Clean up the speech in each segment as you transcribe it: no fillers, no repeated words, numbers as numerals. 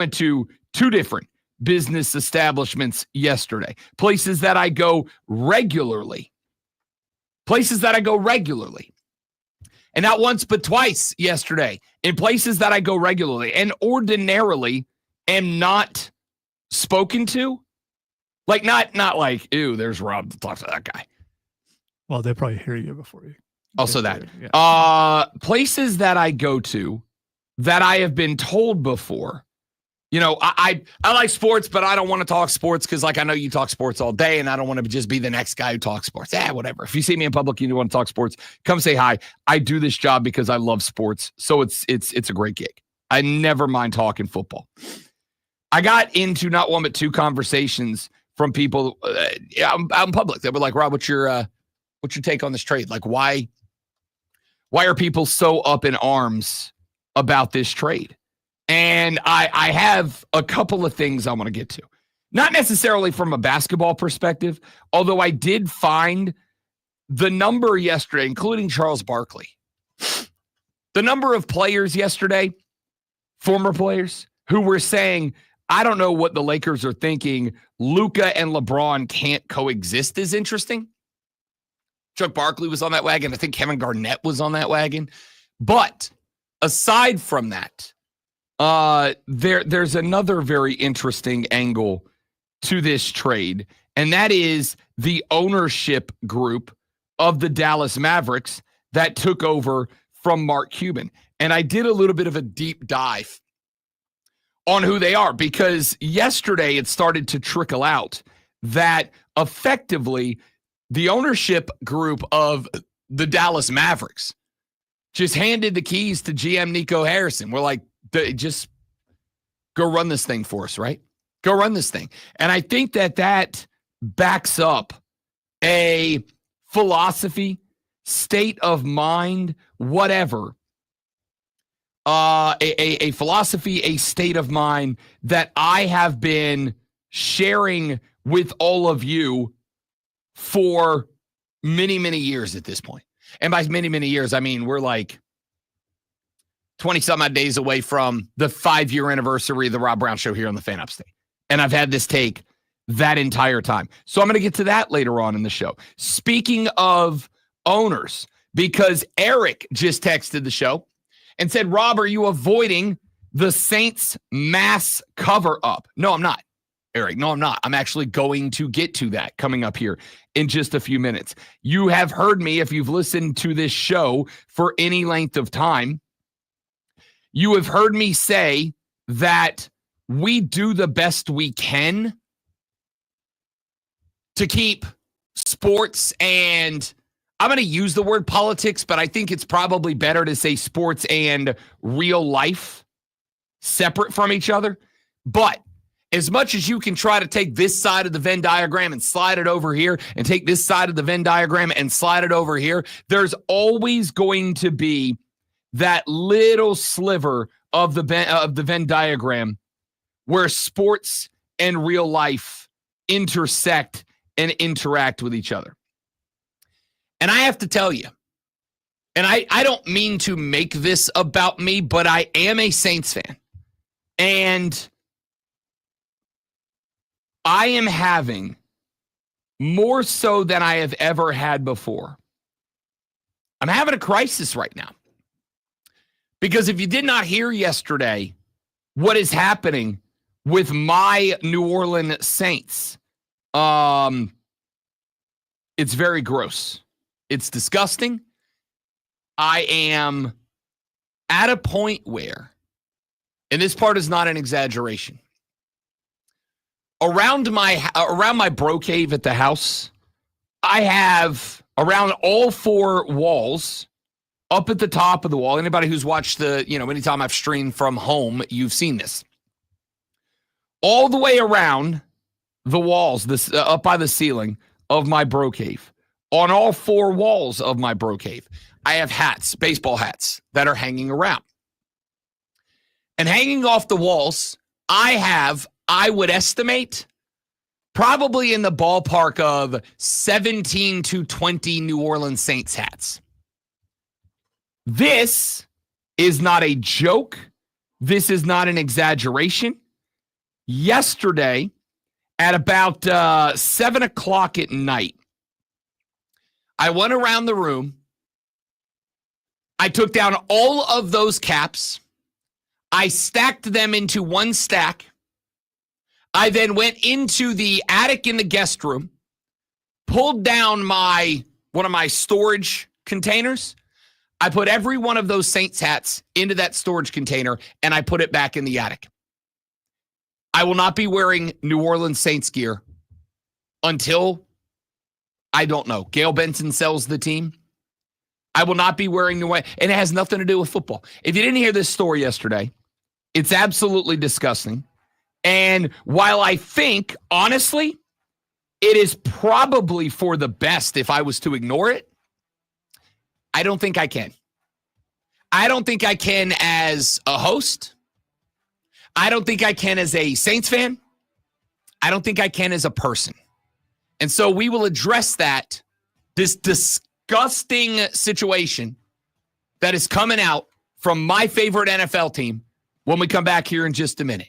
Went to two different business establishments yesterday, places that I go regularly. And not once, but twice yesterday in places that I go regularly and ordinarily am not spoken to. Like, not like, ew, there's Rob to talk to that guy. Well, they probably hear you before you. Also that. Yeah. Places that I go to that I have been told before, I like sports, but I don't want to talk sports because, I know you talk sports all day, and I don't want to just be the next guy who talks sports. Whatever. If you see me in public and you want to talk sports, come say hi. I do this job because I love sports, so it's a great gig. I never mind talking football. I got into not one but two conversations from people out in public that were like, Rob, what's your take on this trade? Like, why are people so up in arms about this trade? And I have a couple of things I want to get to. Not necessarily from a basketball perspective, although I did find the number yesterday, including Charles Barkley. The number of players yesterday, former players, who were saying, I don't know what the Lakers are thinking. Luka and LeBron can't coexist is interesting. Chuck Barkley was on that wagon. I think Kevin Garnett was on that wagon. But aside from that, there's another very interesting angle to this trade, and that is the ownership group of the Dallas Mavericks that took over from Mark Cuban. And I did a little bit of a deep dive on who they are, because yesterday it started to trickle out that effectively the ownership group of the Dallas Mavericks just handed the keys to GM Nico Harrison. We're like, just go run this thing for us, right? Go run this thing. And I think that backs up a philosophy, state of mind, whatever, a philosophy, a state of mind that I have been sharing with all of you for many, many years at this point. And by many, many years, I mean, we're like 20-some odd days away from the 5-year anniversary of the Rob Brown Show here on the Fan Upstate. And I've had this take that entire time. So I'm going to get to that later on in the show. Speaking of owners, because Eric just texted the show and said, Rob, are you avoiding the Saints mass cover-up? No, I'm not, Eric. No, I'm not. I'm actually going to get to that coming up here in just a few minutes. You have heard me, if you've listened to this show for any length of time, you have heard me say that we do the best we can to keep sports, and I'm going to use the word politics, but I think it's probably better to say sports and real life separate from each other. But as much as you can try to take this side of the Venn diagram and slide it over here, and take this side of the Venn diagram and slide it over here, there's always going to be that little sliver of the Venn diagram where sports and real life intersect and interact with each other. And I have to tell you, and I don't mean to make this about me, but I am a Saints fan. And I am having, more so than I have ever had before, I'm having a crisis right now. Because if you did not hear yesterday what is happening with my New Orleans Saints, it's very gross. It's disgusting. I am at a point where, and this part is not an exaggeration, around my bro cave at the house, I have around all four walls, up at the top of the wall. Anybody who's watched anytime I've streamed from home, you've seen this. All the way around the walls, this up by the ceiling of my bro cave, on all four walls of my bro cave, I have hats, baseball hats, that are hanging around. And hanging off the walls, I would estimate, probably in the ballpark of 17 to 20 New Orleans Saints hats. This is not a joke. This is not an exaggeration. Yesterday, at about 7 o'clock at night, I went around the room. I took down all of those caps. I stacked them into one stack. I then went into the attic in the guest room, pulled down one of my storage containers. I put every one of those Saints hats into that storage container, and I put it back in the attic. I will not be wearing New Orleans Saints gear until, I don't know, Gayle Benson sells the team. I will not be wearing and it has nothing to do with football. If you didn't hear this story yesterday, it's absolutely disgusting. And while I think, honestly, it is probably for the best if I was to ignore it, I don't think I can. I don't think I can as a host. I don't think I can as a Saints fan. I don't think I can as a person. And so we will address this disgusting situation that is coming out from my favorite NFL team when we come back here in just a minute.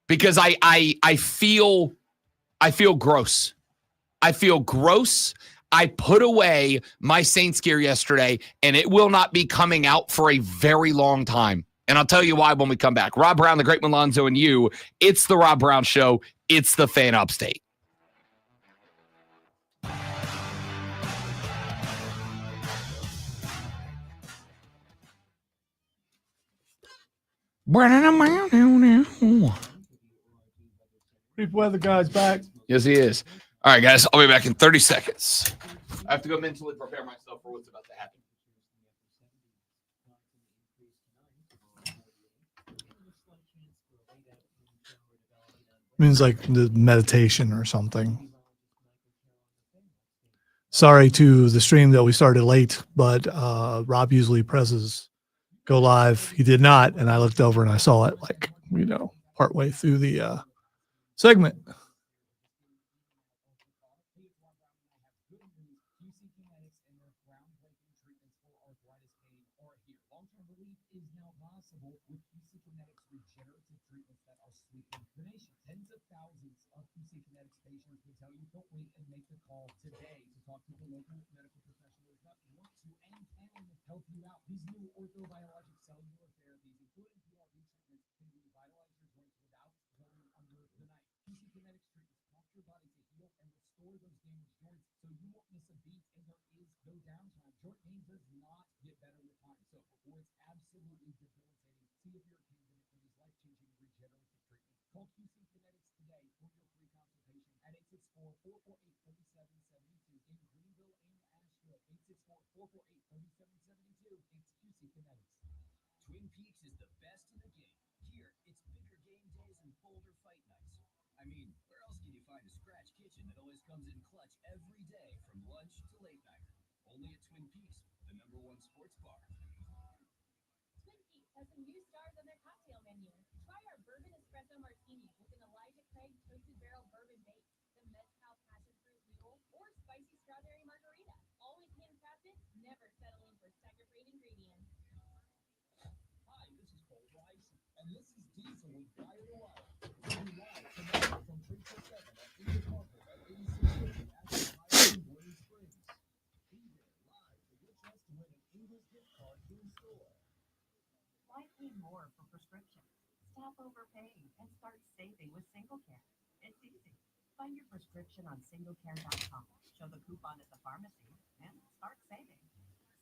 Because I feel gross. I feel gross. I put away my Saints gear yesterday, and it will not be coming out for a very long time. And I'll tell you why when we come back. Rob Brown, the Great Malonzo, and you. It's the Rob Brown Show. It's the Fan Upstate. Deep weather guy's back. Yes, he is. All right, guys. I'll be back in 30 seconds. I have to go mentally prepare myself for what's about to happen. Means like the meditation or something. Sorry to the stream that we started late, but Rob usually presses go live. He did not, and I looked over and I saw it partway through the segment. Help you out. These new orthobiologic cellular therapies, including PRP treatments, can revitalize your joints without going under the knife. QC Kinetics treatments prompt your body to heal and restore those damaged joints so you won't miss a beat and there is no downtime. Joint pain does not get better with time. So before it's absolutely debilitating, see if you're a candidate for these life-changing regenerative treatments. Call QC Kinetics today for your free consultation at 864-448-3772 in Greenville and Asheville. 864-448-3772. It's QC Kinetics. Twin Peaks is the best in the game. Here, it's bigger game days and bolder fight nights. I mean, where else can you find a scratch kitchen that always comes in clutch every day from lunch to late night? Only at Twin Peaks, the #1 sports bar. Twin Peaks has some new stars on their cocktail menu. Try our bourbon espresso martini with an Elijah Craig toasted barrel bourbon base, the mezcal passion fruit mule, or spicy strawberry margarita. Always handcrafted, never settling for second-rate ingredients. Hi, this is Cole Rice, and this is Diesel with Wire to Wire. Coming live tonight from 347 at Indian Market at 8650 Ashland Highway in Boiling Springs. Be there live for your chance to win an Ingles gift card to the store. Why pay more for prescriptions? Stop overpaying and start saving with SingleCare. It's easy. Find your prescription on singlecare.com. Show the coupon at the pharmacy and start saving.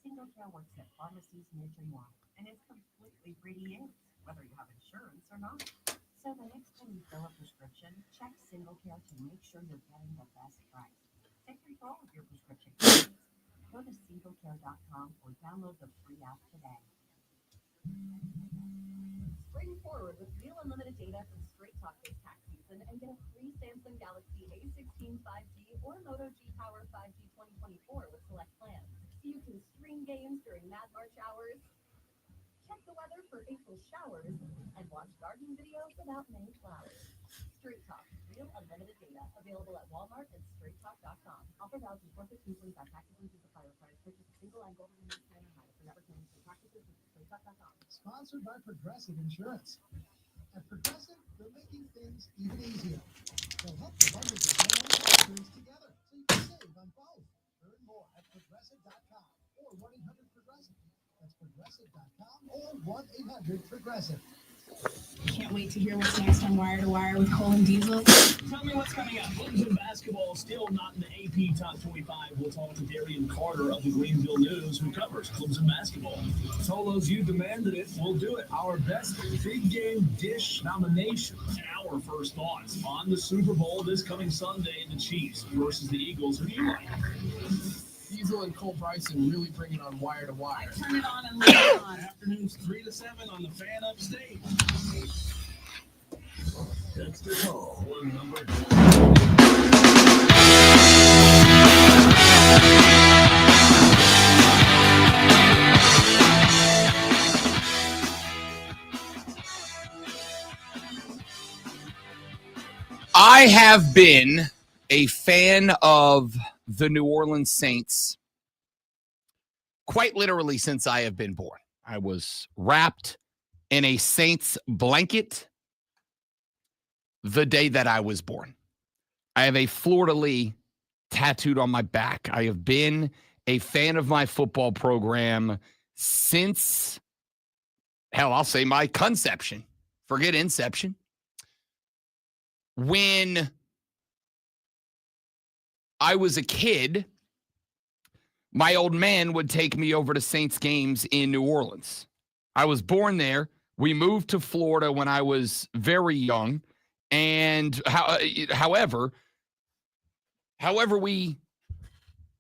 SingleCare works at pharmacies nationwide and is completely free to use, whether you have insurance or not. So the next time you fill a prescription, check SingleCare to make sure you're getting the best price. Take control of your prescription needs. Go to singlecare.com or download the free app today. Spring forward with real unlimited data from Straight Talk this tax season and get a free Samsung Galaxy A16 5G or Moto G Power 5G 2024 with select plans. So you can stream games during Mad March hours, check the weather for April showers, and watch gardening videos without many flowers. Straight Talk, real unlimited data, available at Walmart and StraightTalk.com. Offer valid from 4/15/25. Taxes and fees apply. Requires purchase of single and golden limit plan and higher. For network management practices, visit StraightTalk.com. Sponsored by Progressive Insurance. At Progressive, they're making things things even easier. They'll help you bundle your home and together so you can save on both. Learn more at Progressive.com or 1-800-PROGRESSIVE. That's Progressive.com or 1-800-PROGRESSIve. Can't wait to hear what's next on Wire to Wire with Cole and Diesel. Tell me what's coming up. Clemson basketball still not in the AP Top 25. We'll talk to Darian Carter of the Greenville News, who covers Clemson basketball. Solos, you demanded it. We'll do it. Our best big game dish nomination. And our first thoughts on the Super Bowl this coming Sunday, the Chiefs versus the Eagles. Who do you like? Diesel and Cole Bryson really bring it on Wire to Wire. Turn it on and leave it on. Afternoons 3 to 7 on the Fan Upstate. Text or call one number. I have been a fan of the New Orleans Saints quite literally since I have been born. I was wrapped in a Saints blanket the day that I was born. I have a fleur-de-lis tattooed on my back. I have been a fan of my football program since, hell, I'll say my conception. Forget inception. When I was a kid, my old man would take me over to Saints games in New Orleans. I was born there. We moved to Florida when I was very young. And however, we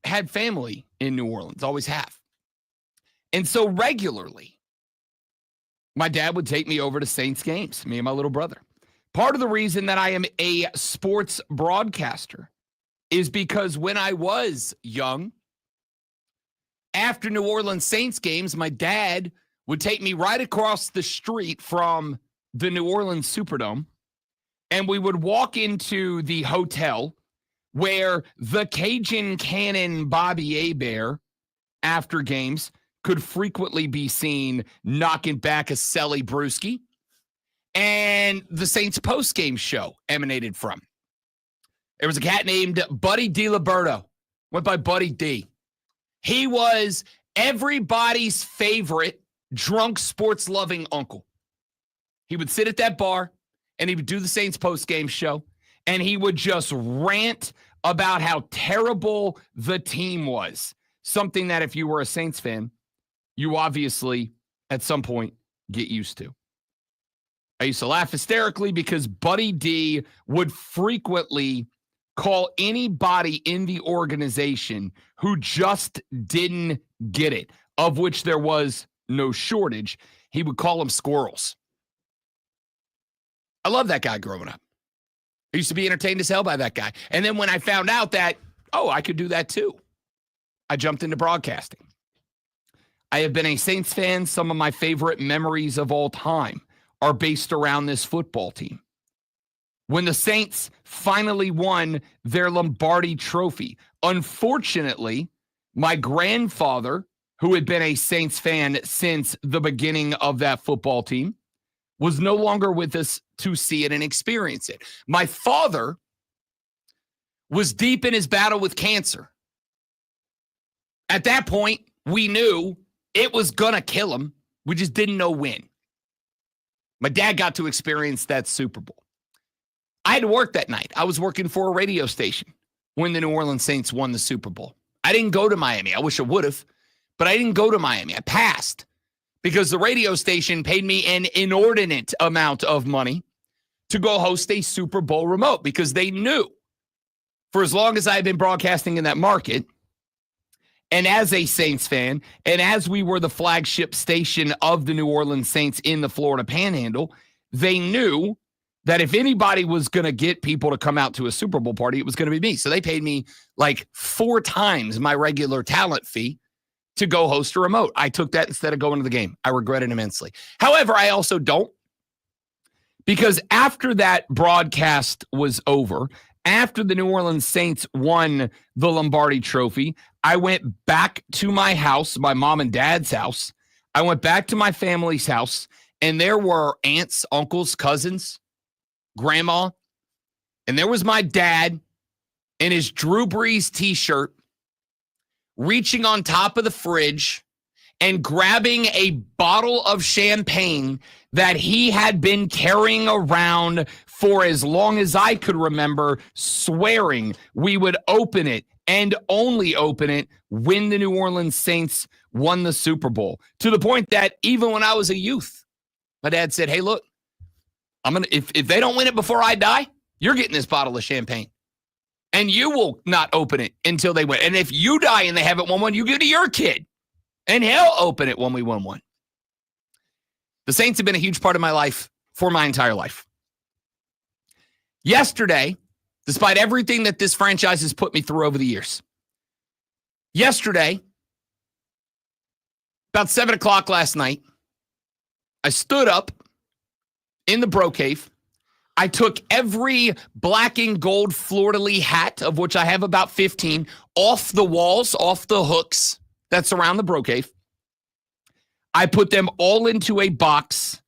had family in New Orleans, always have. And so regularly, my dad would take me over to Saints games, me and my little brother. Part of the reason that I am a sports broadcaster is because when I was young, after New Orleans Saints games, my dad would take me right across the street from the New Orleans Superdome, and we would walk into the hotel where the Cajun Cannon Bobby Hebert, after games, could frequently be seen knocking back a Selly Brewski, and the Saints post-game show emanated from. There was a cat named Buddy DiLiberto, went by Buddy D. He was everybody's favorite drunk sports-loving uncle. He would sit at that bar, and he would do the Saints post-game show, and he would just rant about how terrible the team was. Something that if you were a Saints fan, you obviously, at some point, get used to. I used to laugh hysterically because Buddy D would frequently call anybody in the organization who just didn't get it, of which there was no shortage. He would call them squirrels. I love that guy growing up. I used to be entertained as hell by that guy. And then when I found out that, I could do that too, I jumped into broadcasting. I have been a Saints fan. Some of my favorite memories of all time are based around this football team. When the Saints finally won their Lombardi trophy, unfortunately, my grandfather, who had been a Saints fan since the beginning of that football team, was no longer with us to see it and experience it. My father was deep in his battle with cancer. At that point, we knew it was going to kill him. We just didn't know when. My dad got to experience that Super Bowl. I had to work that night. I was working for a radio station when the New Orleans Saints won the Super Bowl. I didn't go to Miami. I wish I would have, but I didn't go to Miami. I passed because the radio station paid me an inordinate amount of money to go host a Super Bowl remote because they knew for as long as I had been broadcasting in that market, and as a Saints fan, and as we were the flagship station of the New Orleans Saints in the Florida Panhandle, they knew that if anybody was going to get people to come out to a Super Bowl party, it was going to be me. So they paid me like 4 times my regular talent fee to go host a remote. I took that instead of going to the game. I regret it immensely. However, I also don't, because after that broadcast was over, after the New Orleans Saints won the Lombardi trophy, I went back to my house, my mom and dad's house. I went back to my family's house, and there were aunts, uncles, cousins, grandma, and there was my dad in his Drew Brees t-shirt reaching on top of the fridge and grabbing a bottle of champagne that he had been carrying around for as long as I could remember, swearing we would open it and only open it when the New Orleans Saints won the Super Bowl. To the point that even when I was a youth, my dad said, hey, look, if they don't win it before I die, you're getting this bottle of champagne. And you will not open it until they win. And if you die and they haven't won one, you give it to your kid. And he'll open it when we win one. The Saints have been a huge part of my life for my entire life. Yesterday, despite everything that this franchise has put me through over the years, yesterday, about 7 o'clock last night, I stood up in the Bro Cave. I took every black and gold fleur-de-lis hat, of which I have about 15, off the walls, off the hooks that surround the Bro Cave. I put them all into a box,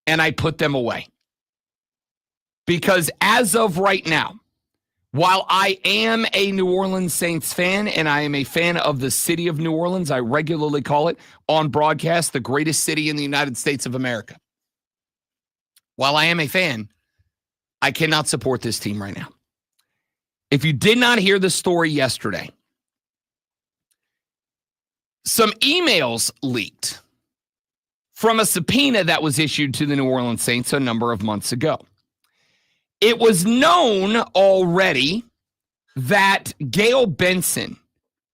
and I put them away. Because as of right now, while I am a New Orleans Saints fan, and I am a fan of the city of New Orleans, I regularly call it on broadcast the greatest city in the United States of America. While I am a fan, I cannot support this team right now. If you did not hear the story yesterday, some emails leaked from a subpoena that was issued to the New Orleans Saints a number of months ago. It was known already that Gayle Benson,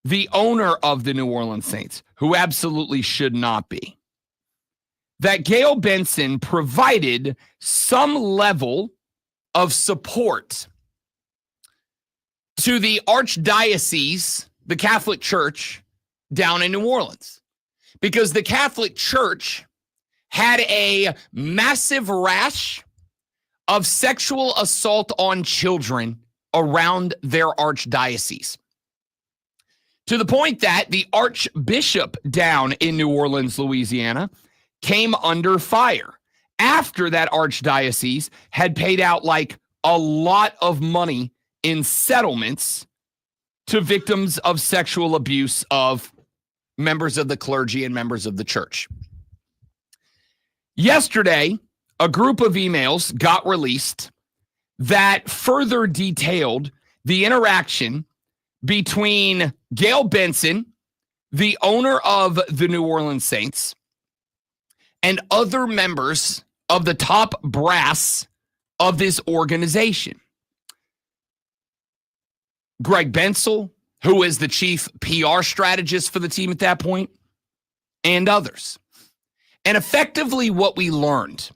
the owner of the New Orleans Saints, who absolutely should not be, that Gayle Benson provided some level of support to the Archdiocese, the Catholic Church down in New Orleans, because the Catholic Church had a massive rash of sexual assault on children around their archdiocese. To the point that the Archbishop down in New Orleans, Louisiana, came under fire after that archdiocese had paid out like a lot of money in settlements to victims of sexual abuse of members of the clergy and members of the church. Yesterday, a group of emails got released that further detailed the interaction between Gayle Benson, the owner of the New Orleans Saints, and other members of the top brass of this organization. Greg Bensel, who is the chief PR strategist for the team at that point, and others. And effectively what we learned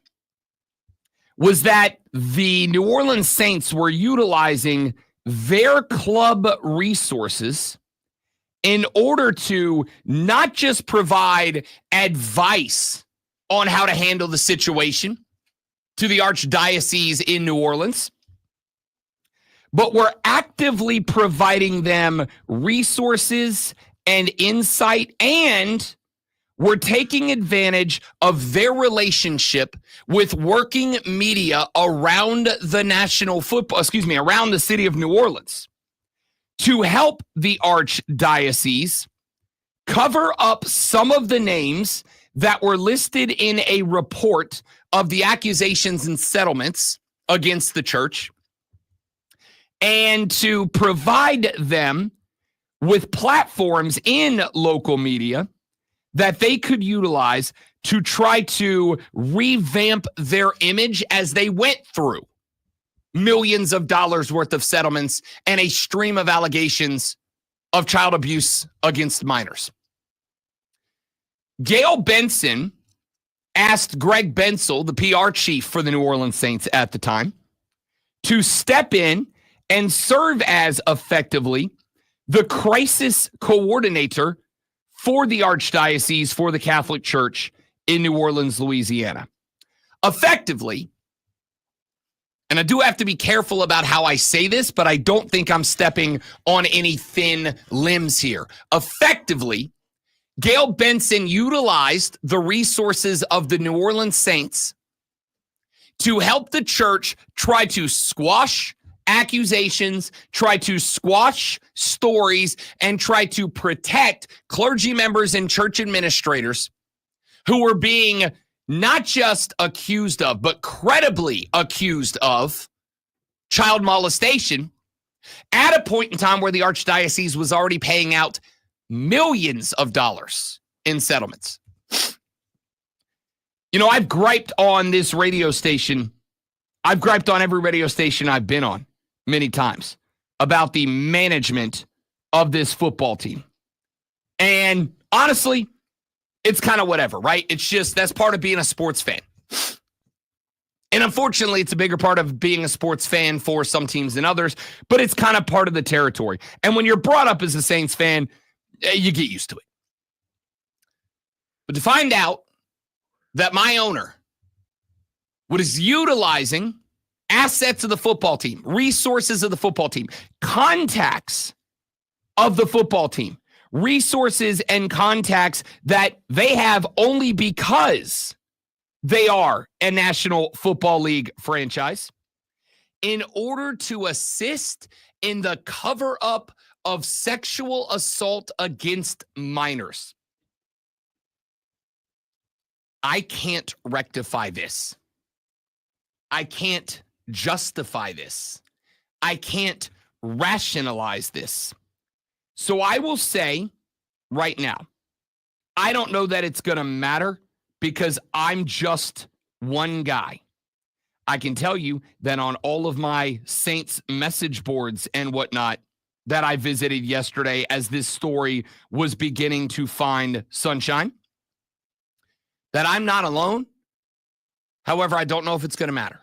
was that the New Orleans Saints were utilizing their club resources in order to not just provide advice on how to handle the situation to the Archdiocese in New Orleans, but were actively providing them resources and insight, and were taking advantage of their relationship with working media around the around the city of New Orleans to help the Archdiocese cover up some of the names that were listed in a report of the accusations and settlements against the church, and to provide them with platforms in local media that they could utilize to try to revamp their image as they went through millions of dollars worth of settlements and a stream of allegations of child abuse against minors. Gayle Benson asked Greg Bensel, the PR chief for the New Orleans Saints at the time, to step in and serve as effectively the crisis coordinator for the Archdiocese for the Catholic Church in New Orleans, Louisiana. Effectively, and I do have to be careful about how I say this, but I don't think I'm stepping on any thin limbs here. Effectively, Gayle Benson utilized the resources of the New Orleans Saints to help the church try to squash accusations, try to squash stories, and try to protect clergy members and church administrators who were being not just accused of, but credibly accused of child molestation at a point in time where the archdiocese was already paying out millions of dollars in settlements. You know, I've griped on this radio station. I've griped on every radio station I've been on many times about the management of this football team. And honestly, it's kind of whatever, right? It's just, that's part of being a sports fan. And unfortunately, it's a bigger part of being a sports fan for some teams than others, but it's kind of part of the territory. And when you're brought up as a Saints fan, you get used to it. But to find out that my owner was utilizing assets of the football team, resources of the football team, contacts of the football team, resources and contacts that they have only because they are a National Football League franchise, in order to assist in the cover-up of sexual assault against minors. I can't rectify this. I can't justify this. I can't rationalize this. So I will say right now, I don't know that it's going to matter because I'm just one guy. I can tell you that on all of my Saints message boards and whatnot that I visited yesterday as this story was beginning to find sunshine, that I'm not alone. However, I don't know if it's going to matter.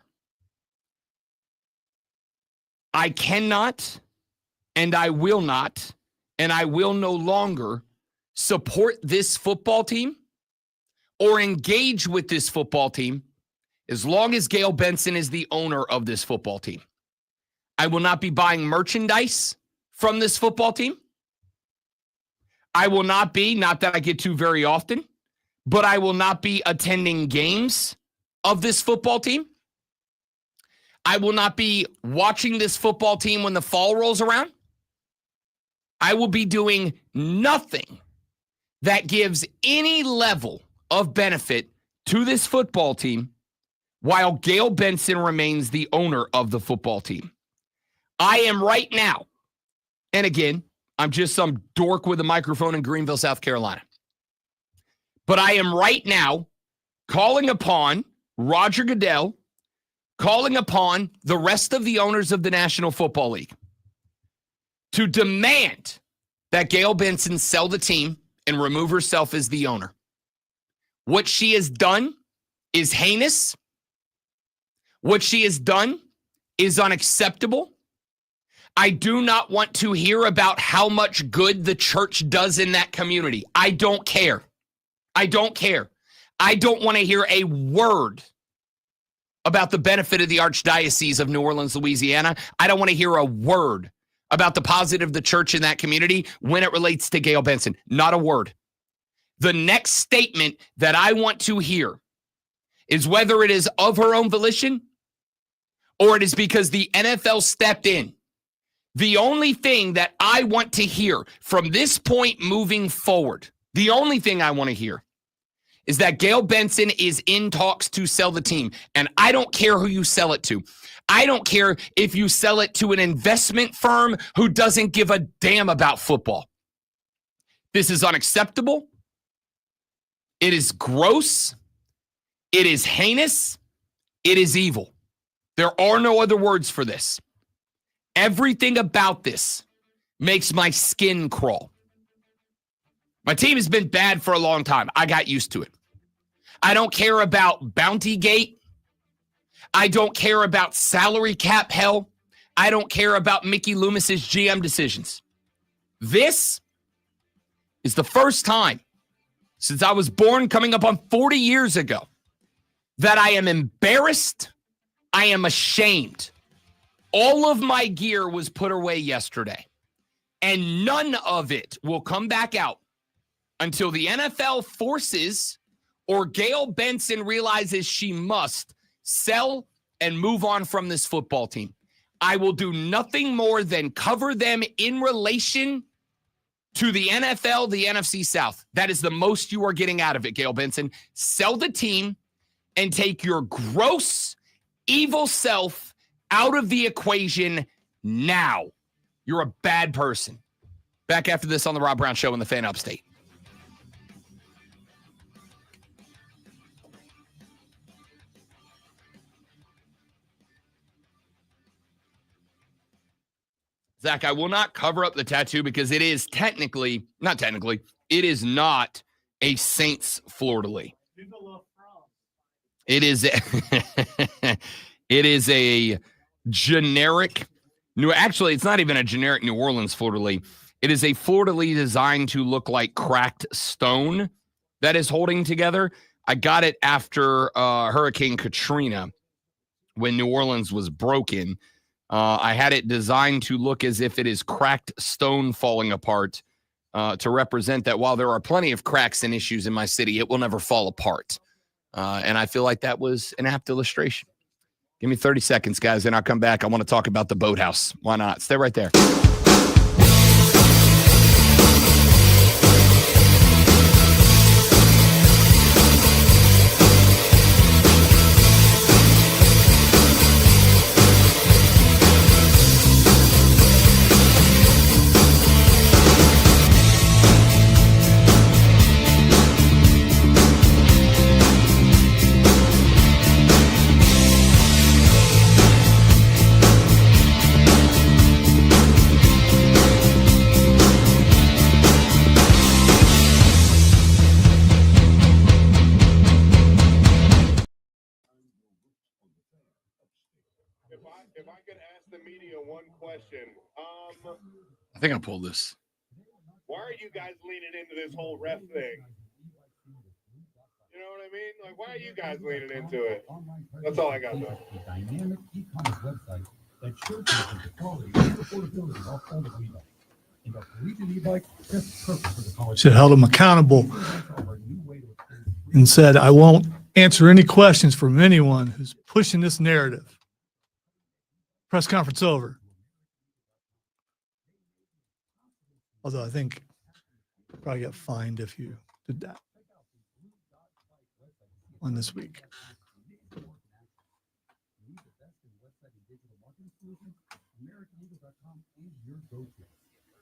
I cannot, and I will not, and I will no longer support this football team or engage with this football team as long as Gayle Benson is the owner of this football team. I will not be buying merchandise from this football team. I will not be, not that I get to very often, but I will not be attending games of this football team. I will not be watching this football team when the fall rolls around. I will be doing nothing that gives any level of benefit to this football team while Gayle Benson remains the owner of the football team. I am right now, and again, I'm just some dork with a microphone in Greenville, South Carolina. But I am right now calling upon Roger Goodell, calling upon the rest of the owners of the National Football League to demand that Gayle Benson sell the team and remove herself as the owner. What she has done is heinous. What she has done is unacceptable. I do not want to hear about how much good the church does in that community. I don't care. I don't care. I don't want to hear a word about the benefit of the Archdiocese of New Orleans, Louisiana. I don't want to hear a word about the positive of the church in that community when it relates to Gayle Benson. Not a word. The next statement that I want to hear is whether it is of her own volition or it is because the NFL stepped in. The only thing that I want to hear from this point moving forward, the only thing I want to hear is that Gayle Benson is in talks to sell the team. And I don't care who you sell it to. I don't care if you sell it to an investment firm who doesn't give a damn about football. This is unacceptable. It is gross. It is heinous. It is evil. There are no other words for this. Everything about this makes my skin crawl. My team has been bad for a long time. I got used to it. I don't care about Bountygate. I don't care about salary cap hell. I don't care about Mickey Loomis's GM decisions. This is the first time since I was born, coming up on 40 years ago, that I am embarrassed. I am ashamed. All of my gear was put away yesterday, and none of it will come back out until the NFL forces or Gayle Benson realizes she must sell and move on from this football team. I will do nothing more than cover them in relation to the NFL, the NFC South. That is the most you are getting out of it, Gail Benson. Sell the team and take your gross, evil self out of the equation now. You're a bad person. Back after this on the Rob Brown Show in the Fan Upstate. Zach, I will not cover up the tattoo because it is it is not a Saints fleur-de-lis. It is it is a generic actually, it's not even a generic New Orleans fleur-de-lis. It is a fleur-de-lis designed to look like cracked stone that is holding together. I got it after Hurricane Katrina when New Orleans was broken. I had it designed to look as if it is cracked stone falling apart to represent that while there are plenty of cracks and issues in my city, it will never fall apart. And I feel like that was an apt illustration. Give me 30 seconds, guys, and I'll come back. I want to talk about the boathouse. Why not? Stay right there. If I could ask the media one question, I think I pulled this. why are you guys leaning into this whole ref thing? You know what I mean? Like, why are you guys leaning into it? That's all I got, though. Dynamic e-commerce website that showcases the quality and affordability of all the e-bikes. And the Collegiate e-bike is perfect for the college. Should have held him accountable and said, I won't answer any questions from anyone who's pushing this narrative. Press conference over. Although I think you'll probably get fined if you did that on this week.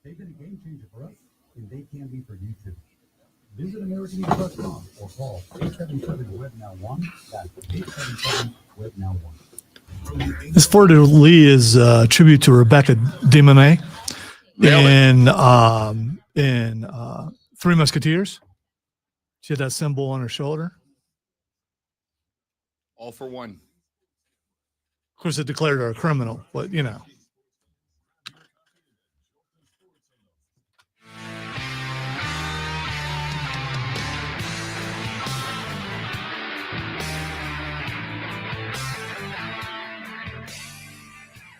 They've been a game changer for us, and they can be for you too. Visit AmericanEagle.com or call 877-WEB-NOW1. That's 877-WEB-NOW1. This fleur-de-lis is a tribute to Rebecca De Mornay in Three Musketeers. She had that symbol on her shoulder. All for one. Of course, it declared her a criminal, but you know.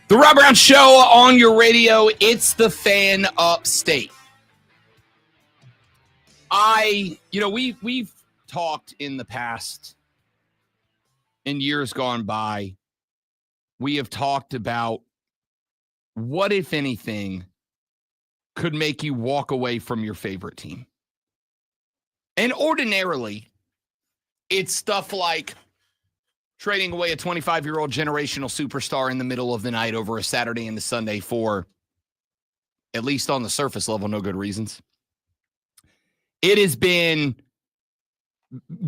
The Rob Brown Show on your radio. It's the Fan Upstate. We've talked in the past, in years gone by, we have talked about what, if anything, could make you walk away from your favorite team. And ordinarily, it's stuff like trading away a 25-year-old generational superstar in the middle of the night over a Saturday and a Sunday for, at least on the surface level, no good reasons. It has been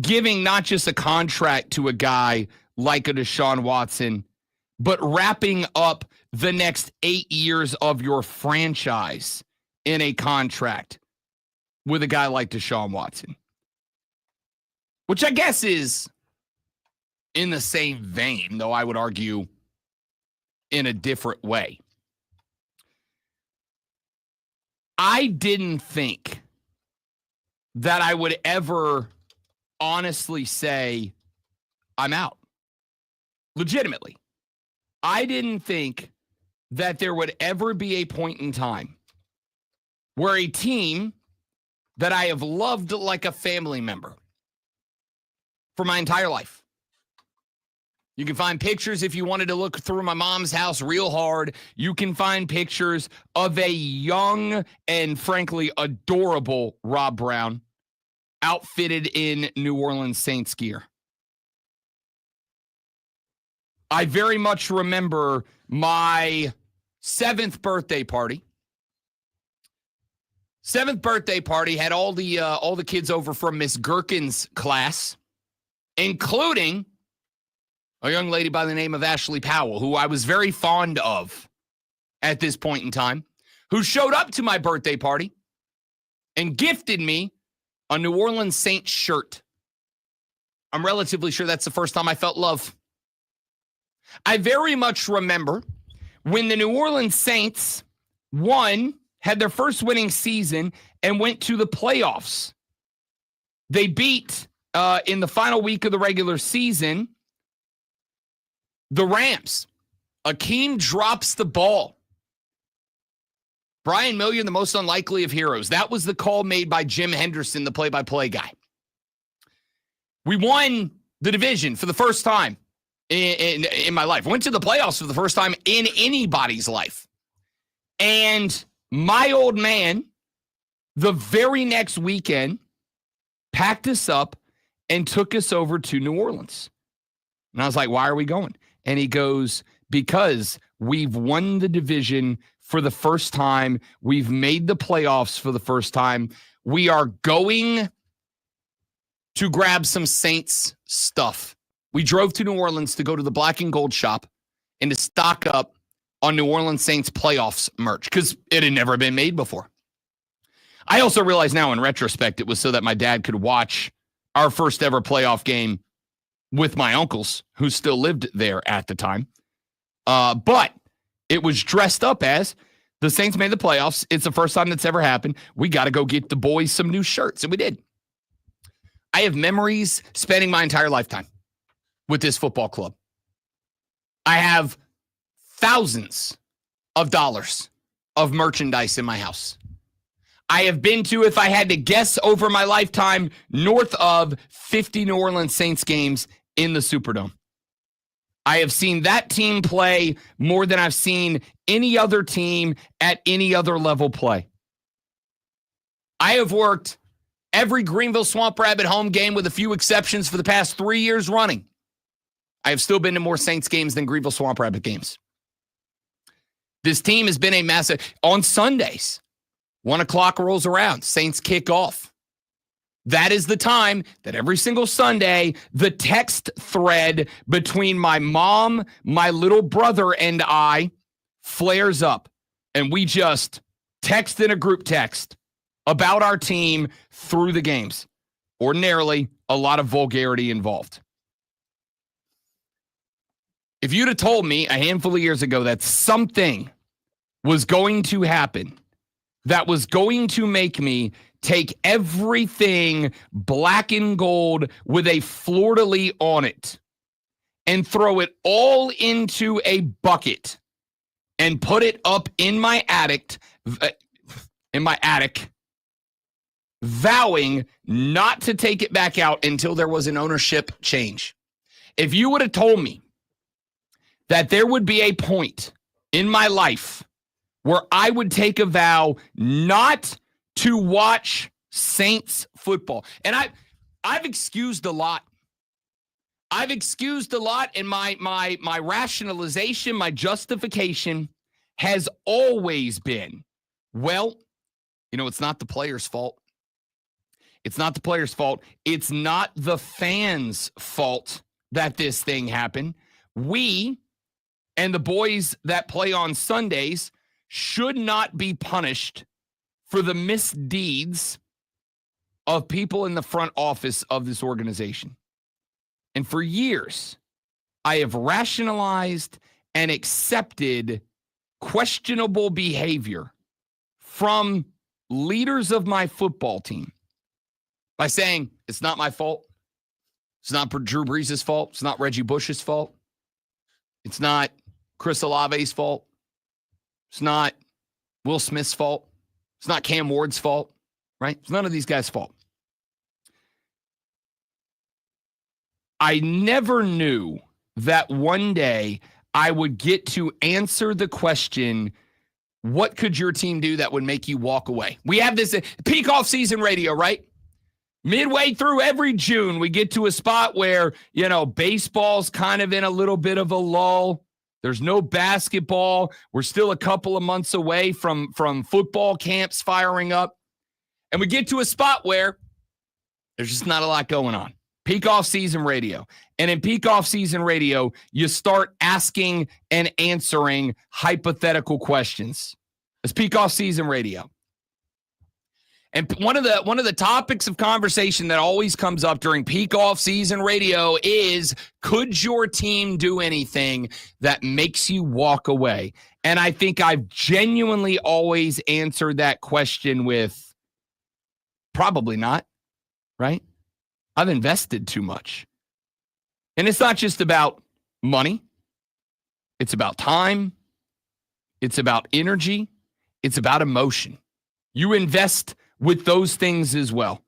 giving not just a contract to a guy like a Deshaun Watson, but wrapping up the next 8 years of your franchise in a contract with a guy like Deshaun Watson. Which I guess is in the same vein, though I would argue in a different way. I didn't think that I would ever honestly say, I'm out. Legitimately. I didn't think that there would ever be a point in time where a team that I have loved like a family member for my entire life, You can find pictures if you wanted to look through my mom's house real hard. You can find pictures of a young and frankly adorable Rob Brown outfitted in New Orleans Saints gear. I very much remember my 7th birthday party. 7th birthday party had all the kids over from Miss Gherkin's class, including a young lady by the name of Ashley Powell, who I was very fond of at this point in time, who showed up to my birthday party and gifted me a New Orleans Saints shirt. I'm relatively sure that's the first time I felt love. I very much remember when the New Orleans Saints had their first winning season and went to the playoffs. They beat, in the final week of the regular season, the Rams. Akeem drops the ball. Brian Million, the most unlikely of heroes. That was the call made by Jim Henderson, the play-by-play guy. We won the division for the first time in my life. Went to the playoffs for the first time in anybody's life. And my old man, the very next weekend, packed us up and took us over to New Orleans. And I was like, why are we going? And he goes, because we've won the division for the first time. We've made the playoffs for the first time. We are going to grab some Saints stuff. We drove to New Orleans to go to the Black and Gold shop and to stock up on New Orleans Saints playoffs merch because it had never been made before. I also realize now in retrospect, it was so that my dad could watch our first ever playoff game with my uncles who still lived there at the time. But it was dressed up as the Saints made the playoffs. It's the first time that's ever happened. We got to go get the boys some new shirts. And we did. I have memories spending my entire lifetime with this football club. I have thousands of dollars of merchandise in my house. I have been to, if I had to guess over my lifetime, north of 50 New Orleans Saints games in the Superdome. I have seen that team play more than I've seen any other team at any other level play. I have worked every Greenville Swamp Rabbit home game with a few exceptions for the past 3 years running. I have still been to more Saints games than Greenville Swamp Rabbit games. This team has been a massive. On Sundays, 1 o'clock rolls around, Saints kick off. That is the time that every single Sunday, the text thread between my mom, my little brother, and I flares up. And we just text in a group text about our team through the games. Ordinarily, a lot of vulgarity involved. If you'd have told me a handful of years ago that something was going to happen that was going to make me take everything black and gold with a fleur-de-lis on it and throw it all into a bucket and put it up in my attic, vowing not to take it back out until there was an ownership change. If you would have told me that there would be a point in my life where I would take a vow not to watch Saints football. And I've excused a lot. I've excused a lot, and my rationalization, my justification has always been, well, it's not the player's fault. It's not the player's fault. It's not the fans' fault that this thing happened. We and the boys that play on Sundays should not be punished for the misdeeds of people in the front office of this organization. And for years, I have rationalized and accepted questionable behavior from leaders of my football team by saying, it's not my fault. It's not Drew Brees' fault. It's not Reggie Bush's fault. It's not Chris Olave's fault. It's not Will Smith's fault. It's not Cam Ward's fault, right? It's none of these guys' fault. I never knew that one day I would get to answer the question, what could your team do that would make you walk away? We have this peak off-season radio, right? Midway through every June, we get to a spot where, baseball's kind of in a little bit of a lull. There's no basketball. We're still a couple of months away from football camps firing up. And we get to a spot where there's just not a lot going on. Peak off-season radio. And in peak off-season radio, you start asking and answering hypothetical questions. It's peak off-season radio. And one of the topics of conversation that always comes up during peak off-season radio is, could your team do anything that makes you walk away? And I think I've genuinely always answered that question with probably not, right? I've invested too much. And it's not just about money. It's about time. It's about energy. It's about emotion. You invest with those things as well.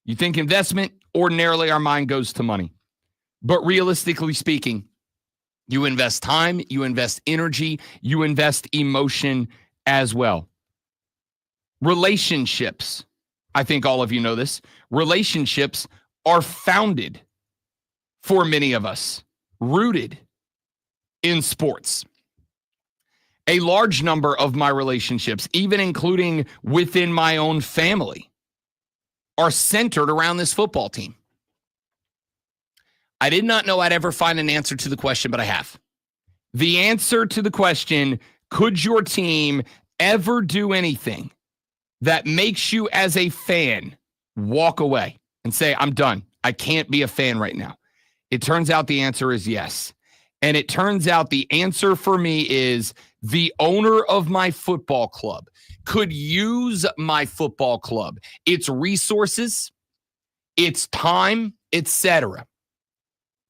You think investment, ordinarily our mind goes to money. But realistically speaking, you invest time, you invest energy, you invest emotion as well. Relationships. I think all of you know this. Relationships are founded, for many of us, rooted in sports. A large number of my relationships, even including within my own family, are centered around this football team. I did not know I'd ever find an answer to the question, but I have. The answer to the question, could your team ever do anything that makes you as a fan walk away and say, I'm done. I can't be a fan right now? It turns out the answer is yes. And it turns out the answer for me is the owner of my football club could use my football club, its resources, its time, etc.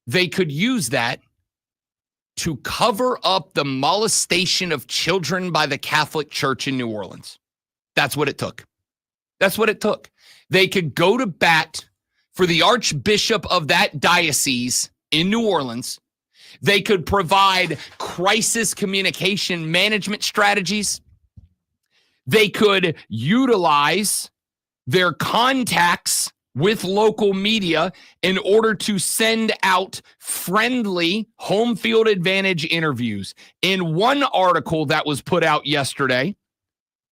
They could use that to cover up the molestation of children by the Catholic Church in New Orleans. That's what it took. That's what it took. They could go to bat for the Archbishop of that diocese in New Orleans. They could provide crisis communication management strategies. They could utilize their contacts with local media in order to send out friendly home field advantage interviews. In one article that was put out yesterday,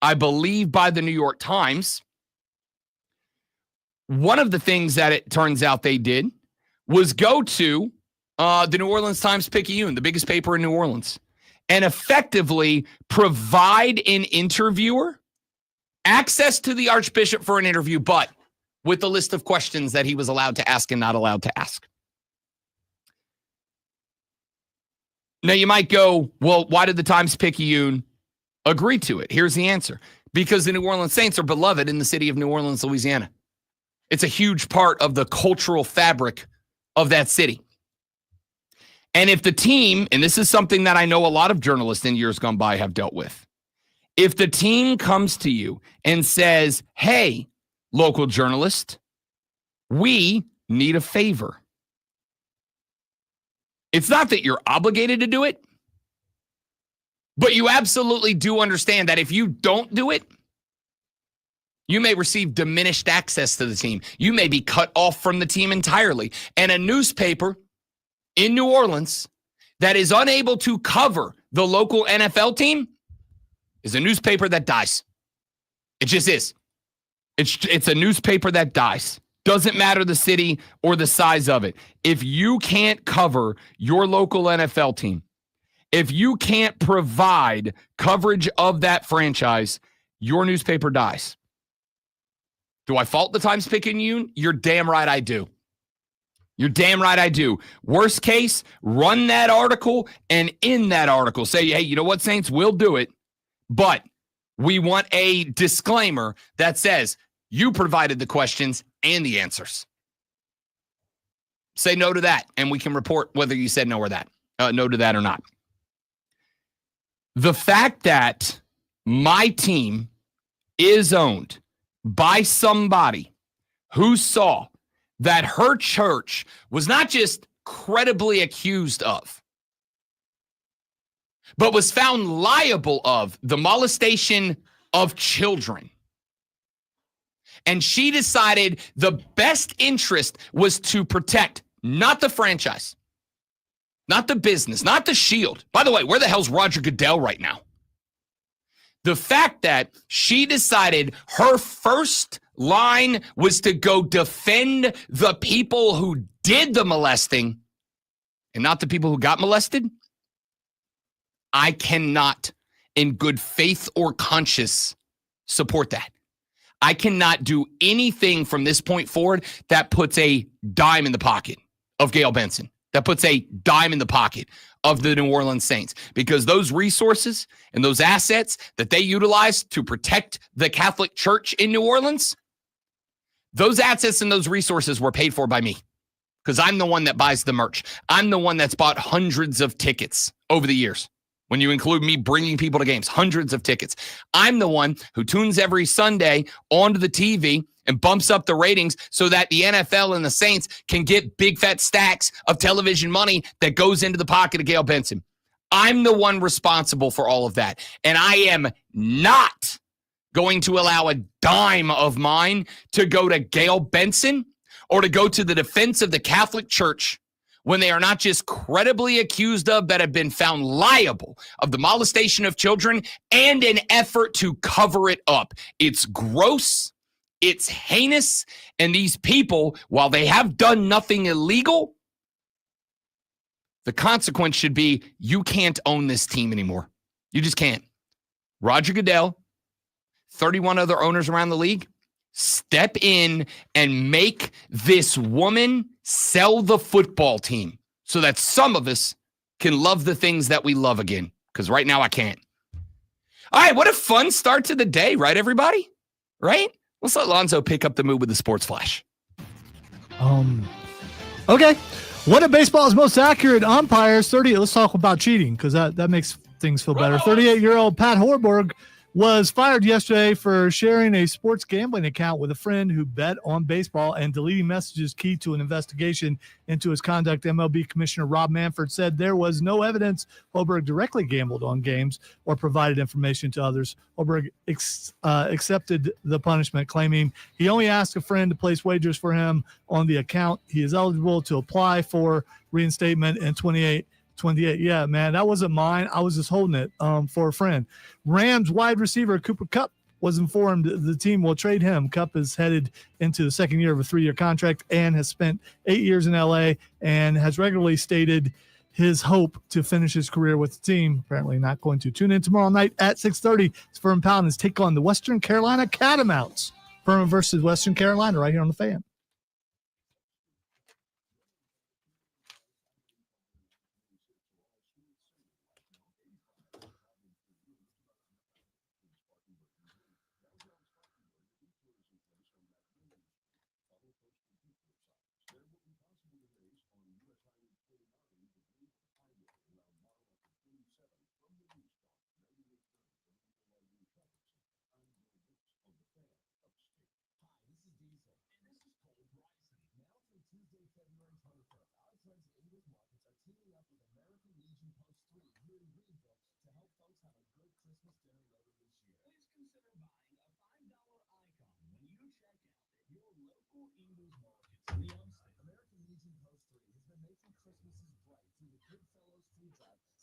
I believe by the New York Times, one of the things that it turns out they did was go to the New Orleans Times-Picayune, the biggest paper in New Orleans, and effectively provide an interviewer access to the Archbishop for an interview, but with the list of questions that he was allowed to ask and not allowed to ask. Now, you might go, well, why did the Times-Picayune agree to it? Here's the answer. Because the New Orleans Saints are beloved in the city of New Orleans, Louisiana. It's a huge part of the cultural fabric of that city. And if the team, and this is something that I know a lot of journalists in years gone by have dealt with, if the team comes to you and says, hey, local journalist, we need a favor. It's not that you're obligated to do it, but you absolutely do understand that if you don't do it, you may receive diminished access to the team. You may be cut off from the team entirely. And a newspaper in New Orleans that is unable to cover the local NFL team is a newspaper that dies. It just is. It's a newspaper that dies. Doesn't matter the city or the size of it. If you can't cover your local NFL team, if you can't provide coverage of that franchise, your newspaper dies. Do I fault the Times-Picayune? You're damn right I do. You're damn right I do. Worst case, run that article, and in that article say, hey, you know what, Saints? We'll do it, but we want a disclaimer that says you provided the questions and the answers. Say no to that, and we can report whether you said no to that or not. The fact that my team is owned by somebody who saw that her church was not just credibly accused of, but was found liable of the molestation of children. And she decided the best interest was to protect not the franchise, not the business, not the Shield. By the way, where the hell's Roger Goodell right now? The fact that she decided her first line was to go defend the people who did the molesting and not the people who got molested, I cannot, in good faith or conscience, support that. I cannot do anything from this point forward that puts a dime in the pocket of Gayle Benson, that puts a dime in the pocket of the New Orleans Saints, because those resources and those assets that they utilize to protect the Catholic Church in New Orleans, those assets and those resources were paid for by me, because I'm the one that buys the merch. I'm the one that's bought hundreds of tickets over the years. When you include me bringing people to games, hundreds of tickets. I'm the one who tunes every Sunday onto the TV and bumps up the ratings so that the NFL and the Saints can get big fat stacks of television money that goes into the pocket of Gayle Benson. I'm the one responsible for all of that. And I am not going to allow a dime of mine to go to Gayle Benson or to go to the defense of the Catholic Church when they are not just credibly accused of, but have been found liable of the molestation of children and an effort to cover it up. It's gross. It's heinous. And these people, while they have done nothing illegal, the consequence should be you can't own this team anymore. You just can't. Roger Goodell, 31 other owners around the league, step in and make this woman sell the football team so that some of us can love the things that we love again, because right now I can't. All right, what a fun start to the day, right, everybody? Right? Let's let Lonzo pick up the mood with the sports flash. Okay. One of baseball's most accurate umpires, let's talk about cheating, because that makes things feel better. 38-year-old Pat Horberg was fired yesterday for sharing a sports gambling account with a friend who bet on baseball and deleting messages key to an investigation into his conduct. MLB Commissioner Rob Manfred said there was no evidence Horberg directly gambled on games or provided information to others. Horberg accepted the punishment, claiming he only asked a friend to place wagers for him on the account. He is eligible to apply for reinstatement in 28. Yeah, man, that wasn't mine. I was just holding it for a friend. Rams wide receiver Cooper Kupp was informed the team will trade him. Kupp is headed into the second year of a 3-year contract and has spent 8 years in LA and has regularly stated his hope to finish his career with the team. Apparently not going to. Tune in tomorrow night at 6:30. It's Furman Paladins take on the Western Carolina Catamounts. Furman versus Western Carolina right here on the Fan.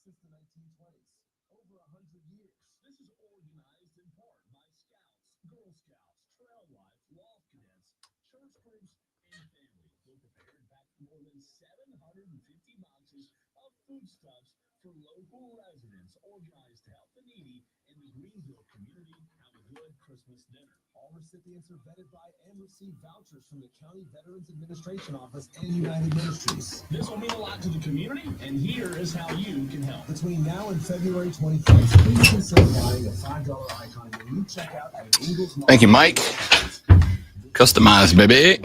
Since the 1920s, over 100 years. This is organized in part by Scouts, Girl Scouts, Trail Life, Loft Cadets, church groups, and families who prepared back more than 750 boxes of foodstuffs for local residents organized to help the needy in the Greenville community have a good Christmas dinner. All recipients are vetted by and receive vouchers from the County Veterans Administration Office and United Ministries. This will mean a lot to the community, and here is how you can help. Between now and February 21st, please consider buying a $5 icon when you check out at Eagles. Thank you, Mike. Customized, baby.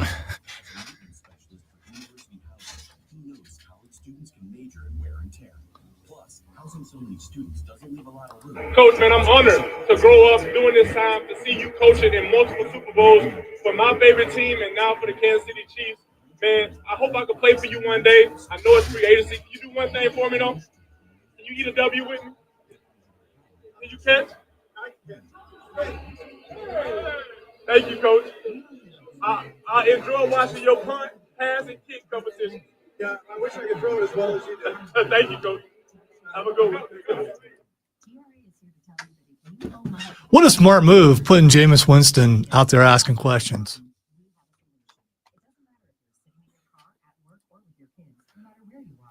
Coach, man, I'm honored to grow up during this time, to see you coaching in multiple Super Bowls for my favorite team and now for the Kansas City Chiefs. Man, I hope I can play for you one day. I know it's free agency. Can you do one thing for me, though? Can you eat a W with me? Can you catch? Thank you, Coach. I enjoy watching your punt, pass, and kick competition. Yeah, I wish I could throw it as well as you do. Thank you, Coach. Have a good one. What a smart move, putting Jameis Winston out there asking questions.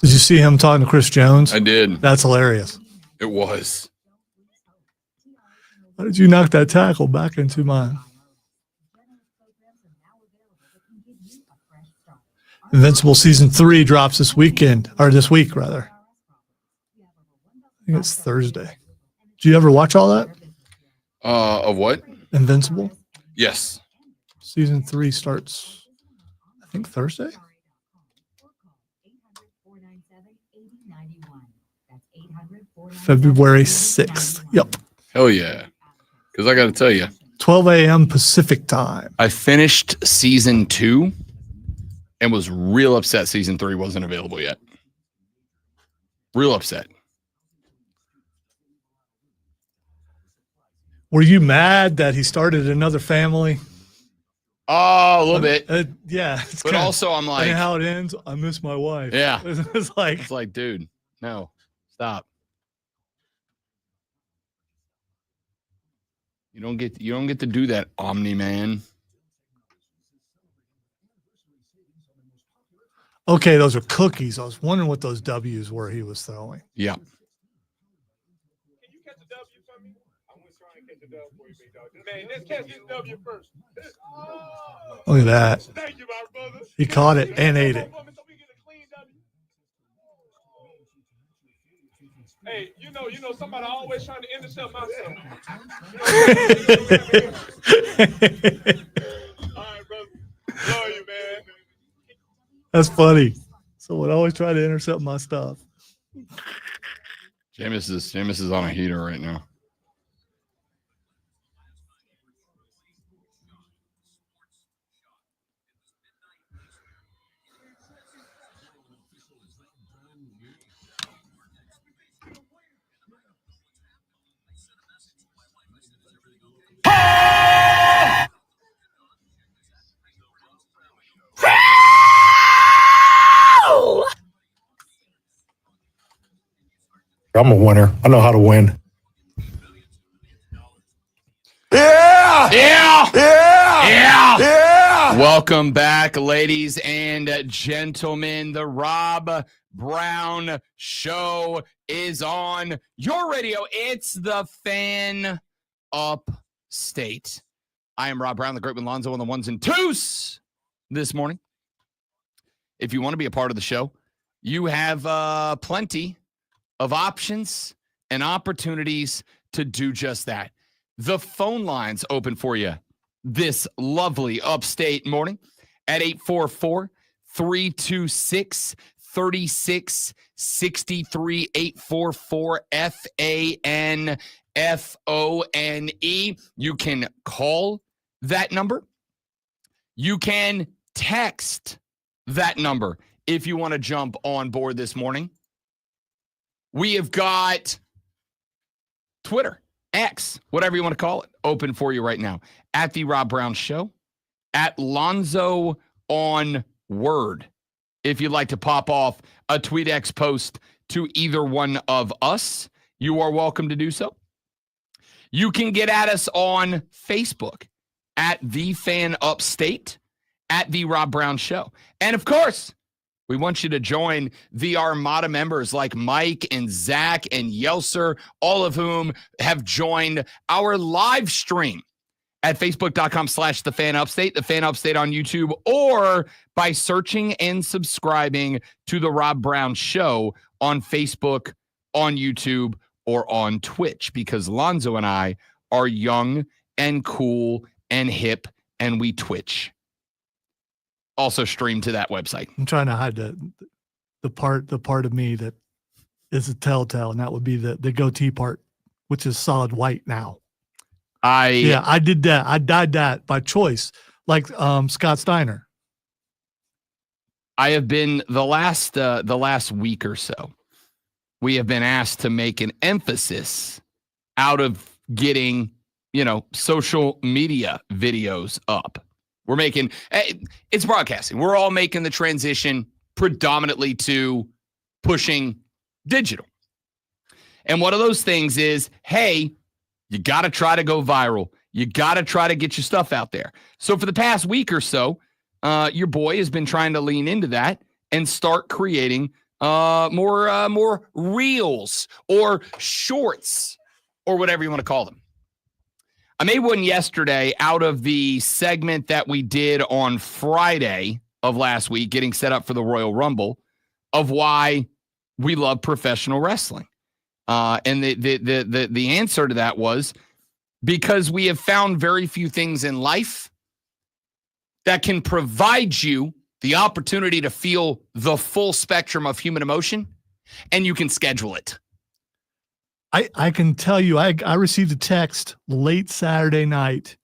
Did you see him talking to Chris Jones? I did. That's hilarious. It was. How did you knock that tackle back into mine? Invincible Season 3 drops this weekend, or this week, rather. I think it's Thursday. Did you ever watch all that? Of what? Invincible? Yes. Season 3 starts, I think, Thursday? February 6th. Yep. Hell yeah. Because I got to tell you, 12 a.m. Pacific time. I finished season 2 and was real upset season 3 wasn't available yet. Real upset. Were you mad that he started another family? Oh, a little bit. Yeah. But also I'm like, and how it ends, I miss my wife. Yeah. It's like, dude, no, stop. You don't get to do that, Omni-Man. okay, those are cookies. I was wondering what those W's were he was throwing. Yeah. Can you catch a W for me? I'm going to try and catch a W for you, big dog. Man, let's catch this W first. Look at that. Thank you, my brother. He caught it and ate it. Hey, you know, somebody always trying to intercept my son. All right, brother. Love you, man. That's funny. Someone always try to intercept my stuff. Jameis is on a heater right now. I'm a winner. I know how to win. Yeah! Yeah! Yeah! Yeah! Yeah! Welcome back, ladies and gentlemen. The Rob Brown Show is on your radio. It's the Fan Upstate. I am Rob Brown, the great with Lonzo on the ones and twos this morning. If you want to be a part of the show, you have plenty of options and opportunities to do just that. The phone lines open for you this lovely upstate morning at 844-326-3663, 844-FANFONE. You can call that number. You can text that number if you want to jump on board this morning. We have got Twitter, X, whatever you want to call it, open for you right now. At the Rob Brown Show, at Lonzo on Word. If you'd like to pop off a TweetX post to either one of us, you are welcome to do so. You can get at us on Facebook at The Fan Upstate, at The Rob Brown Show. And of course, we want you to join the Armada members like Mike and Zach and Yelser, all of whom have joined our live stream at facebook.com/The Fan Upstate, The Fan Upstate on YouTube, or by searching and subscribing to The Rob Brown Show on Facebook, on YouTube, or on Twitch, because Lonzo and I are young and cool and hip, and we Twitch. Also stream to that website. I'm trying to hide the part of me that is a telltale, and that would be the goatee part, which is solid white now. I did that. I dyed that by choice, like Scott Steiner. I have been the last week or so, we have been asked to make an emphasis out of getting, social media videos up. We're making, it's broadcasting. We're all making the transition predominantly to pushing digital. And one of those things is, hey, you got to try to go viral. You got to try to get your stuff out there. So for the past week or so, your boy has been trying to lean into that and start creating more reels or shorts or whatever you want to call them. I made one yesterday out of the segment that we did on Friday of last week, getting set up for the Royal Rumble, of why we love professional wrestling. And the answer to that was because we have found very few things in life that can provide you the opportunity to feel the full spectrum of human emotion, and you can schedule it. I can tell you, I received a text late Saturday night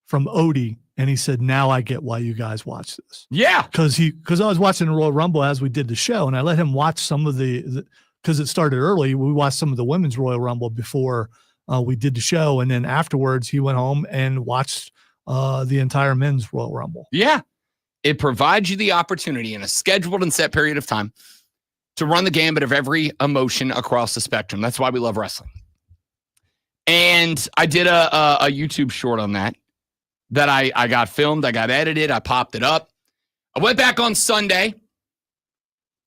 from Odie, and he said, now I get why you guys watch this. Yeah. Because I was watching the Royal Rumble as we did the show, and I let him watch some of because it started early. We watched some of the women's Royal Rumble before we did the show, and then afterwards he went home and watched the entire men's Royal Rumble. Yeah. It provides you the opportunity in a scheduled and set period of time to run the gambit of every emotion across the spectrum. That's why we love wrestling. And I did a YouTube short on that I got filmed, I got edited, I popped it up. I went back on Sunday,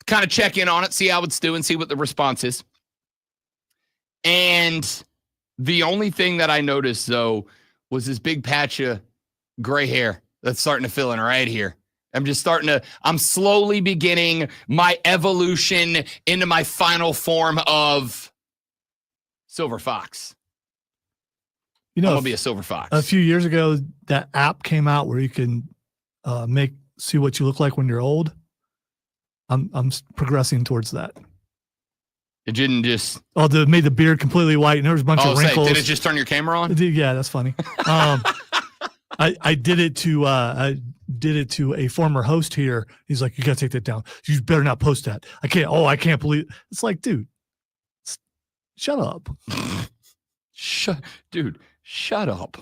kind of check in on it, see how it's doing, see what the response is. And the only thing that I noticed, though, was this big patch of gray hair that's starting to fill in right here. I'm slowly beginning my evolution into my final form of Silver Fox. I'm going to be a Silver Fox. A few years ago, that app came out where you can see what you look like when you're old. I'm progressing towards that. It didn't just... They made the beard completely white, and there was a bunch of wrinkles. Did it just turn your camera on? Yeah, that's funny. I did it to a former host here. He's like, you got to take that down. You better not post that. I can't believe it's like, dude, shut up. Shut up.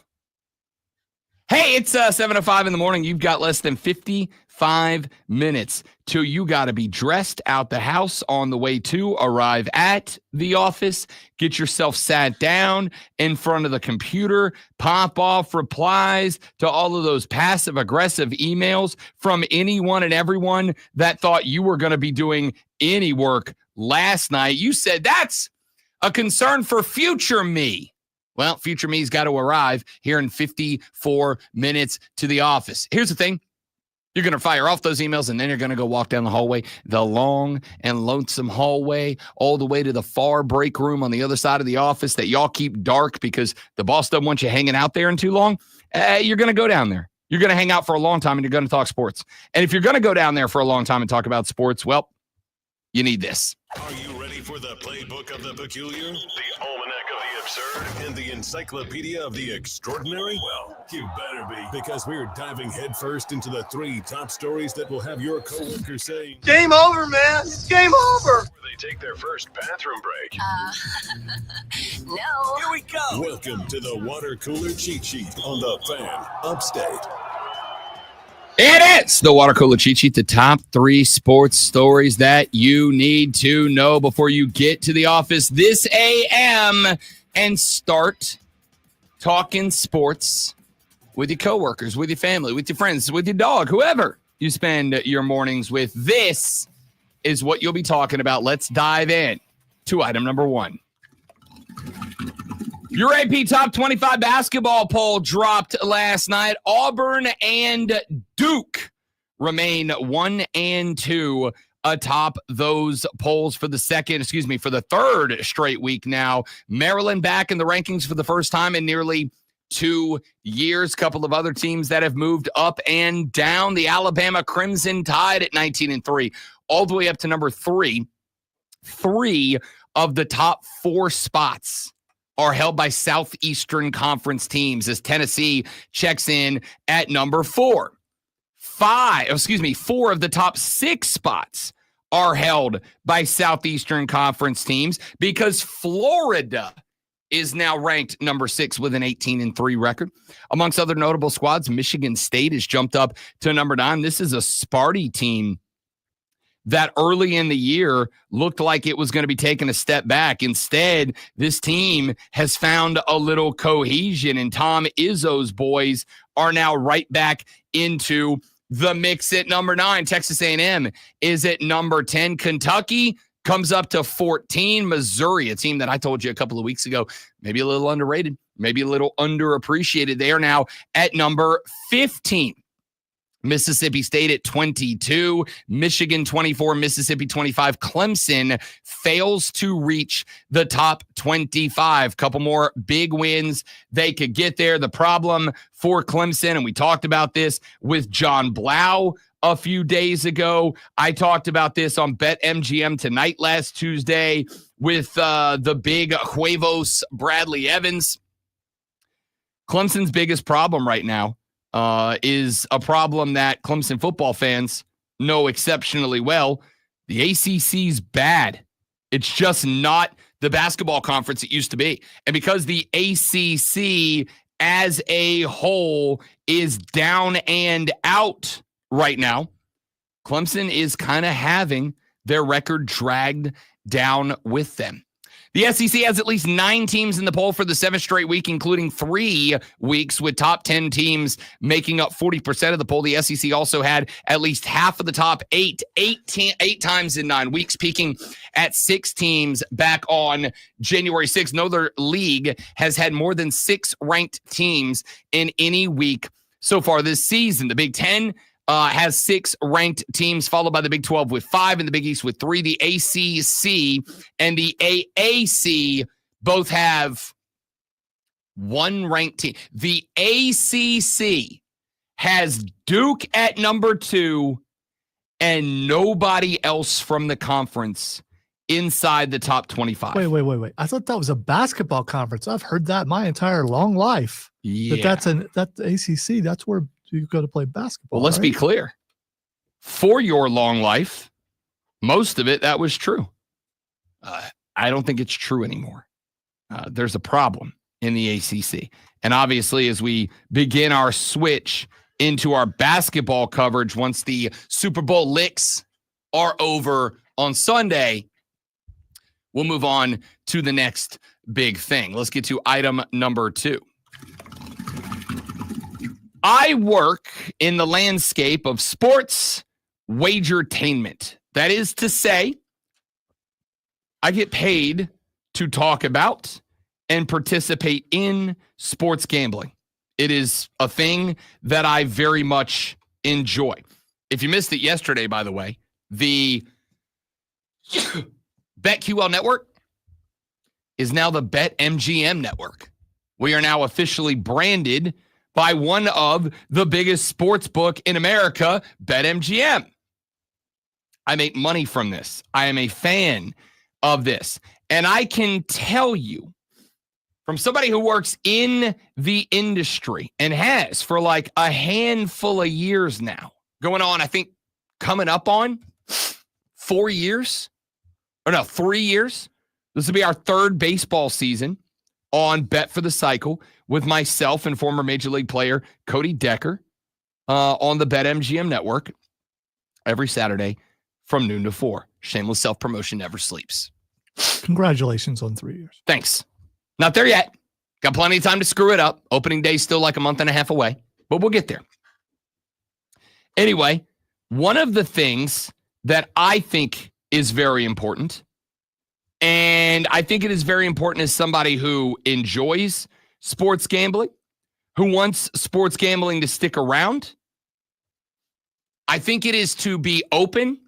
Hey, it's 7:05 in the morning. You've got less than 55 minutes till you got to be dressed out the house on the way to arrive at the office. Get yourself sat down in front of the computer, pop off replies to all of those passive-aggressive emails from anyone and everyone that thought you were going to be doing any work last night. You said that's a concern for future me. Well, future me's got to arrive here in 54 minutes to the office. Here's the thing. You're going to fire off those emails, and then you're going to go walk down the hallway, the long and lonesome hallway, all the way to the far break room on the other side of the office that y'all keep dark because the boss doesn't want you hanging out there in too long. You're going to go down there. You're going to hang out for a long time, and you're going to talk sports. And if you're going to go down there for a long time and talk about sports, well, you need this. Are you ready for the playbook of the peculiar, the almanac of the absurd, and the encyclopedia of the extraordinary? Well, you better be, because we're diving headfirst into the 3 top stories that will have your coworkers saying, "Game over, man! It's game over!" They take their first bathroom break. No. Here we go. Welcome to the water cooler cheat sheet on the Fan Upstate. It is the Water Cooler Cheat Sheet, the top 3 sports stories that you need to know before you get to the office this AM and start talking sports with your coworkers, with your family, with your friends, with your dog, whoever you spend your mornings with. This is what you'll be talking about. Let's dive in to item number 1. Your AP Top 25 basketball poll dropped last night. Auburn and Duke remain 1 and 2 atop those polls for the third straight week now. Maryland back in the rankings for the first time in nearly 2 years. Couple of other teams that have moved up and down. The Alabama Crimson Tide at 19 and 3, all the way up to number 3. 3 of the top 4 spots are held by Southeastern Conference teams as Tennessee checks in at number 4. 4 of the top 6 spots are held by Southeastern Conference teams because Florida is now ranked number 6 with an 18-3 record. Amongst other notable squads, Michigan State has jumped up to number 9. This is a Sparty team that early in the year looked like it was going to be taking a step back. Instead, this team has found a little cohesion, and Tom Izzo's boys are now right back into the mix at number 9. Texas A&M is at number 10. Kentucky comes up to 14. Missouri, a team that I told you a couple of weeks ago, maybe a little underrated, maybe a little underappreciated. They are now at number 15. Mississippi State at 22, Michigan 24, Mississippi 25. Clemson fails to reach the top 25. Couple more big wins. They could get there. The problem for Clemson, and we talked about this with John Blau a few days ago. I talked about this on BetMGM Tonight last Tuesday with the big Huevos Bradley Evans. Clemson's biggest problem right now is a problem that Clemson football fans know exceptionally well. The ACC's bad. It's just not the basketball conference it used to be. And because the ACC as a whole is down and out right now, Clemson is kind of having their record dragged down with them. The SEC has at least 9 teams in the poll for the 7th straight week, including 3 weeks with top 10 teams making up 40% of the poll. The SEC also had at least half of the top 8 times in 9 weeks, peaking at 6 teams back on January 6th. No other league has had more than 6 ranked teams in any week so far this season. The Big Ten has 6 ranked teams, followed by the Big 12 with 5 and the Big East with 3. The ACC and the AAC both have 1 ranked team. The ACC has Duke at number 2 and nobody else from the conference inside the top 25. Wait. I thought that was a basketball conference. I've heard that my entire long life. Yeah. That's ACC. That's where you go to play basketball. Well, let's be clear. For your long life, most of it, that was true. I don't think it's true anymore. There's a problem in the ACC. And obviously, as we begin our switch into our basketball coverage, once the Super Bowl licks are over on Sunday, we'll move on to the next big thing. Let's get to item number 2. I work in the landscape of sports wagertainment. That is to say, I get paid to talk about and participate in sports gambling. It is a thing that I very much enjoy. If you missed it yesterday, by the way, the BetQL network is now the BetMGM network. We are now officially branded by one of the biggest sports book in America, BetMGM. I make money from this. I am a fan of this. And I can tell you, from somebody who works in the industry and has for like a handful of years now, going on, I think, coming up on 3 years. This will be our 3rd baseball season on Bet for the Cycle with myself and former Major League player Cody Decker on the BetMGM network every Saturday from noon to 4. Shameless self-promotion never sleeps. Congratulations on 3 years. Thanks. Not there yet. Got plenty of time to screw it up. Opening day still like a month and a half away, but we'll get there. Anyway, one of the things that I think is very important, and I think it is very important as somebody who enjoys sports gambling, who wants sports gambling to stick around, I think it is to be open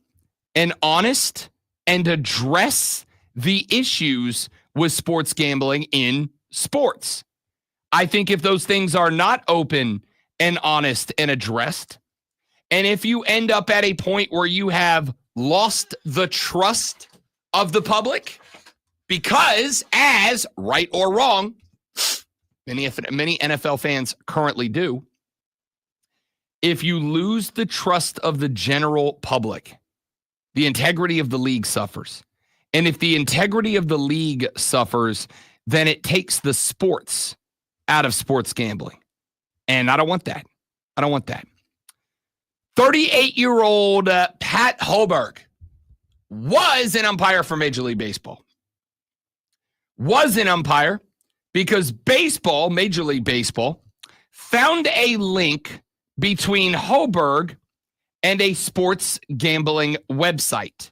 and honest and address the issues with sports gambling in sports. I think if those things are not open and honest and addressed, and if you end up at a point where you have lost the trust of the public, because as right or wrong, many NFL fans currently do, if you lose the trust of the general public, the integrity of the league suffers. And if the integrity of the league suffers, then it takes the sports out of sports gambling. And I don't want that. I don't want that. 38-year-old Pat Hoiberg was an umpire for Major League Baseball. Was an umpire because baseball, Major League Baseball, found a link between Hoiberg and a sports gambling website.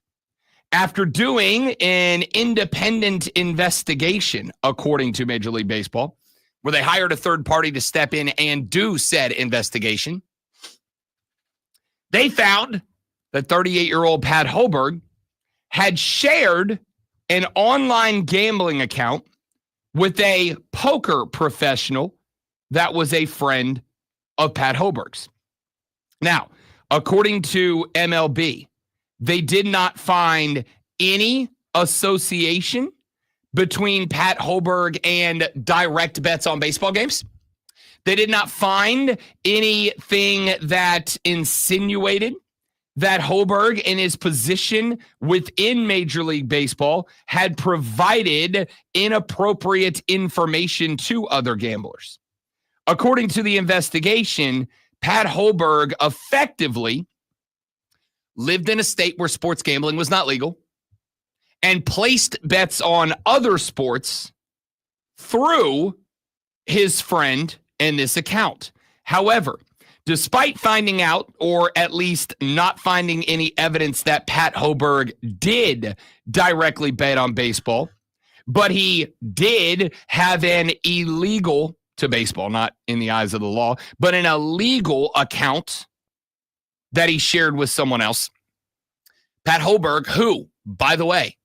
After doing an independent investigation, according to Major League Baseball, where they hired a third party to step in and do said investigation, they found that 38-year-old Pat Hoiberg had shared an online gambling account with a poker professional that was a friend of Pat Hoiberg's. Now, according to MLB, they did not find any association between Pat Hoiberg and direct bets on baseball games. They did not find anything that insinuated that Hoiberg, in his position within Major League Baseball, had provided inappropriate information to other gamblers. According to the investigation, Pat Hoiberg effectively lived in a state where sports gambling was not legal and placed bets on other sports through his friend in this account. However, despite finding out, or at least not finding any evidence that Pat Hoiberg did directly bet on baseball, but he did have an illegal, to baseball, not in the eyes of the law, but an illegal account that he shared with someone else. Pat Hoiberg, who, by the way,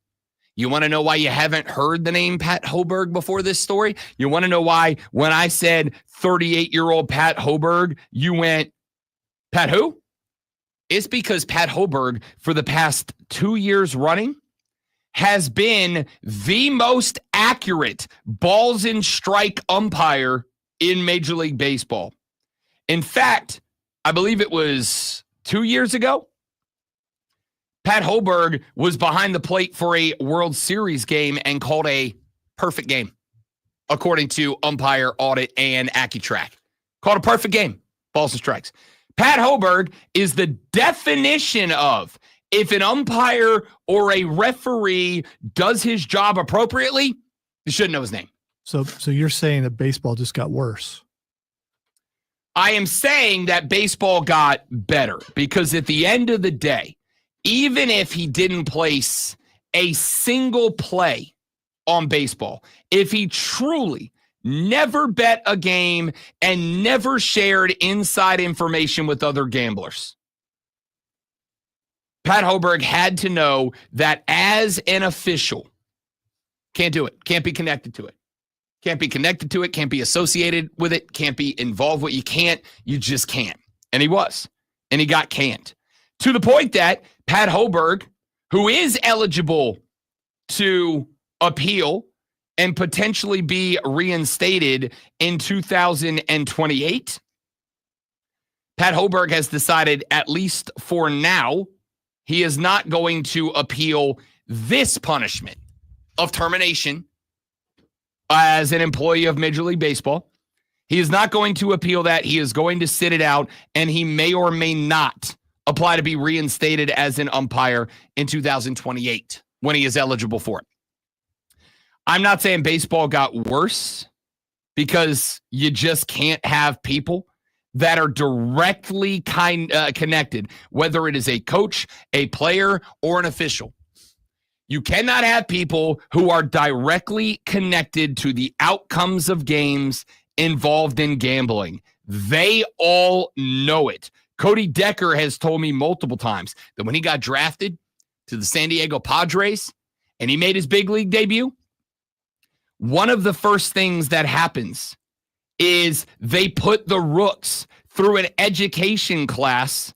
you want to know why you haven't heard the name Pat Hoiberg before this story? You want to know why when I said 38-year-old Pat Hoiberg, you went, Pat who? It's because Pat Hoiberg, for the past 2 years running, has been the most accurate balls and strike umpire in Major League Baseball. In fact, I believe it was 2 years ago, Pat Hoiberg was behind the plate for a World Series game and called a perfect game, according to Umpire Audit and AccuTrack. Called a perfect game, balls and strikes. Pat Hoiberg is the definition of, if an umpire or a referee does his job appropriately, you shouldn't know his name. So you're saying that baseball just got worse? I am saying that baseball got better because at the end of the day, even if he didn't place a single play on baseball, if he truly never bet a game and never shared inside information with other gamblers, Pat Hoiberg had to know that as an official, can't do it, can't be connected to it. Can't be connected to it, can't be associated with it, can't be involved with it. You just can't. And he was. And he got canned. To the point that Pat Hoiberg, who is eligible to appeal and potentially be reinstated in 2028, Pat Hoiberg has decided, at least for now, he is not going to appeal this punishment of termination as an employee of Major League Baseball. He is not going to appeal that. He is going to sit it out, and he may or may not apply to be reinstated as an umpire in 2028 when he is eligible for it. I'm not saying baseball got worse because you just can't have people that are directly connected, whether it is a coach, a player, or an official. You cannot have people who are directly connected to the outcomes of games involved in gambling. They all know it. Cody Decker has told me multiple times that when he got drafted to the San Diego Padres and he made his big league debut, one of the first things that happens is they put the rooks through an education class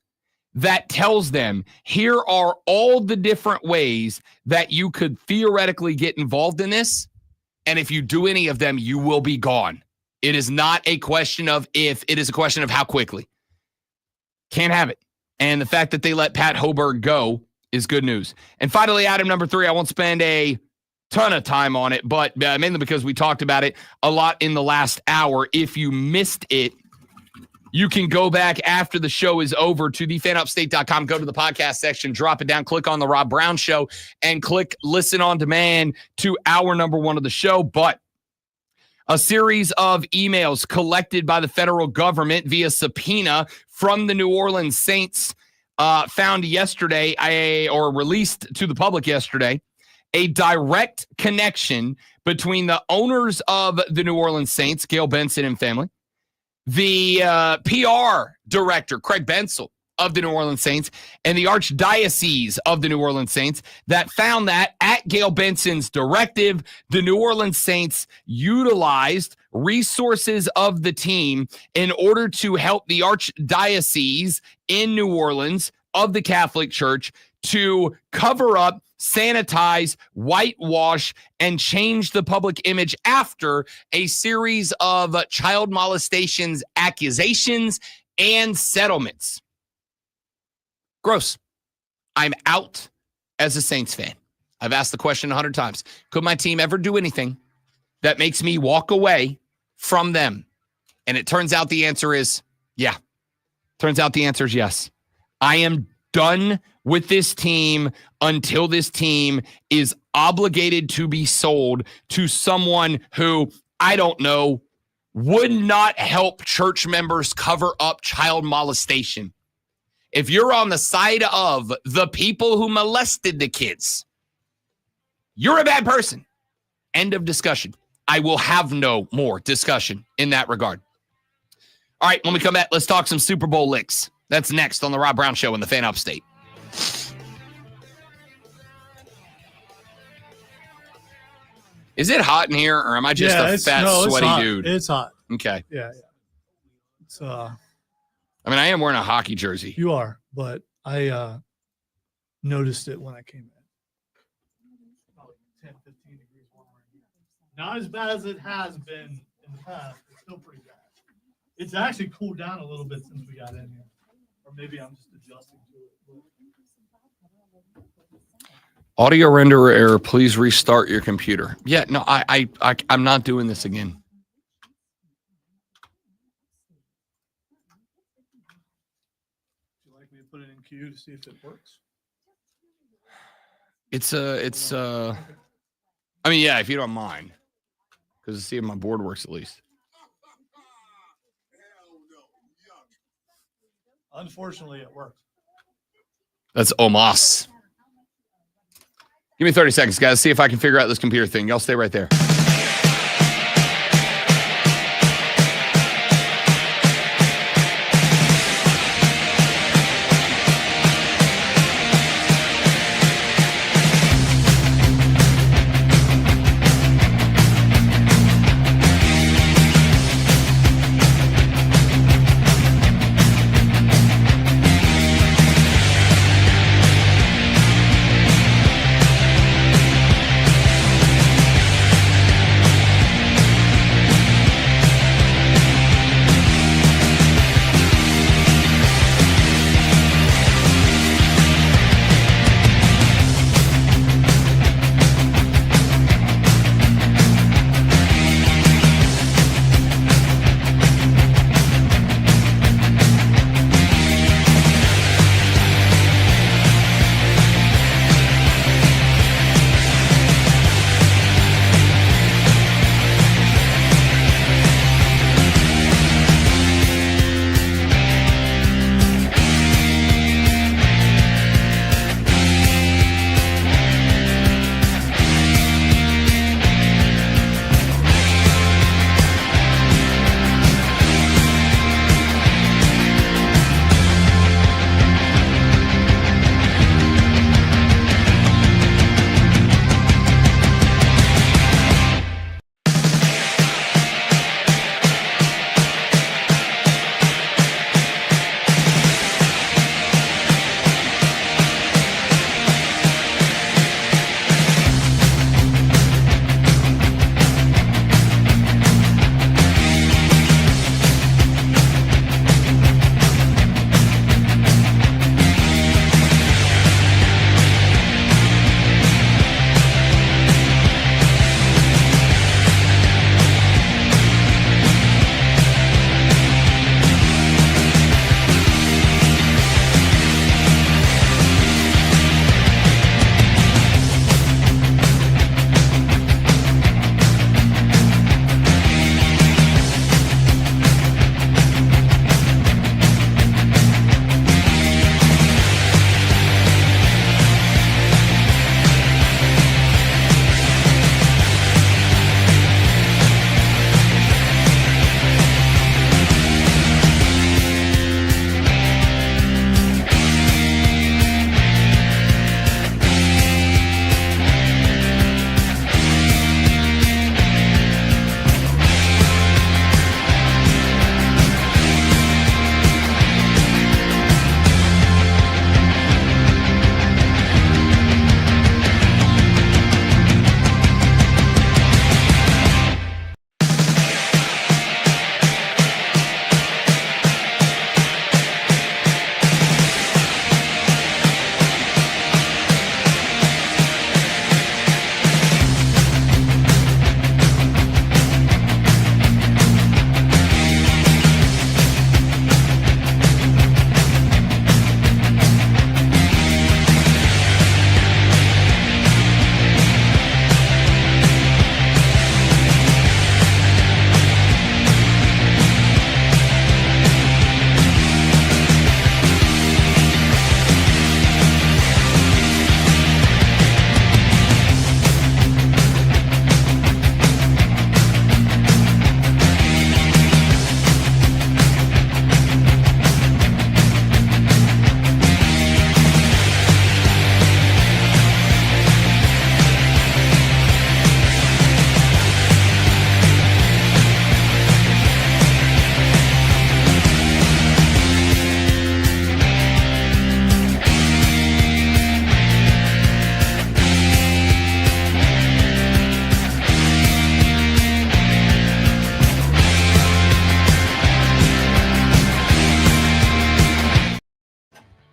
that tells them, here are all the different ways that you could theoretically get involved in this. And if you do any of them, you will be gone. It is not a question of if, it is a question of how quickly. Can't have it. And the fact that they let Pat Hoberg go is good news. And finally, item number 3, I won't spend a ton of time on it, but mainly because we talked about it a lot in the last hour. If you missed it, you can go back after the show is over to thefanupstate.com, go to the podcast section, drop it down, click on the Rob Brown Show, and click listen on demand to hour number 1 of the show. But a series of emails collected by the federal government via subpoena from the New Orleans Saints found yesterday, or released to the public yesterday, a direct connection between the owners of the New Orleans Saints, Gayle Benson and family, the PR director, Craig Bensel, of the New Orleans Saints, and the Archdiocese of the New Orleans Saints, that found that at Gayle Benson's directive, the New Orleans Saints utilized resources of the team in order to help the Archdiocese in New Orleans of the Catholic Church to cover up, sanitize, whitewash, and change the public image after a series of child molestations accusations and settlements. Gross. I'm out as a Saints fan. I've asked the question 100 times. Could my team ever do anything that makes me walk away from them? And it turns out the answer is yeah. Turns out the answer is yes. I am done with this team until this team is obligated to be sold to someone who, I don't know, would not help church members cover up child molestation. If you're on the side of the people who molested the kids, you're a bad person. End of discussion. I will have no more discussion in that regard. All right, when we come back, let's talk some Super Bowl licks. That's next on the Rob Brown Show in the Fan Upstate. Is it hot in here, or am I just a fat, sweaty dude? It's hot. Okay. Yeah. It's I mean, I am wearing a hockey jersey. You are, but I noticed it when I came in. About 10, 15 degrees warmer in here. Not as bad as it has been in the past. It's still pretty bad. It's actually cooled down a little bit since we got in here. Or maybe I'm just adjusting to it. Audio renderer error. Please restart your computer. Yeah, no, I'm not doing this again. Would you like me to put it in queue to see if it works? I mean, yeah, if you don't mind, because to see if my board works at least. Unfortunately, it worked. That's Omas. Give me 30 seconds, guys. See if I can figure out this computer thing. Y'all stay right there.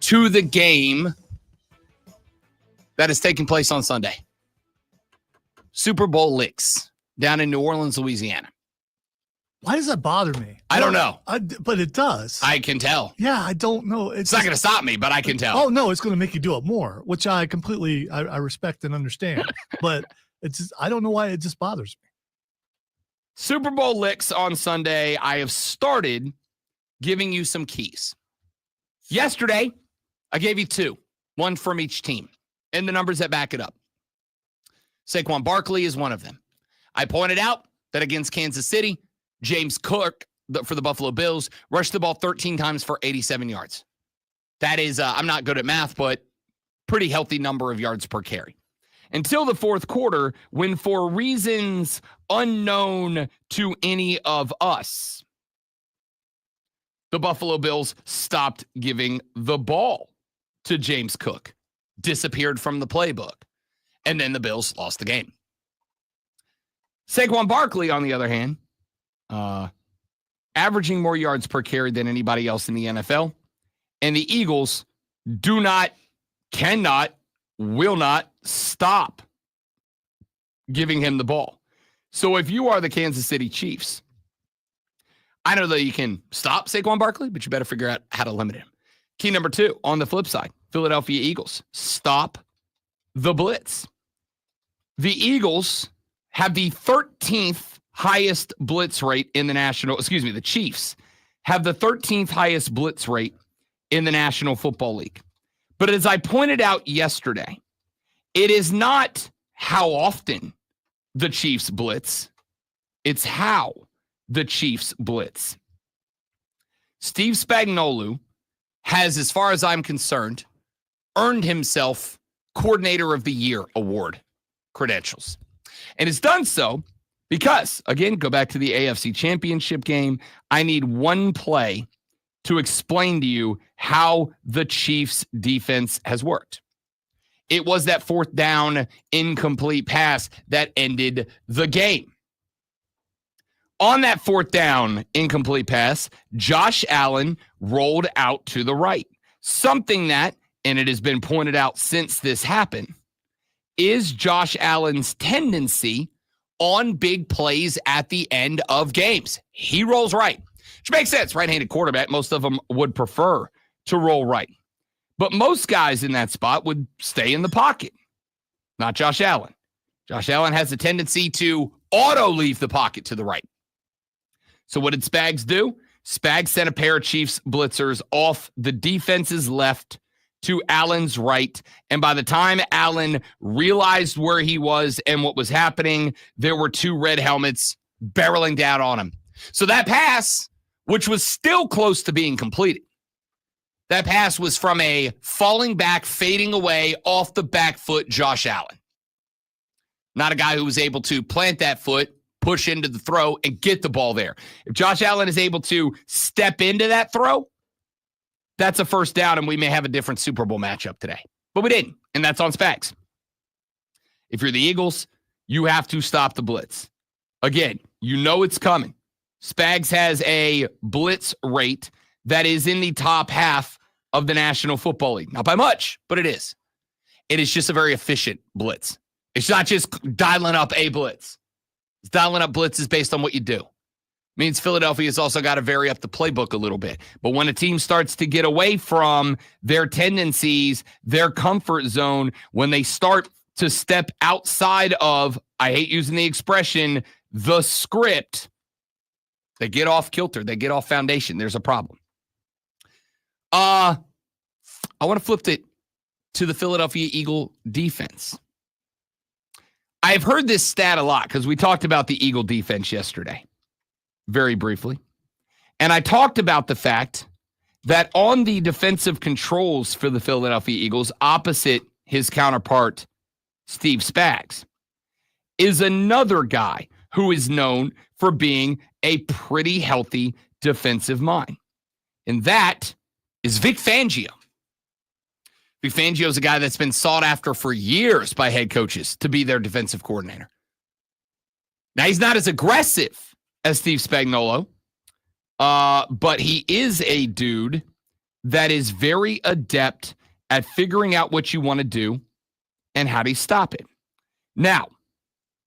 to the game that is taking place on Sunday. Super Bowl licks down in New Orleans, Louisiana. Why does that bother me? I don't know. But it does. I can tell. Yeah, I don't know. It's not going to stop me, but I can tell. Oh, no, it's going to make you do it more, which I completely I respect and understand. But it's just, I don't know why it just bothers me. Super Bowl licks on Sunday. I have started giving you some keys. Yesterday, I gave you 2, one from each team, and the numbers that back it up. Saquon Barkley is one of them. I pointed out that against Kansas City, James Cook for the Buffalo Bills rushed the ball 13 times for 87 yards. That is, I'm not good at math, but pretty healthy number of yards per carry. Until the fourth quarter, when for reasons unknown to any of us, the Buffalo Bills stopped giving the ball to James Cook, disappeared from the playbook, and then the Bills lost the game. Saquon Barkley, on the other hand, averaging more yards per carry than anybody else in the NFL. And the Eagles cannot, will not stop giving him the ball. So if you are the Kansas City Chiefs, I know that you can stop Saquon Barkley, but you better figure out how to limit him. Key number 2, on the flip side, Philadelphia Eagles, stop the blitz. The Eagles have the 13th highest blitz rate in the the Chiefs have the 13th highest blitz rate in the National Football League. But as I pointed out yesterday, it is not how often the Chiefs blitz, it's how the Chiefs blitz. Steve Spagnuolo has, as far as I'm concerned, earned himself Coordinator of the Year award credentials. And has done so because, again, go back to the AFC Championship game. I need one play to explain to you how the Chiefs defense has worked. It was that 4th down incomplete pass that ended the game. On that 4th down incomplete pass, Josh Allen rolled out to the right. Something that, and it has been pointed out since this happened, is Josh Allen's tendency on big plays at the end of games. He rolls right, which makes sense. Right-handed quarterback, most of them would prefer to roll right. But most guys in that spot would stay in the pocket. Not Josh Allen. Josh Allen has a tendency to auto-leave the pocket to the right. So what did Spags do? Spags sent a pair of Chiefs blitzers off the defense's left to Allen's right. And by the time Allen realized where he was and what was happening, there were 2 red helmets barreling down on him. So that pass, which was still close to being completed, that pass was from a falling back, fading away off the back foot Josh Allen. Not a guy who was able to plant that foot, push into the throw, and get the ball there. If Josh Allen is able to step into that throw, that's a first down, and we may have a different Super Bowl matchup today. But we didn't, and that's on Spags. If you're the Eagles, you have to stop the blitz. Again, you know it's coming. Spags has a blitz rate that is in the top half of the National Football League. Not by much, but it is. It is just a very efficient blitz. It's not just dialing up a blitz. It's dialing up blitzes based on what you do. Means Philadelphia's also got to vary up the playbook a little bit. But when a team starts to get away from their tendencies, their comfort zone, when they start to step outside of, I hate using the expression, the script, they get off kilter. They get off foundation. There's a problem. I want to flip it to the Philadelphia Eagle defense. I've heard this stat a lot because we talked about the Eagle defense yesterday, very briefly. And I talked about the fact that on the defensive controls for the Philadelphia Eagles, opposite his counterpart, Steve Spags, is another guy who is known for being a pretty healthy defensive mind. And that is Vic Fangio. Vic Fangio is a guy that's been sought after for years by head coaches to be their defensive coordinator. Now, he's not as aggressive as Steve Spagnuolo, but he is a dude that is very adept at figuring out what you want to do and how do you stop it. Now,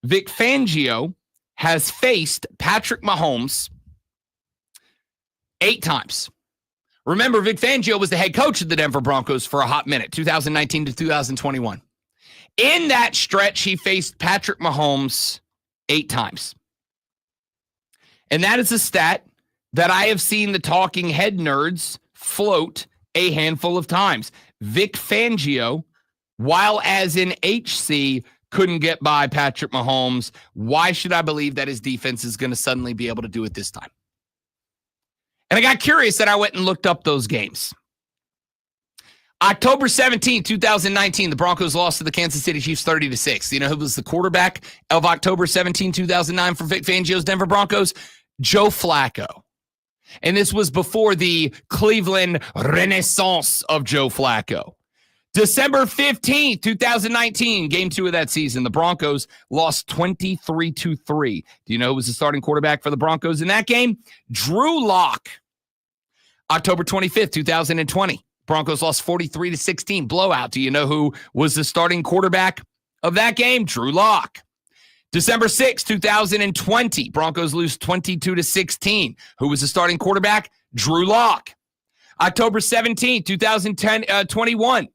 Vic Fangio has faced Patrick Mahomes 8 times. Remember, Vic Fangio was the head coach of the Denver Broncos for a hot minute, 2019 to 2021. In that stretch, he faced Patrick Mahomes 8 times. And that is a stat that I have seen the talking head nerds float a handful of times. Vic Fangio, while as in HC, couldn't get by Patrick Mahomes. Why should I believe that his defense is going to suddenly be able to do it this time? And I got curious and I went and looked up those games. October 17, 2019, the Broncos lost to the Kansas City Chiefs 30-6. You know who was the quarterback of October 17, 2009 for Vic Fangio's Denver Broncos? Joe Flacco. And this was before the Cleveland renaissance of Joe Flacco. December 15th, 2019, game 2 of that season, the Broncos lost 23-3. Do you know who was the starting quarterback for the Broncos in that game? Drew Lock. October 25th, 2020, Broncos lost 43-16, blowout. Do you know who was the starting quarterback of that game? Drew Lock. December 6th, 2020, Broncos lose 22-16. Who was the starting quarterback? Drew Lock. October 17th, 2021,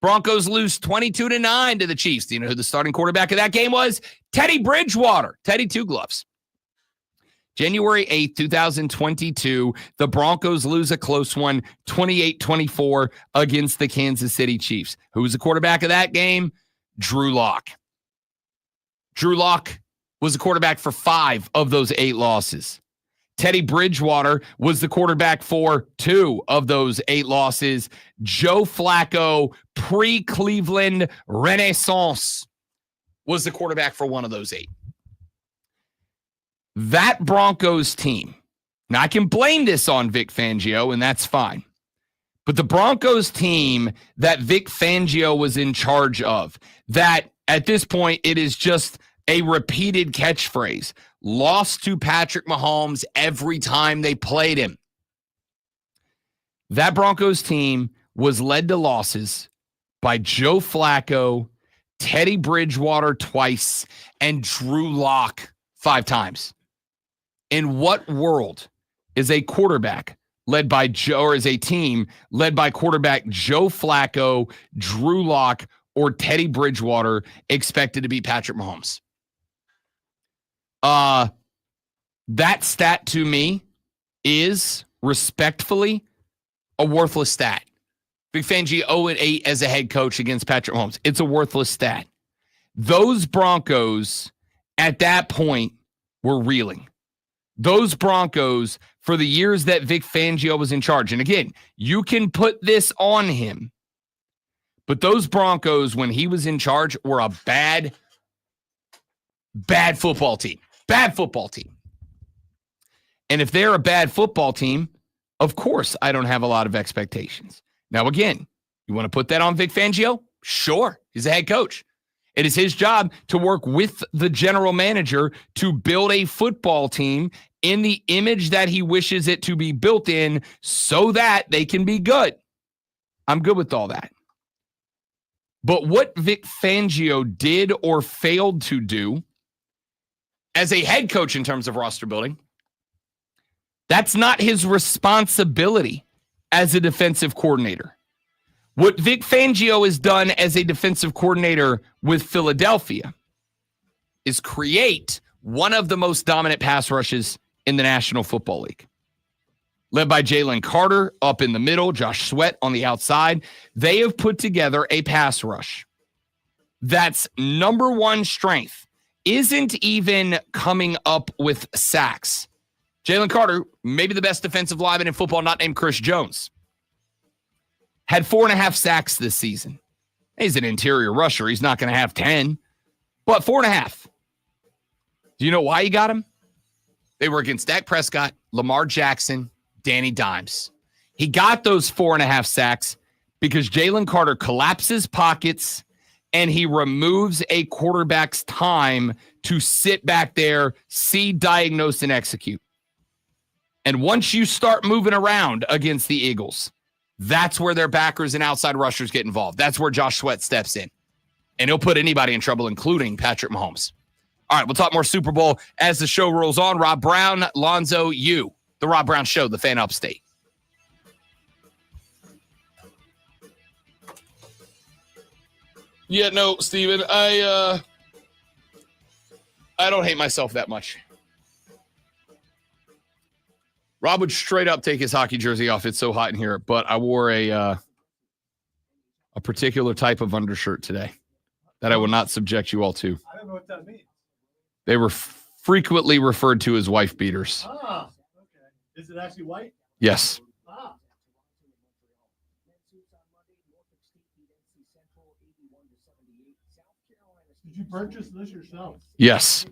Broncos lose 22-9 to the Chiefs. Do you know who the starting quarterback of that game was? Teddy Bridgewater. Teddy Two Gloves. January 8th, 2022, the Broncos lose a close one, 28-24 against the Kansas City Chiefs. Who was the quarterback of that game? Drew Lock. Drew Lock was the quarterback for 5 of those 8 losses. Teddy Bridgewater was the quarterback for 2 of those 8 losses. Joe Flacco, pre-Cleveland Renaissance, was the quarterback for 1 of those 8. That Broncos team, now I can blame this on Vic Fangio, and that's fine. But the Broncos team that Vic Fangio was in charge of, that at this point it is just a repeated catchphrase, lost to Patrick Mahomes every time they played him. That Broncos team was led to losses by Joe Flacco, Teddy Bridgewater twice, and Drew Lock 5 times. In what world is a quarterback led by Joe, or is a team led by quarterback Joe Flacco, Drew Lock, or Teddy Bridgewater expected to beat Patrick Mahomes? That stat to me is respectfully a worthless stat. Vic Fangio 0-8 as a head coach against Patrick Mahomes. It's a worthless stat. Those Broncos at that point were reeling. Those Broncos, for the years that Vic Fangio was in charge, and again, you can put this on him, but those Broncos, when he was in charge, were a bad football team. Bad football team. And if they're a bad football team, of course, I don't have a lot of expectations. Now, again, you want to put that on Vic Fangio? Sure. He's a head coach. It is his job to work with the general manager to build a football team in the image that he wishes it to be built in so that they can be good. I'm good with all that. But what Vic Fangio did or failed to do as a head coach in terms of roster building, that's not his responsibility as a defensive coordinator. What Vic Fangio has done as a defensive coordinator with Philadelphia is create one of the most dominant pass rushes in the National Football League. Led by Jalen Carter up in the middle, Josh Sweat on the outside. They have put together a pass rush that's number one strength isn't even coming up with sacks. Jalen Carter, maybe the best defensive lineman in football, not named Chris Jones, had 4.5 sacks this season. He's an interior rusher. He's not going to have 10, but 4.5. Do you know why he got him? They were against Dak Prescott, Lamar Jackson, Danny Dimes. He got those 4.5 sacks because Jalen Carter collapses pockets and he removes a quarterback's time to sit back there, see, diagnose, and execute. And once you start moving around against the Eagles, That's where their backers and outside rushers get involved. That's where Josh Sweat steps in. And he'll put anybody in trouble, including Patrick Mahomes. All right, we'll talk more Super Bowl as the show rolls on. Rob Brown, Lonzo, you. The Rob Brown Show, the Fan Upstate. Yeah, no, Steven, I don't hate myself that much. Rob would straight up take his hockey jersey off. It's so hot in here, but I wore a particular type of undershirt today that I will not subject you all to. I don't know what that means. They were frequently referred to as wife beaters. Ah, okay. Is it actually white? Yes. Ah. Did you purchase this yourself? Yes.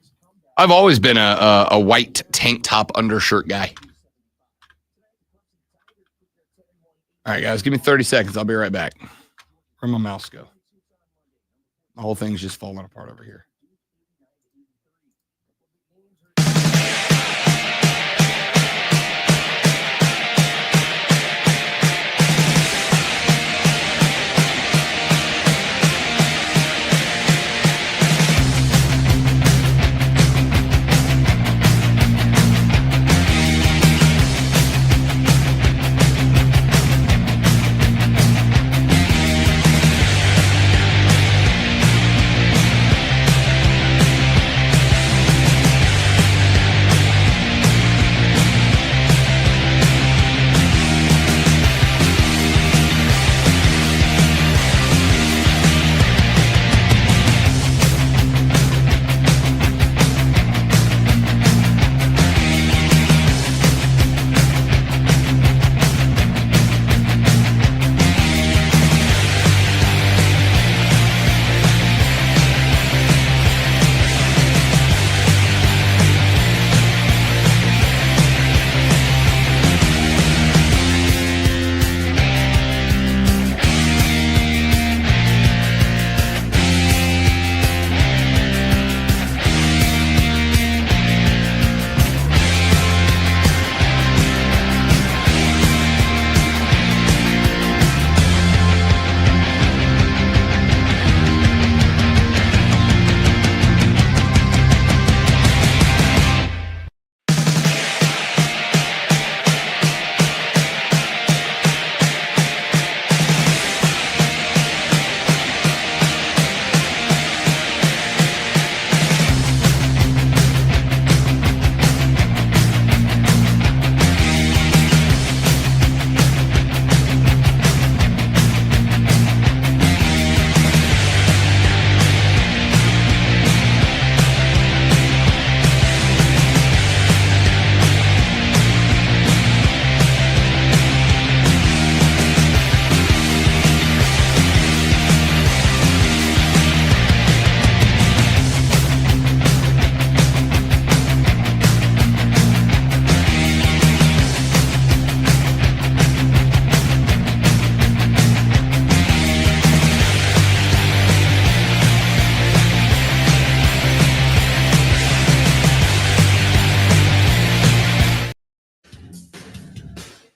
I've always been a white tank top undershirt guy. All right, guys, give me 30 seconds. I'll be right back. Where'd my mouse go? The whole thing's just falling apart over here.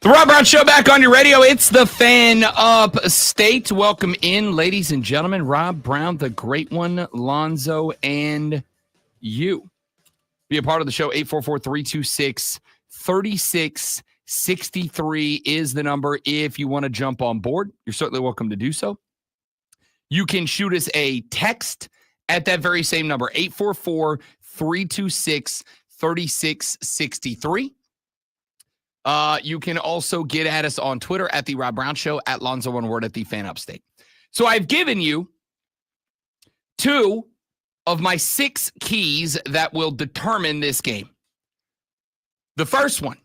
The Rob Brown Show back on your radio. It's the Fan Upstate. Welcome in, ladies and gentlemen. Rob Brown, the great one, Lonzo, and you. Be a part of the show. 844-326-3663 is the number if you want to jump on board. You're certainly welcome to do so. You can shoot us a text at that very same number, 844-326-3663. You can also get at us on Twitter at The Rob Brown Show, at Lonzo One Word, at The Fan Upstate. So I've given you 2 of my 6 keys that will determine this game. The first one,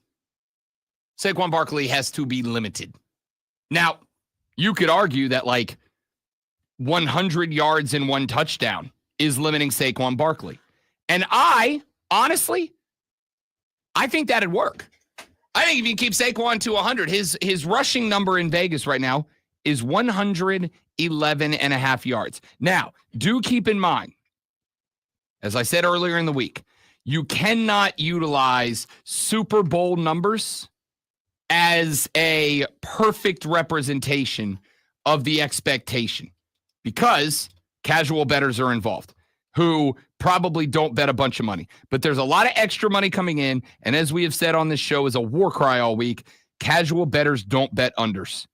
Saquon Barkley has to be limited. Now, you could argue that like 100 yards and 1 touchdown is limiting Saquon Barkley. And I think that'd work. I think if you keep Saquon to 100, his rushing number in Vegas right now is 111.5 yards. Now, do keep in mind, as I said earlier in the week, you cannot utilize Super Bowl numbers as a perfect representation of the expectation because casual bettors are involved who probably don't bet a bunch of money. But there's a lot of extra money coming in. And as we have said on this show as a war cry all week, casual bettors don't bet unders.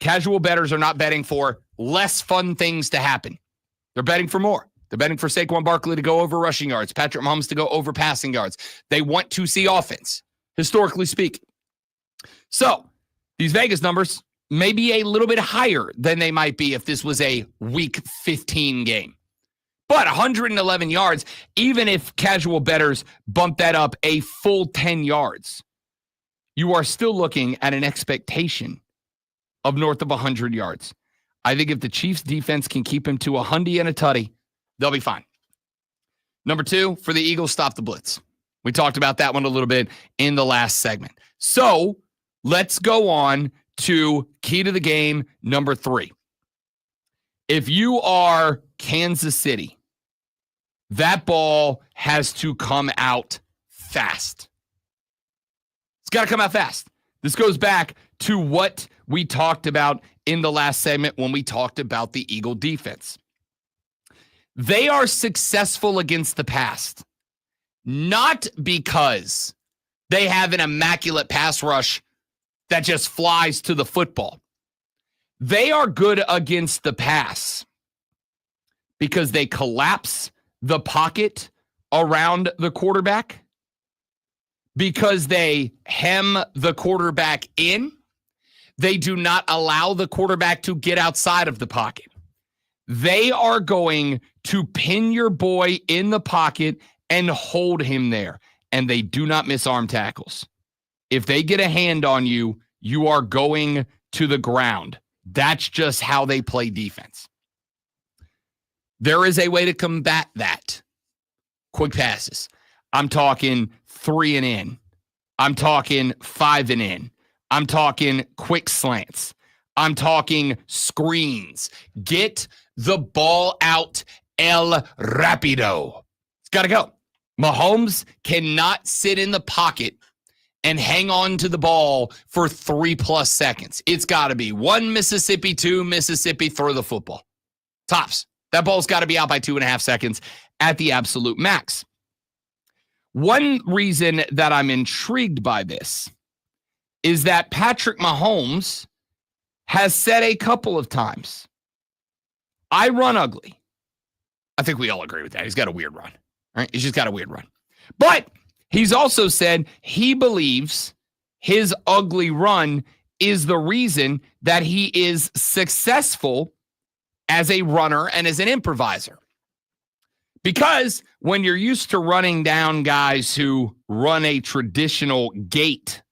Casual bettors are not betting for less fun things to happen. They're betting for more. They're betting for Saquon Barkley to go over rushing yards, Patrick Mahomes to go over passing yards. They want to see offense, historically speaking. So these Vegas numbers may be a little bit higher than they might be if this was a week 15 game. But 111 yards, even if casual bettors bump that up a full 10 yards, you are still looking at an expectation of north of 100 yards. I think if the Chiefs defense can keep him to a hundy and a tutty, they'll be fine. Number 2, for the Eagles, stop the blitz. We talked about that one a little bit in the last segment. So let's go on to key to the game, number 3. If you are Kansas City, that ball has to come out fast. It's got to come out fast. This goes back to what we talked about in the last segment when we talked about the Eagle defense. They are successful against the pass, not because they have an immaculate pass rush that just flies to the football. They are good against the pass because they collapse the pocket around the quarterback, because they hem the quarterback in. They do not allow the quarterback to get outside of the pocket. They are going to pin your boy in the pocket and hold him there, and they do not miss arm tackles. If they get a hand on you, you are going to the ground. That's just how they play defense. There is a way to combat that. Quick passes. I'm talking 3 and in. I'm talking 5 and in. I'm talking quick slants. I'm talking screens. Get the ball out el rapido. It's got to go. Mahomes cannot sit in the pocket and hang on to the ball for 3+ seconds. It's got to be 1 Mississippi, 2 Mississippi, throw the football. Tops. That ball's got to be out by 2.5 seconds at the absolute max. One reason that I'm intrigued by this is that Patrick Mahomes has said a couple of times, I run ugly. I think we all agree with that. He's got a weird run, right? He's just got a weird run. But he's also said he believes his ugly run is the reason that he is successful as a runner and as an improviser. Because when you're used to running down guys who run a traditional gait,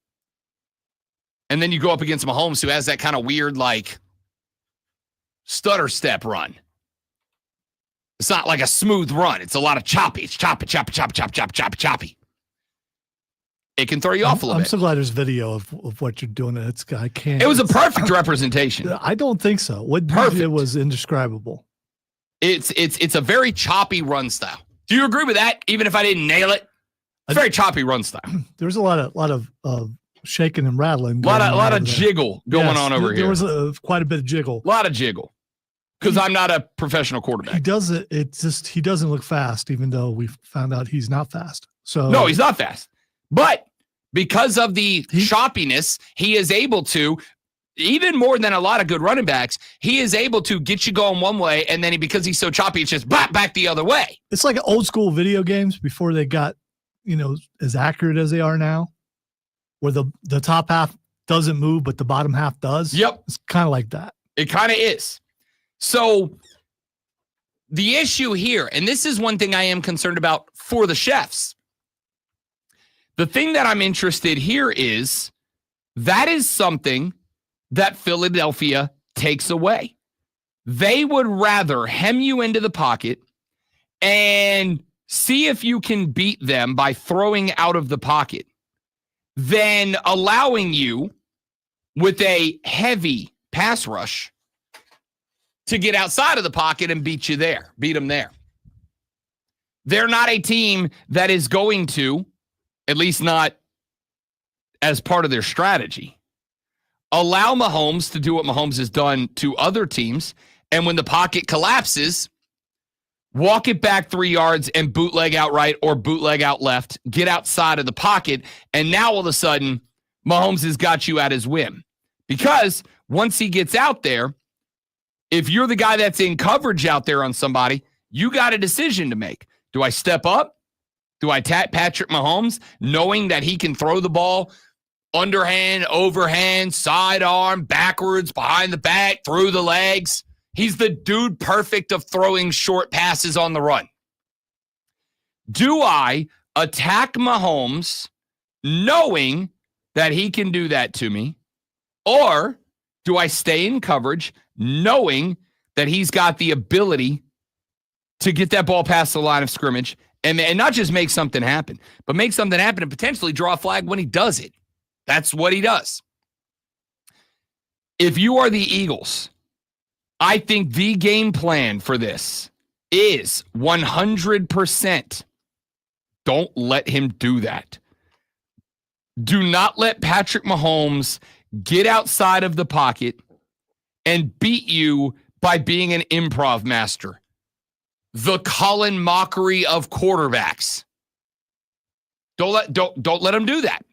and then you go up against Mahomes who has that kind of weird, like, stutter step run. It's not like a smooth run. It's a lot of choppy. It's choppy. It can throw you off a little bit. I'm so glad there's video of what you're doing. I can't. It was a perfect representation. I don't think so. What you did was indescribable. It's a very choppy run style. Do you agree with that? Even if I didn't nail it, it's very choppy run style. There's a lot of shaking and rattling. A lot of jiggle going on over here. There was quite a bit of jiggle. A lot of jiggle. Because I'm not a professional quarterback. He does it. It's just he doesn't look fast, even though we found out he's not fast. So no, he's not fast. But because of the choppiness, he is able to, even more than a lot of good running backs, he is able to get you going one way, and then because he's so choppy, it's just back the other way. It's like old school video games before they got, as accurate as they are now, where the top half doesn't move, but the bottom half does. Yep. It's kind of like that. It kind of is. So the issue here, and this is one thing I am concerned about for the Chefs. The thing that I'm interested here is that is something that Philadelphia takes away. They would rather hem you into the pocket and see if you can beat them by throwing out of the pocket than allowing you with a heavy pass rush to get outside of the pocket and beat them there. They're not a team that is going to, at least not as part of their strategy. Allow Mahomes to do what Mahomes has done to other teams, and when the pocket collapses, walk it back 3 yards and bootleg out right or bootleg out left, get outside of the pocket, and now all of a sudden, Mahomes has got you at his whim. Because once he gets out there, if you're the guy that's in coverage out there on somebody, you got a decision to make. Do I step up? Do I tap Patrick Mahomes, knowing that he can throw the ball underhand, overhand, sidearm, backwards, behind the back, through the legs? He's the dude perfect of throwing short passes on the run. Do I attack Mahomes knowing that he can do that to me? Or do I stay in coverage knowing that he's got the ability to get that ball past the line of scrimmage and not just make something happen, but make something happen and potentially draw a flag when he does it? That's what he does. If you are the Eagles, I think the game plan for this is 100%. Don't let him do that. Do not let Patrick Mahomes get outside of the pocket and beat you by being an improv master. The Colin Mockery of quarterbacks. Don't let him do that.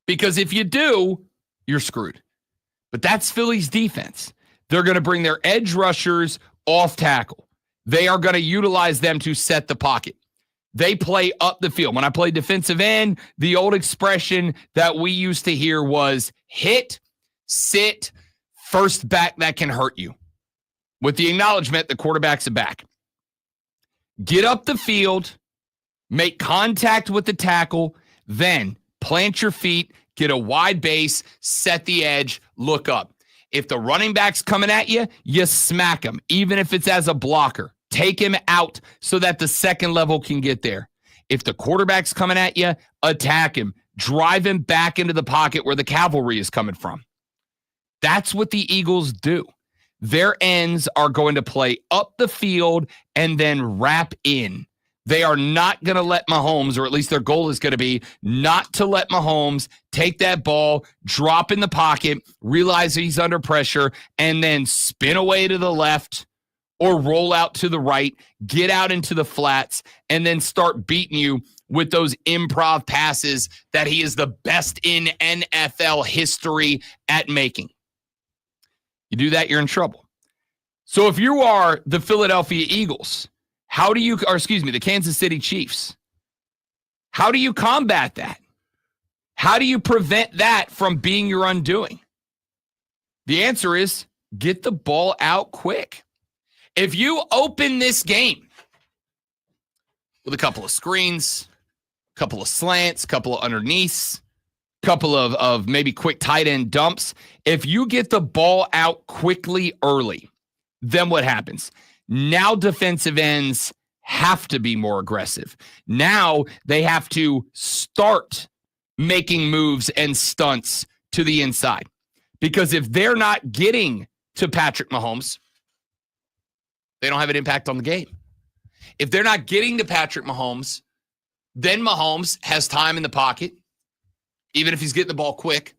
Because if you do, you're screwed. But that's Philly's defense. They're going to bring their edge rushers off tackle. They are going to utilize them to set the pocket. They play up the field. When I played defensive end, the old expression that we used to hear was hit, sit, first back that can hurt you. With the acknowledgement the quarterback's a back. Get up the field, make contact with the tackle, then plant your feet, get a wide base, set the edge, look up. If the running back's coming at you, you smack him, even if it's as a blocker. Take him out so that the second level can get there. If the quarterback's coming at you, attack him. Drive him back into the pocket where the cavalry is coming from. That's what the Eagles do. Their ends are going to play up the field and then wrap in. They are not going to let Mahomes, or at least their goal is going to be not to let Mahomes take that ball, drop in the pocket, realize he's under pressure, and then spin away to the left or roll out to the right, get out into the flats, and then start beating you with those improv passes that he is the best in NFL history at making. You do that, you're in trouble. So if you are the Philadelphia Eagles, the Kansas City Chiefs, how do you combat that? How do you prevent that from being your undoing? The answer is get the ball out quick. If you open this game with a couple of screens, a couple of slants, a couple of underneaths, a couple of maybe quick tight end dumps, if you get the ball out quickly early, then what happens? Now defensive ends have to be more aggressive. Now they have to start making moves and stunts to the inside. Because if they're not getting to Patrick Mahomes, they don't have an impact on the game. If they're not getting to Patrick Mahomes, then Mahomes has time in the pocket. Even if he's getting the ball quick,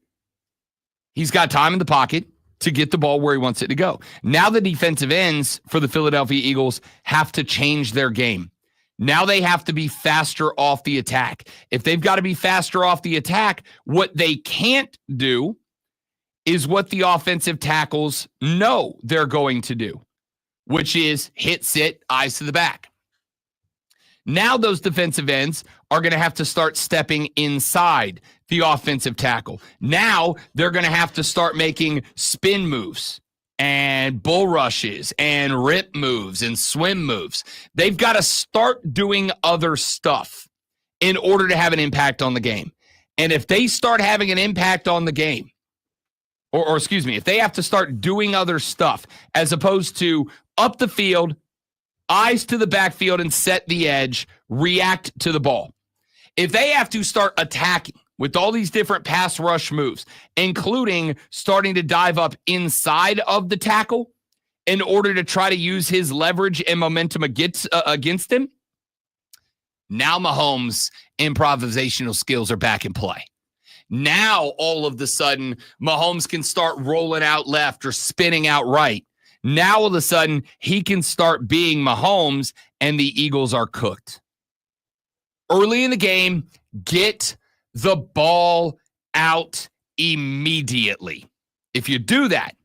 he's got time in the pocket to get the ball where he wants it to go. Now the defensive ends for the Philadelphia Eagles have to change their game. Now they have to be faster off the attack. If they've got to be faster off the attack, what they can't do is what the offensive tackles know they're going to do, which is hit, sit, eyes to the back. Now those defensive ends are going to have to start stepping inside the offensive tackle. Now they're going to have to start making spin moves and bull rushes and rip moves and swim moves. They've got to start doing other stuff in order to have an impact on the game. And if they start having an impact on the game, if they have to start doing other stuff as opposed to up the field, eyes to the backfield and set the edge, react to the ball. If they have to start attacking with all these different pass rush moves, including starting to dive up inside of the tackle in order to try to use his leverage and momentum against him, now Mahomes' improvisational skills are back in play. Now, all of the sudden, Mahomes can start rolling out left or spinning out right. Now, all of a sudden, he can start being Mahomes, and the Eagles are cooked. Early in the game, get the ball out immediately. If you do that,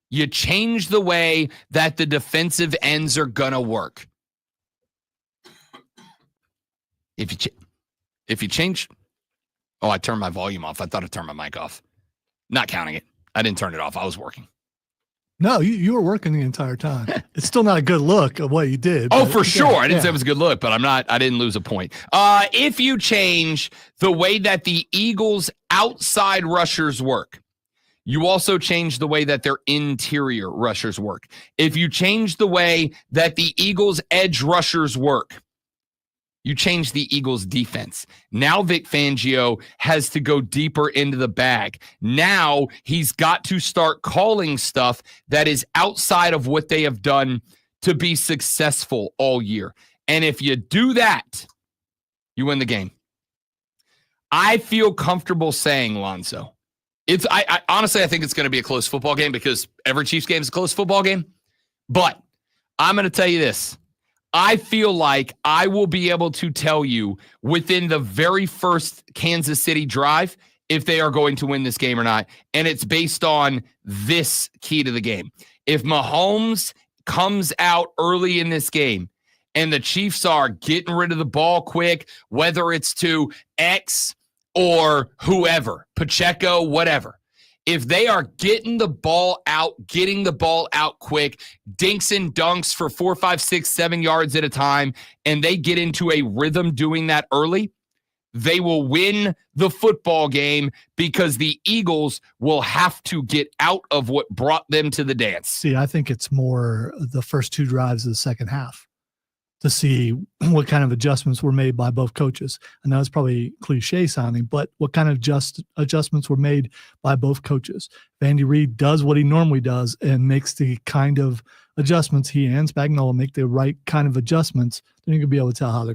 you change the way that the defensive ends are going to work. If you change, oh, I turned my volume off. I thought I turned my mic off. Not counting it. I didn't turn it off. I was working. No, you were working the entire time. It's still not a good look of what you did. Oh, for sure. I didn't say it was a good look, but I didn't lose a point. If you change the way that the Eagles' outside rushers work, you also change the way that their interior rushers work. If you change the way that the Eagles' edge rushers work, you change the Eagles' defense. Now Vic Fangio has to go deeper into the bag. Now he's got to start calling stuff that is outside of what they have done to be successful all year. And if you do that, you win the game. I feel comfortable saying, Lonzo, I honestly, I think it's going to be a close football game because every Chiefs game is a close football game. But I'm going to tell you this. I feel like I will be able to tell you within the very first Kansas City drive if they are going to win this game or not. And it's based on this key to the game. If Mahomes comes out early in this game and the Chiefs are getting rid of the ball quick, whether it's to X or whoever, Pacheco, whatever. If they are getting the ball out quick, dinks and dunks for 4, 5, 6, 7 yards at a time, and they get into a rhythm doing that early, they will win the football game because the Eagles will have to get out of what brought them to the dance. See, I think it's more the first 2 drives of the second half to see what kind of adjustments were made by both coaches. I know it's probably cliche sounding, but what kind of adjustments were made by both coaches. Andy Reid does what he normally does and makes the kind of adjustments. He and Spagnuolo make the right kind of adjustments. Then you can be able to tell how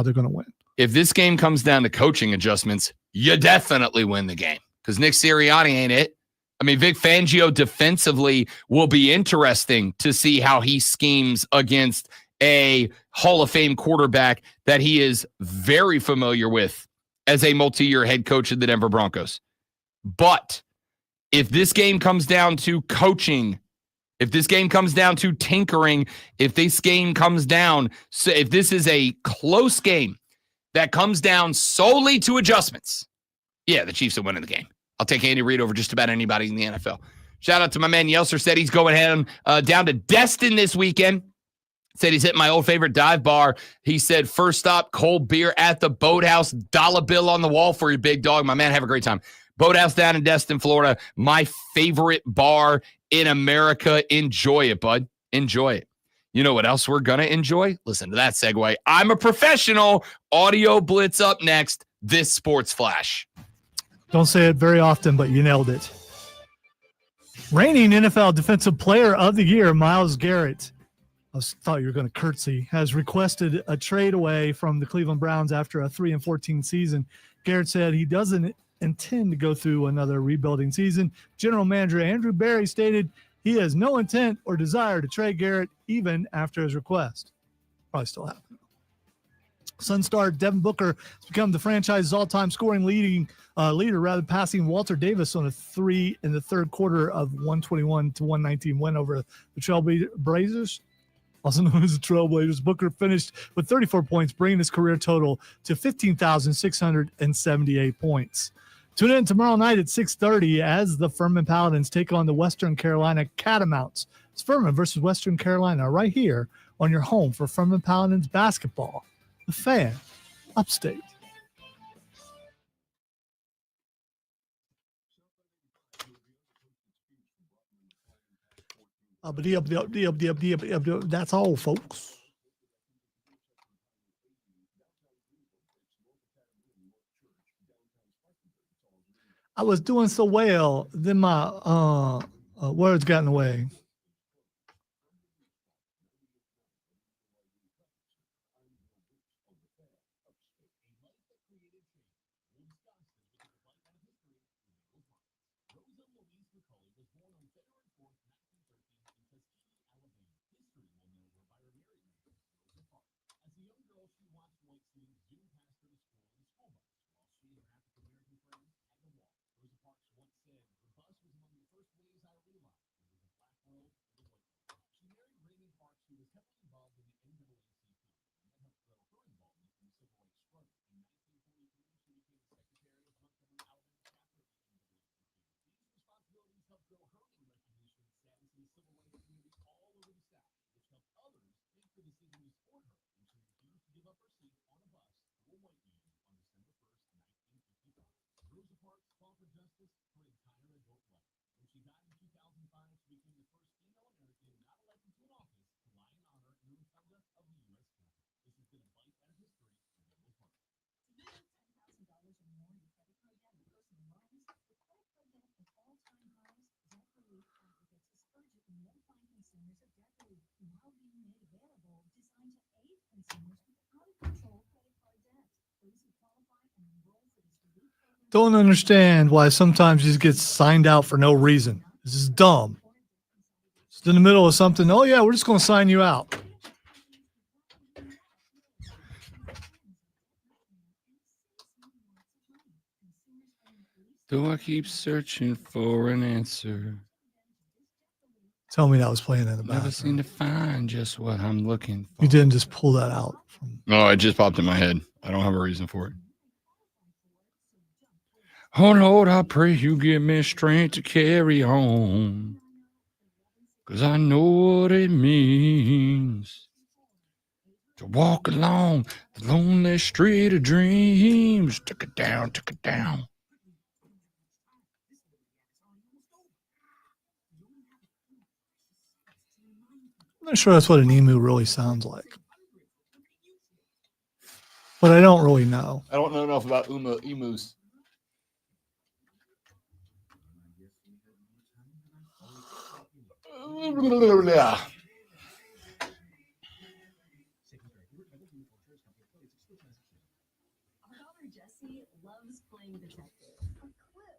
they're going to win. If this game comes down to coaching adjustments, you definitely win the game because Nick Sirianni ain't it. I mean, Vic Fangio defensively will be interesting to see how he schemes against a Hall of Fame quarterback that he is very familiar with as a multi-year head coach of the Denver Broncos. But if this game comes down to coaching, if this game comes down to tinkering, if this game comes down, so if this is a close game that comes down solely to adjustments, yeah, the Chiefs are winning the game. I'll take Andy Reid over just about anybody in the NFL. Shout out to my man Yelser, said he's going ahead down to Destin this weekend. Said he's hitting my old favorite dive bar. He said, first stop, cold beer at the Boathouse. $1 bill on the wall for you, big dog. My man, have a great time. Boathouse down in Destin, Florida. My favorite bar in America. Enjoy it, bud. Enjoy it. You know what else we're going to enjoy? Listen to that segue. I'm a professional. Audio Blitz up next. This Sports Flash. Don't say it very often, but you nailed it. Reigning NFL Defensive Player of the Year, Myles Garrett, I thought you were going to curtsy, has requested a trade away from the Cleveland Browns after a 3-14 season. Garrett said he doesn't intend to go through another rebuilding season. General Manager Andrew Berry stated he has no intent or desire to trade Garrett even after his request. Probably still happening. Sun star Devin Booker has become the franchise's all-time scoring leader, passing Walter Davis on a 3 in the third quarter of 121-119 win over the Trailblazers. Also known as the Trailblazers, Booker finished with 34 points, bringing his career total to 15,678 points. Tune in tomorrow night at 6:30 as the Furman Paladins take on the Western Carolina Catamounts. It's Furman versus Western Carolina right here on your home for Furman Paladins basketball. The Fan, upstate. That's all, folks. I was doing so well, then my words got in the way. Don't understand why sometimes you just get signed out for no reason. This is dumb. Just in the middle of something. Oh yeah, we're just going to sign you out. Do I keep searching for an answer? Tell me that was playing in the Never seem background. to find just what I'm looking for. You didn't just pull that out. No, it just popped in my head. I don't have a reason for it. Oh Lord, I pray you give me strength to carry on, 'cause I know what it means to walk along the lonely street of dreams. Took it down, took it down. I'm not sure that's what an emu really sounds like. But I don't really know. I don't know enough about emus. Yeah. Our daughter Jessie loves playing detective. A clue.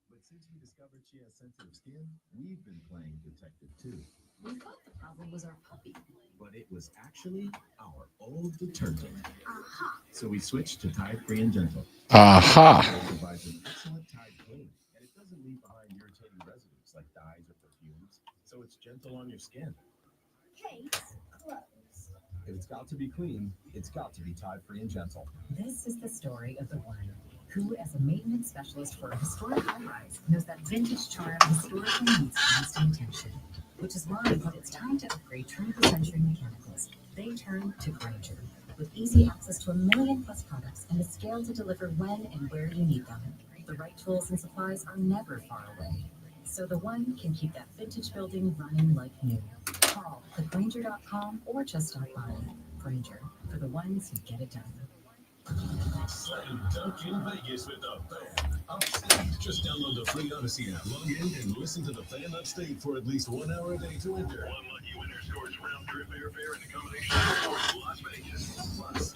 But since we discovered she has sensitive skin, we've been playing detective too. We thought the problem was our puppy. But it was actually our old detergent. Aha. So we switched to Tide Free and Gentle. Aha. It provides an excellent Tide clean, and it doesn't leave behind irritating residues like dyes or perfumes. So it's gentle on your skin. Case closed. If it's got to be clean, it's got to be Tide Free and Gentle. This is the story of the one who, as a maintenance specialist for a historic high-rise, knows that vintage charm historically needs constant attention. Which is why, when it's time to upgrade 20th century mechanicals, they turn to Grainger. With easy access to 1 million+ products and the scale to deliver when and where you need them, the right tools and supplies are never far away. So the one can keep that vintage building running like new. Call thegrainger.com or just stop by. Grainger, for the ones who get it done. Slam dunk in Vegas with the Fan Upstate. Just download the free Odyssey app, log in, and listen to the Fan Upstate for at least 1 hour a day to enter. One lucky winner scores round trip airfare and accommodation for Las Vegas. Plus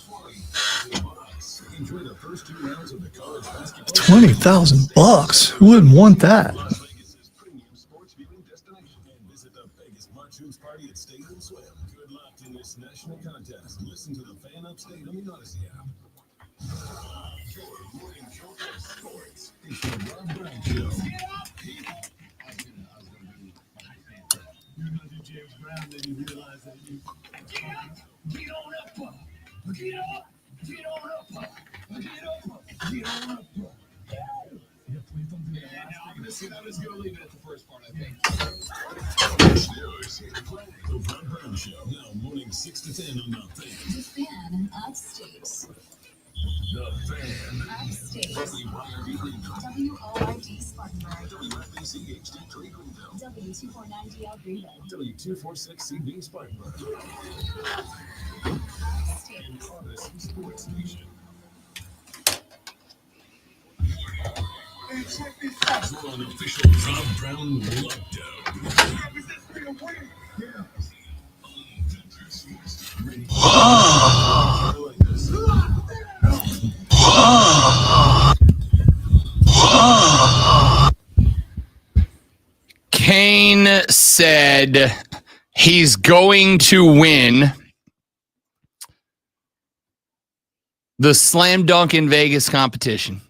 $20,000. Enjoy the first 2 rounds of the college basketball. $20,000. Who wouldn't want that? Las Vegas's premium sports viewing destination. And visit the Vegas March Hoops Party at Stadium Swim. Good luck in this national contest. Listen to the Fan Upstate on the Odyssey app. Your morning show for sports. It's the Rob Brown Show. You're gonna do James Brown, then you realize that you get on up, get up, get on up, get up, get on up. I'm just gonna leave it at the first part, I think. The Rob Brown Show. Now morning 6 to 10 on the Fan. The Fan Upstate. The Fan. Upstate. WORD Spartanburg. WFBC HD3 Greenville. W249DL Greenville. W246CB Spartanburg. Upstate. Odyssey Sports Nation. We're on official Rob Brown lockdown. Kane said he's going to win the slam dunk in Vegas competition.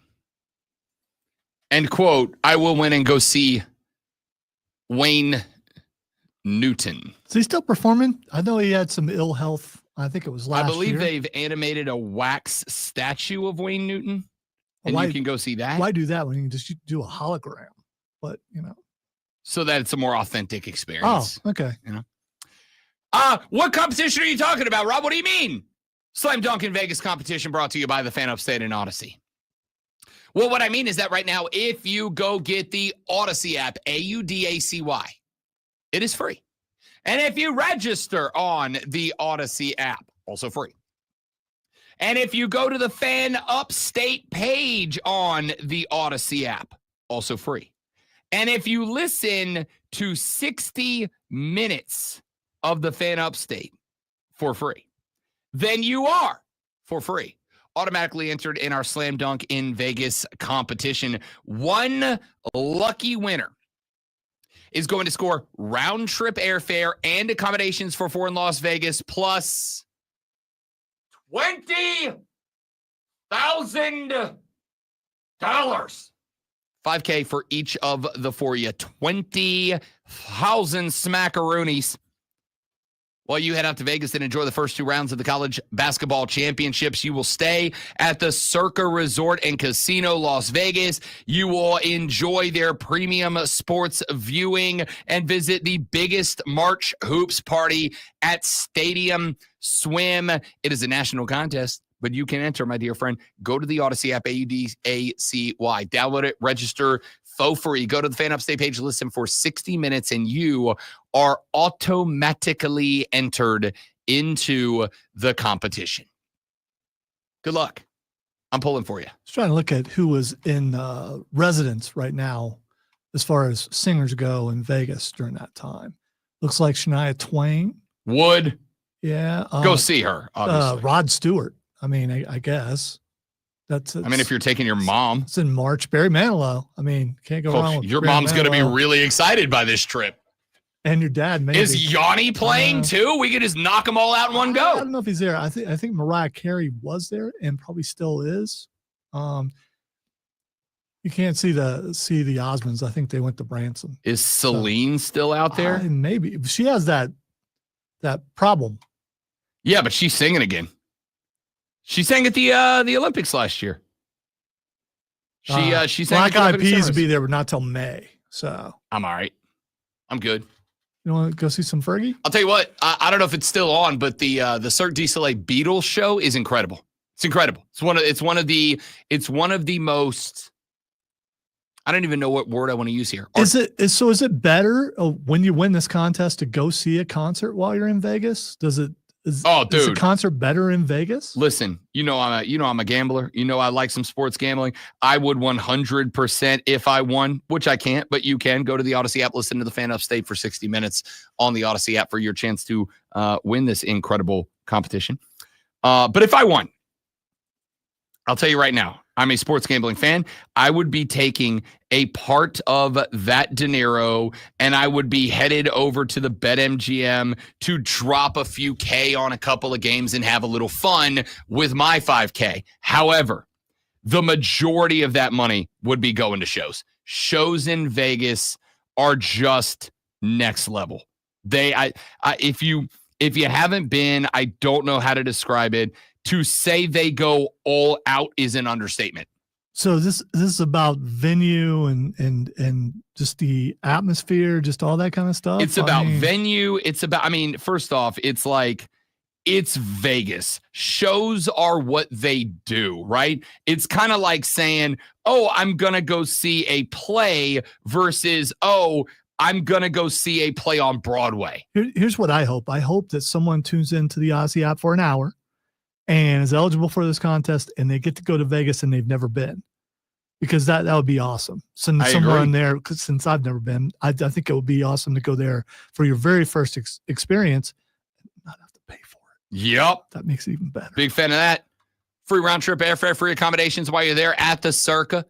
And quote, I will win and go see Wayne Newton. Is he still performing? I know he had some ill health. I think it was last I believe year. they've animated a wax statue of Wayne Newton. And Why- you can go see that. Why do that when you can just do a hologram? But, so that it's a more authentic experience. Oh, okay. What competition are you talking about, Rob? What do you mean? Slam Dunk in Vegas competition brought to you by the Fan Upstate and Odyssey. Well, what I mean is that right now, if you go get the Odyssey app, AUDACY, it is free. And if you register on the Odyssey app, also free. And if you go to the Fan Upstate page on the Odyssey app, also free. And if you listen to 60 minutes of the Fan Upstate for free, then you are, for free, automatically entered in our Slam Dunk in Vegas competition. One lucky winner is going to score round trip airfare and accommodations for 4 in Las Vegas, plus $20,000. $5K for each of the 4 of you. 20,000 smackaroonies. While you head out to Vegas and enjoy the first 2 rounds of the college basketball championships, you will stay at the Circa Resort and Casino Las Vegas. You will enjoy their premium sports viewing and visit the biggest March hoops party at Stadium Swim. It is a national contest, but you can enter, my dear friend. Go to the Odyssey app, AUDACY. Download it, register for free. Go to the Fan Upstate page, listen for 60 minutes, and you are automatically entered into the competition. Good luck. I'm pulling for you. I was trying to look at who was in residence right now as far as singers go in Vegas during that time. Looks like Shania Twain. Would. Yeah. Go see her, obviously. Rod Stewart. I mean, I guess. If you're taking your mom. It's in March. Barry Manilow. I mean, can't go wrong with your Barry mom's going to be Manilow. really excited by this trip. And your dad, maybe. Is Yanni playing too? We could just knock them all out in one go. I don't know if he's there. I think Mariah Carey was there and probably still is. You can't see the Osmonds. I think they went to Branson. Is Celine still out there? Maybe. She has that problem. Yeah, but she's singing again. She sang at the Olympics last year. She sang. Black Eyed Peas will be there, but not till May. So I'm all right. I'm good. You want to go see some Fergie? I'll tell you what. I don't know if it's still on, but the Cirque du Soleil Beatles show is incredible. It's incredible. It's one of the most. I don't even know what word I want to use here. Is it better when you win this contest to go see a concert while you're in Vegas? Is the concert better in Vegas? Listen, I'm a gambler. I like some sports gambling. I would 100% if I won, which I can't, but you can go to the Odyssey app, listen to the Fan Upstate for 60 minutes on the Odyssey app for your chance to win this incredible competition. But if I won, I'll tell you right now, I'm a sports gambling fan. I would be taking a part of that dinero and I would be headed over to the BetMGM to drop a few K on a couple of games and have a little fun with my 5K. However, the majority of that money would be going to shows. Shows in Vegas are just next level. If you haven't been, I don't know how to describe it. To say they go all out is an understatement. So this is about venue and just the atmosphere, just all that kind of stuff. It's about venue. It's about, first off, it's Vegas. Shows are what they do, right? It's kind of like saying, oh, I'm going to go see a play versus, oh, I'm going to go see a play on Broadway. Here's what I hope. I hope that someone tunes into the Odyssey app for an hour and is eligible for this contest, and they get to go to Vegas and they've never been, because that would be awesome. Since someone there, since I've never been, I think it would be awesome to go there for your very first experience and not have to pay for it. Yep. That makes it even better. Big fan of that. Free round trip airfare, free accommodations while you're there at the Circa.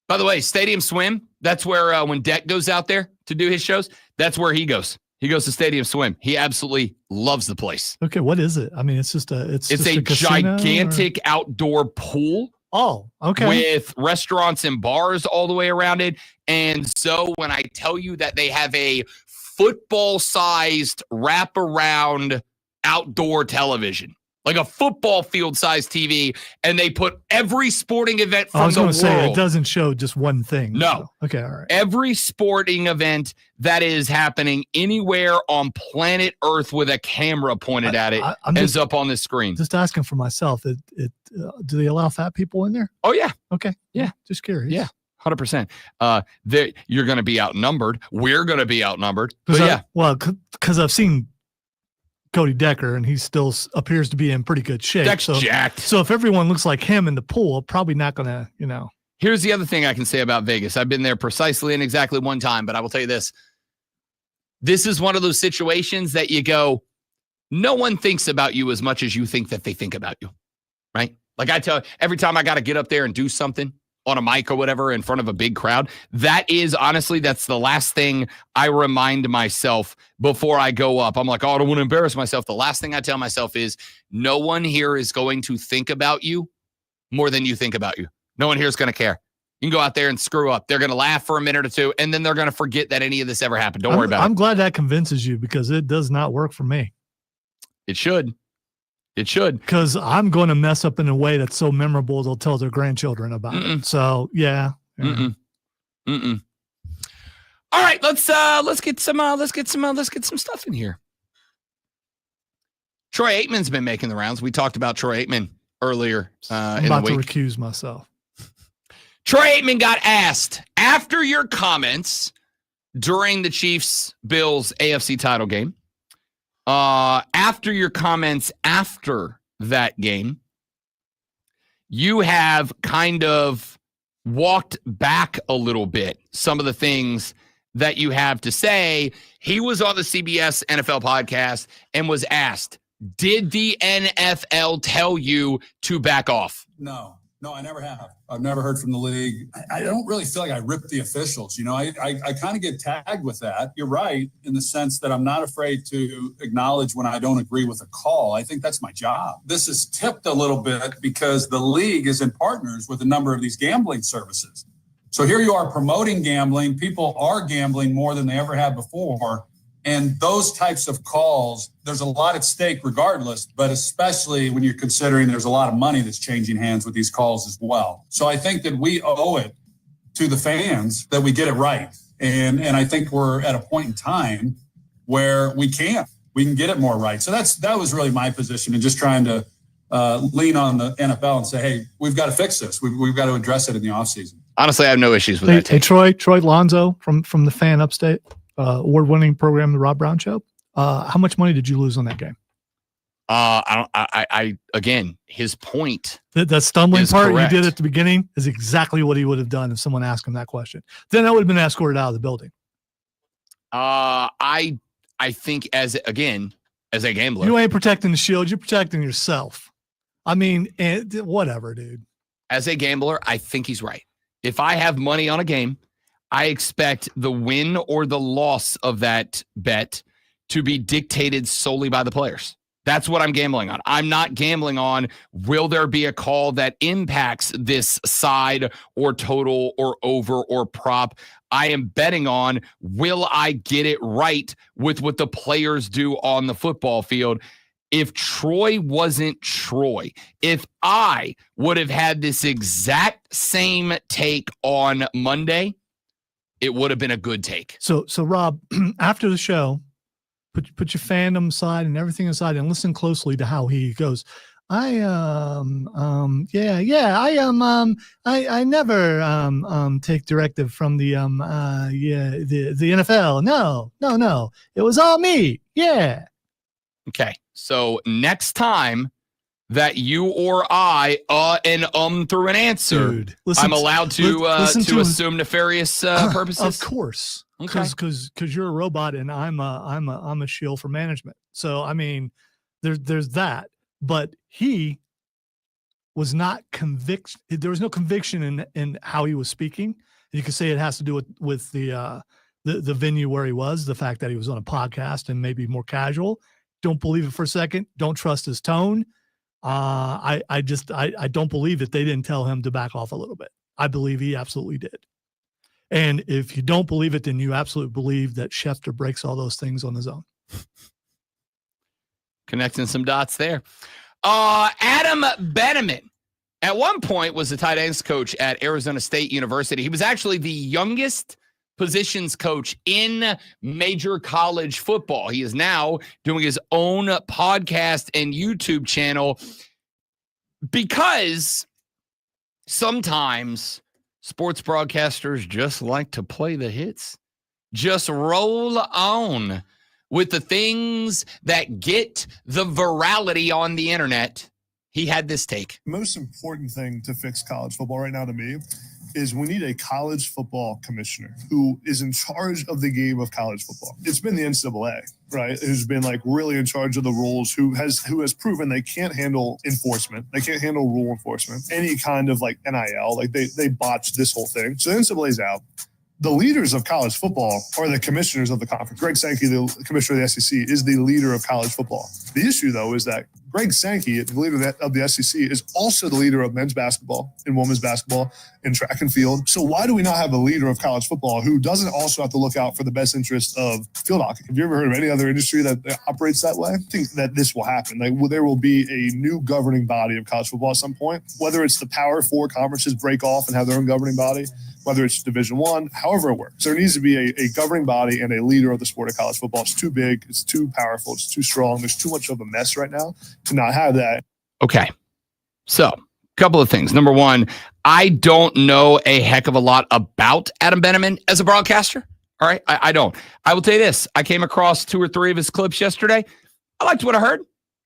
By the way, Stadium Swim, that's where when Deck goes out there to do his shows, that's where he goes. He goes to Stadium Swim. He absolutely loves the place. Okay, what is it? It's just a gigantic outdoor pool. Oh, okay. With restaurants and bars all the way around it. And so when I tell you that they have a football-sized wraparound outdoor television, like a football field size TV, and they put every sporting event I from was the going to world. say it doesn't show just one thing. No. So. Okay. All right. Every sporting event that is happening anywhere on planet Earth with a camera pointed at it I'm is just, up on the screen. just asking for myself. Do they allow fat people in there? Oh, yeah. Okay. Yeah. Just curious. Yeah. 100%. You're going to be outnumbered. We're going to be outnumbered. But Because I've seen Cody Decker, and he still appears to be in pretty good shape. Deck's jacked. So if everyone looks like him in the pool, probably not going to, Here's the other thing I can say about Vegas. I've been there precisely and exactly one time, but I will tell you this. This is one of those situations that you go, no one thinks about you as much as you think that they think about you, right? Like I tell every time I got to get up there and do something on a mic or whatever in front of a big crowd, that is honestly, that's the last thing I remind myself before I go up. I'm like, oh, I don't want to embarrass myself. The last thing I tell myself is no one here is going to think about you more than you think about you. No one here is going to care. You can go out there and screw up. They're going to laugh for a minute or two, and then they're going to forget that any of this ever happened. Don't worry about I'm it. glad that convinces you, because it does not work for me. It should. It should. Because I'm going to mess up in a way that's so memorable they'll tell their grandchildren about it. So yeah. Mm-mm. All right, let's get some stuff in here. Troy Aikman's been making the rounds. We talked about Troy Aikman earlier I'm in about the to week. recuse myself. Troy Aikman got asked after your comments during the Chiefs-Bills AFC title game, after your comments after that game, you have kind of walked back a little bit some of the things that you have to say. He was on the CBS NFL podcast and was asked, did the NFL tell you to back off? No, I never have. I've never heard from the league. I don't really feel like I ripped the officials. I kind of get tagged with that. You're right in the sense that I'm not afraid to acknowledge when I don't agree with a call. I think that's my job. This is tipped a little bit because the league is in partners with a number of these gambling services. So here you are promoting gambling. People are gambling more than they ever have before. And those types of calls, there's a lot at stake regardless, but especially when you're considering there's a lot of money that's changing hands with these calls as well. So I think that we owe it to the fans that we get it right. And I think we're at a point in time where we can get it more right. So that was really my position, and just trying to lean on the NFL and say, hey, we've got to fix this. We've got to address it in the offseason. Honestly, I have no issues with that. Hey, Troy Lonzo from the Fan Upstate, award-winning program, The Rob Brown Show. How much money did you lose on that game? Again, his point. That stumbling part correct. you did at the beginning is exactly what he would have done if someone asked him that question. Then I would have been escorted out of the building. I think as a gambler, You ain't protecting the shield. You're protecting yourself. I mean, whatever, dude. As a gambler, I think he's right. If I have money on a game, I expect the win or the loss of that bet to be dictated solely by the players. That's what I'm gambling on. I'm not gambling on, will there be a call that impacts this side or total or over or prop? I am betting on, will I get it right with what the players do on the football field? If Troy wasn't Troy, if I would have had this exact same take on Monday, it would have been a good take. So Rob, after the show, put your fandom aside and everything aside and listen closely to how he goes. I never take directive from the NFL. No. It was all me. Yeah. Okay. So next time that you or I through an answer, Dude, I'm allowed to assume nefarious purposes. Of course. Okay. Because you're a robot and I'm a shield for management. So I mean, there's that. But he was not convict. There was no conviction in how he was speaking. You could say it has to do with the venue where he was, the fact that he was on a podcast and maybe more casual. Don't believe it for a second. Don't trust his tone. I don't believe that they didn't tell him to back off a little bit. I believe he absolutely did. And if you don't believe it, then you absolutely believe that Schefter breaks all those things on his own. Connecting some dots there. Adam Benneman at one point was the tight ends coach at Arizona State University. He was actually the youngest positions coach in major college football. He is now doing his own podcast and YouTube channel because sometimes sports broadcasters just like to play the hits. Just roll on with the things that get the virality on the internet. He had this take. Most important thing to fix college football right now to me is we need a college football commissioner who is in charge of the game of college football. It's been the NCAA, right? Who's been like really in charge of the rules, who has proven they can't handle enforcement. They can't handle rule enforcement, any kind of like NIL, like they botched this whole thing. So the NCAA's out. The leaders of college football are the commissioners of the conference. Greg Sankey, the commissioner of the SEC, is the leader of college football. The issue, though, is that Greg Sankey, the leader of the SEC, is also the leader of men's basketball and women's basketball and track and field. So why do we not have a leader of college football who doesn't also have to look out for the best interest of field hockey? Have you ever heard of any other industry that operates that way? I think that this will happen. There will be a new governing body of college football at some point, whether it's the Power Four conferences break off and have their own governing body, whether it's Division I, however it works. There needs to be a governing body and a leader of the sport of college football. It's too big. It's too powerful. It's too strong. There's too much of a mess right now to not have that. Okay. So, a couple of things. Number one, I don't know a heck of a lot about Adam Benneman as a broadcaster. All right. I don't. I will tell you this. I came across 2 or 3 of his clips yesterday. I liked what I heard.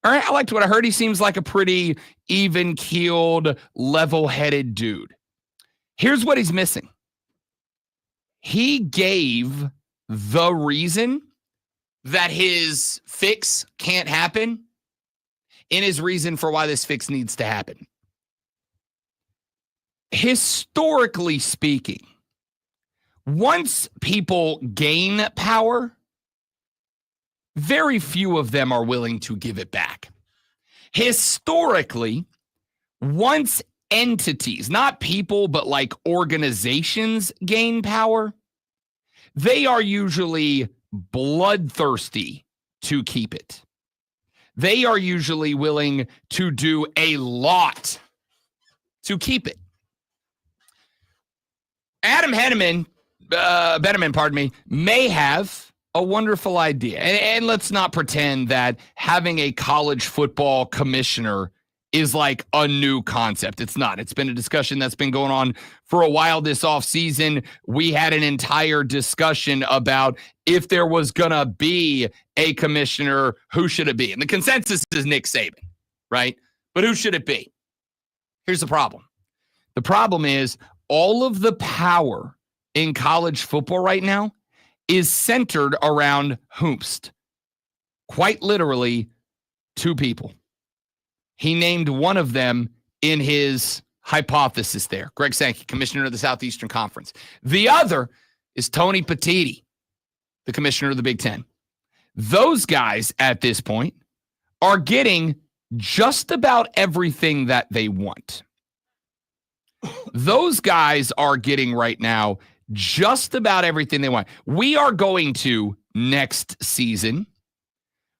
All right. I liked what I heard. He seems like a pretty even-keeled, level-headed dude. Here's what he's missing. He gave the reason that his fix can't happen in his reason for why this fix needs to happen. Historically speaking, once people gain power, very few of them are willing to give it back. Historically, once entities, not people, but like organizations gain power, they are usually bloodthirsty to keep it. They are usually willing to do a lot to keep it. Adam Benneman, may have a wonderful idea. And let's not pretend that having a college football commissioner is like a new concept. It's not. It's been a discussion that's been going on for a while this offseason. We had an entire discussion about if there was going to be a commissioner, who should it be? And the consensus is Nick Saban, right? But who should it be? Here's the problem. The problem is all of the power in college football right now is centered around whomst. Quite literally, 2 people. He named one of them in his hypothesis there. Greg Sankey, commissioner of the Southeastern Conference. The other is Tony Petitti, the commissioner of the Big Ten. Those guys at this point are getting just about everything that they want. Those guys are getting right now just about everything they want. We are going to next season.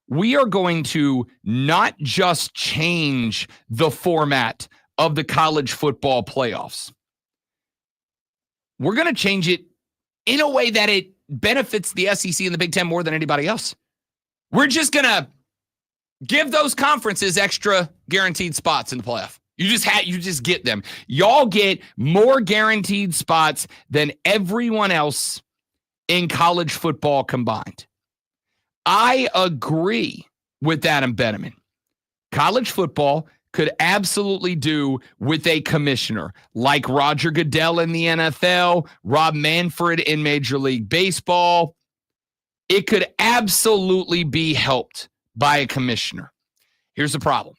We are going to not just change the format of the college football playoffs. We're going to change it in a way that it benefits the SEC and the Big Ten more than anybody else. We're just going to give those conferences extra guaranteed spots in the playoff. You just get them. Y'all get more guaranteed spots than everyone else in college football combined. I agree with Adam Benneman. College football could absolutely do with a commissioner like Roger Goodell in the NFL, Rob Manfred in Major League Baseball. It could absolutely be helped by a commissioner. Here's the problem.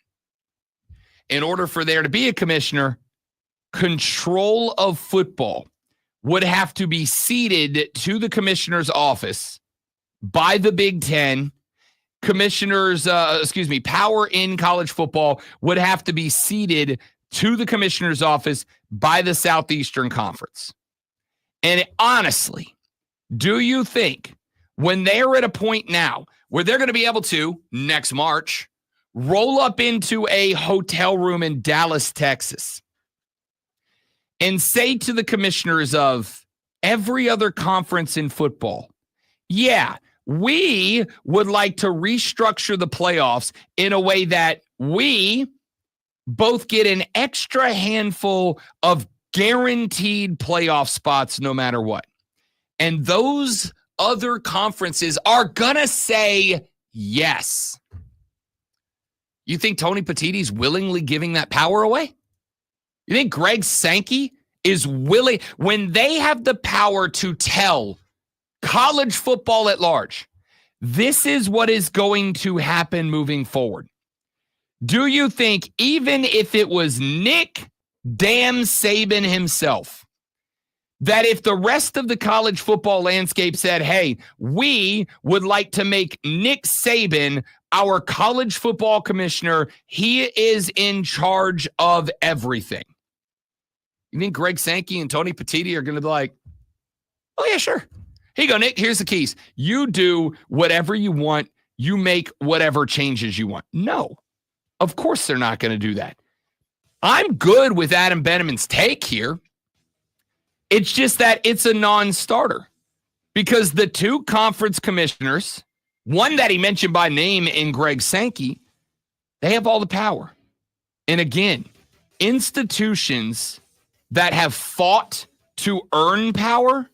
In order for there to be a commissioner, control of football would have to be ceded to the commissioner's office by the Big Ten. Power in college football would have to be ceded to the commissioner's office by the Southeastern Conference. And honestly, do you think when they're at a point now where they're going to be able to, next March, roll up into a hotel room in Dallas, Texas, and say to the commissioners of every other conference in football, yeah, we would like to restructure the playoffs in a way that we both get an extra handful of guaranteed playoff spots no matter what. And those other conferences are going to say yes. You think Tony Petitti's willingly giving that power away? You think Greg Sankey is willing, when they have the power to tell college football at large, this is what is going to happen moving forward? Do you think even if it was Nick damn Saban himself, that if the rest of the college football landscape said, hey, we would like to make Nick Saban our college football commissioner, he is in charge of everything? You think Greg Sankey and Tony Petitti are going to be like, oh, yeah, sure. Here you go, Nick. Here's the keys. You do whatever you want. You make whatever changes you want. No, of course they're not going to do that. I'm good with Adam Benjamin's take here. It's just that it's a non-starter because the two conference commissioners, one that he mentioned by name in Greg Sankey, they have all the power. And again, institutions that have fought to earn power,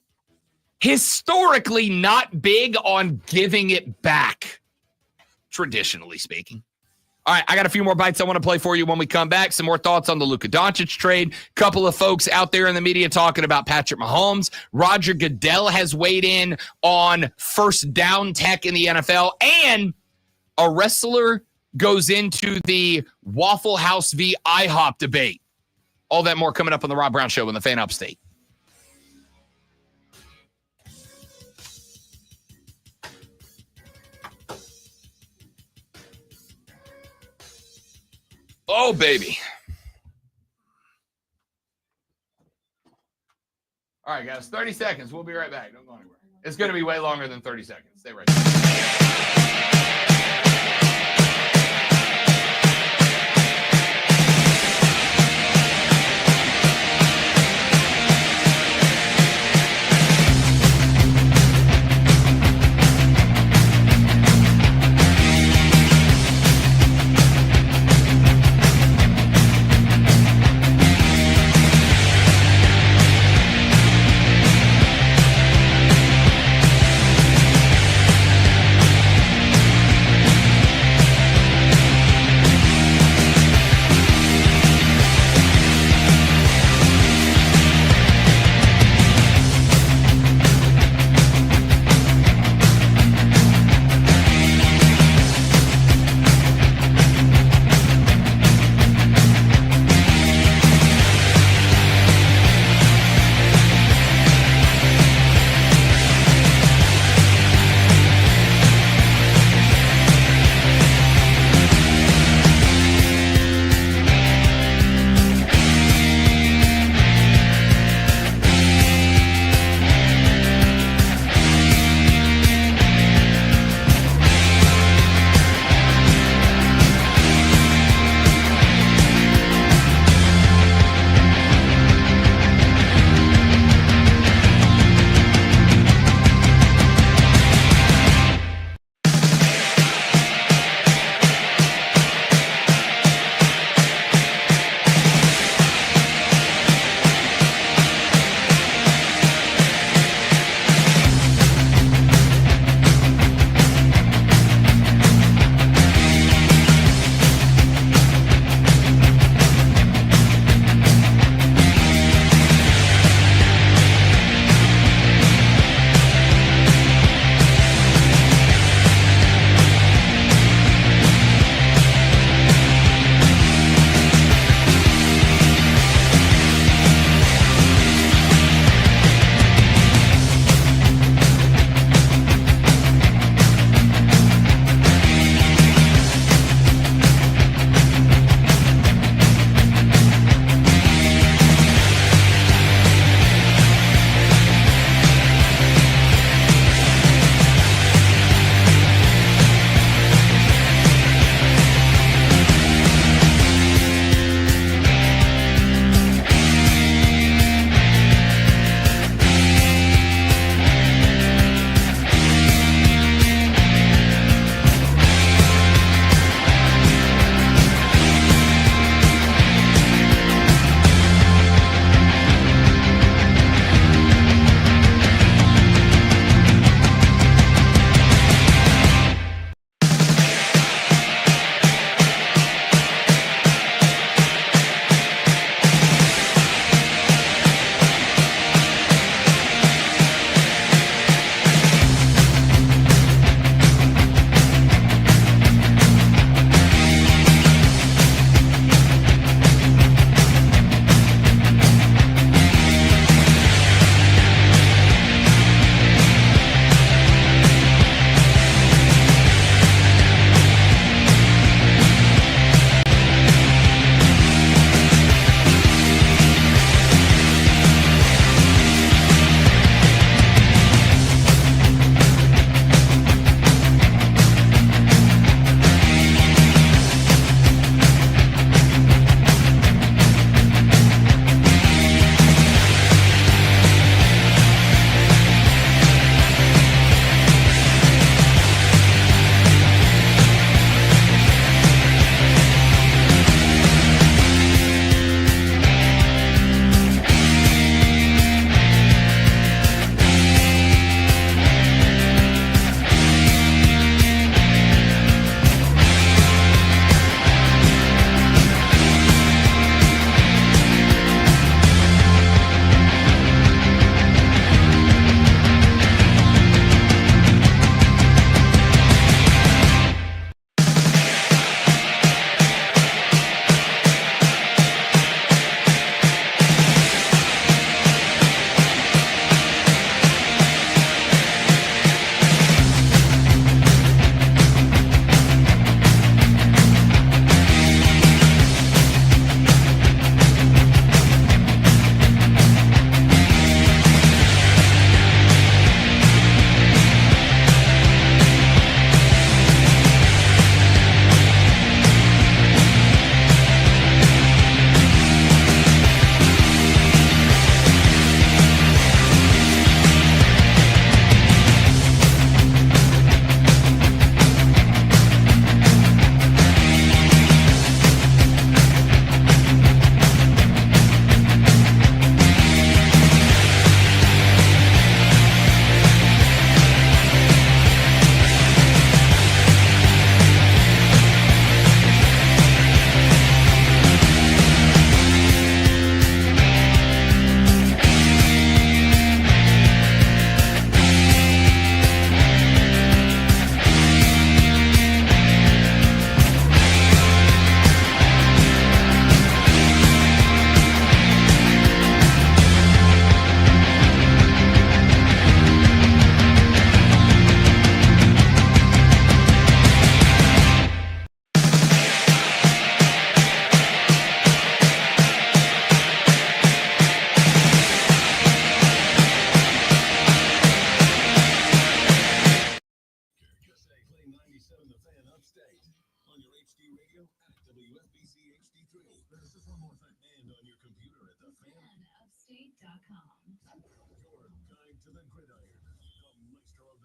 historically not big on giving it back, traditionally speaking. All right, I got a few more bites I want to play for you when we come back. Some more thoughts on the Luka Doncic trade. Couple of folks out there in the media talking about Patrick Mahomes. Roger Goodell has weighed in on first down tech in the NFL. And a wrestler goes into the Waffle House v. IHOP debate. All that more coming up on the Rob Brown Show in the Fan Upstate. Oh, baby. All right, guys, 30 seconds. We'll be right back. Don't go anywhere. It's going to be way longer than 30 seconds. Stay right there.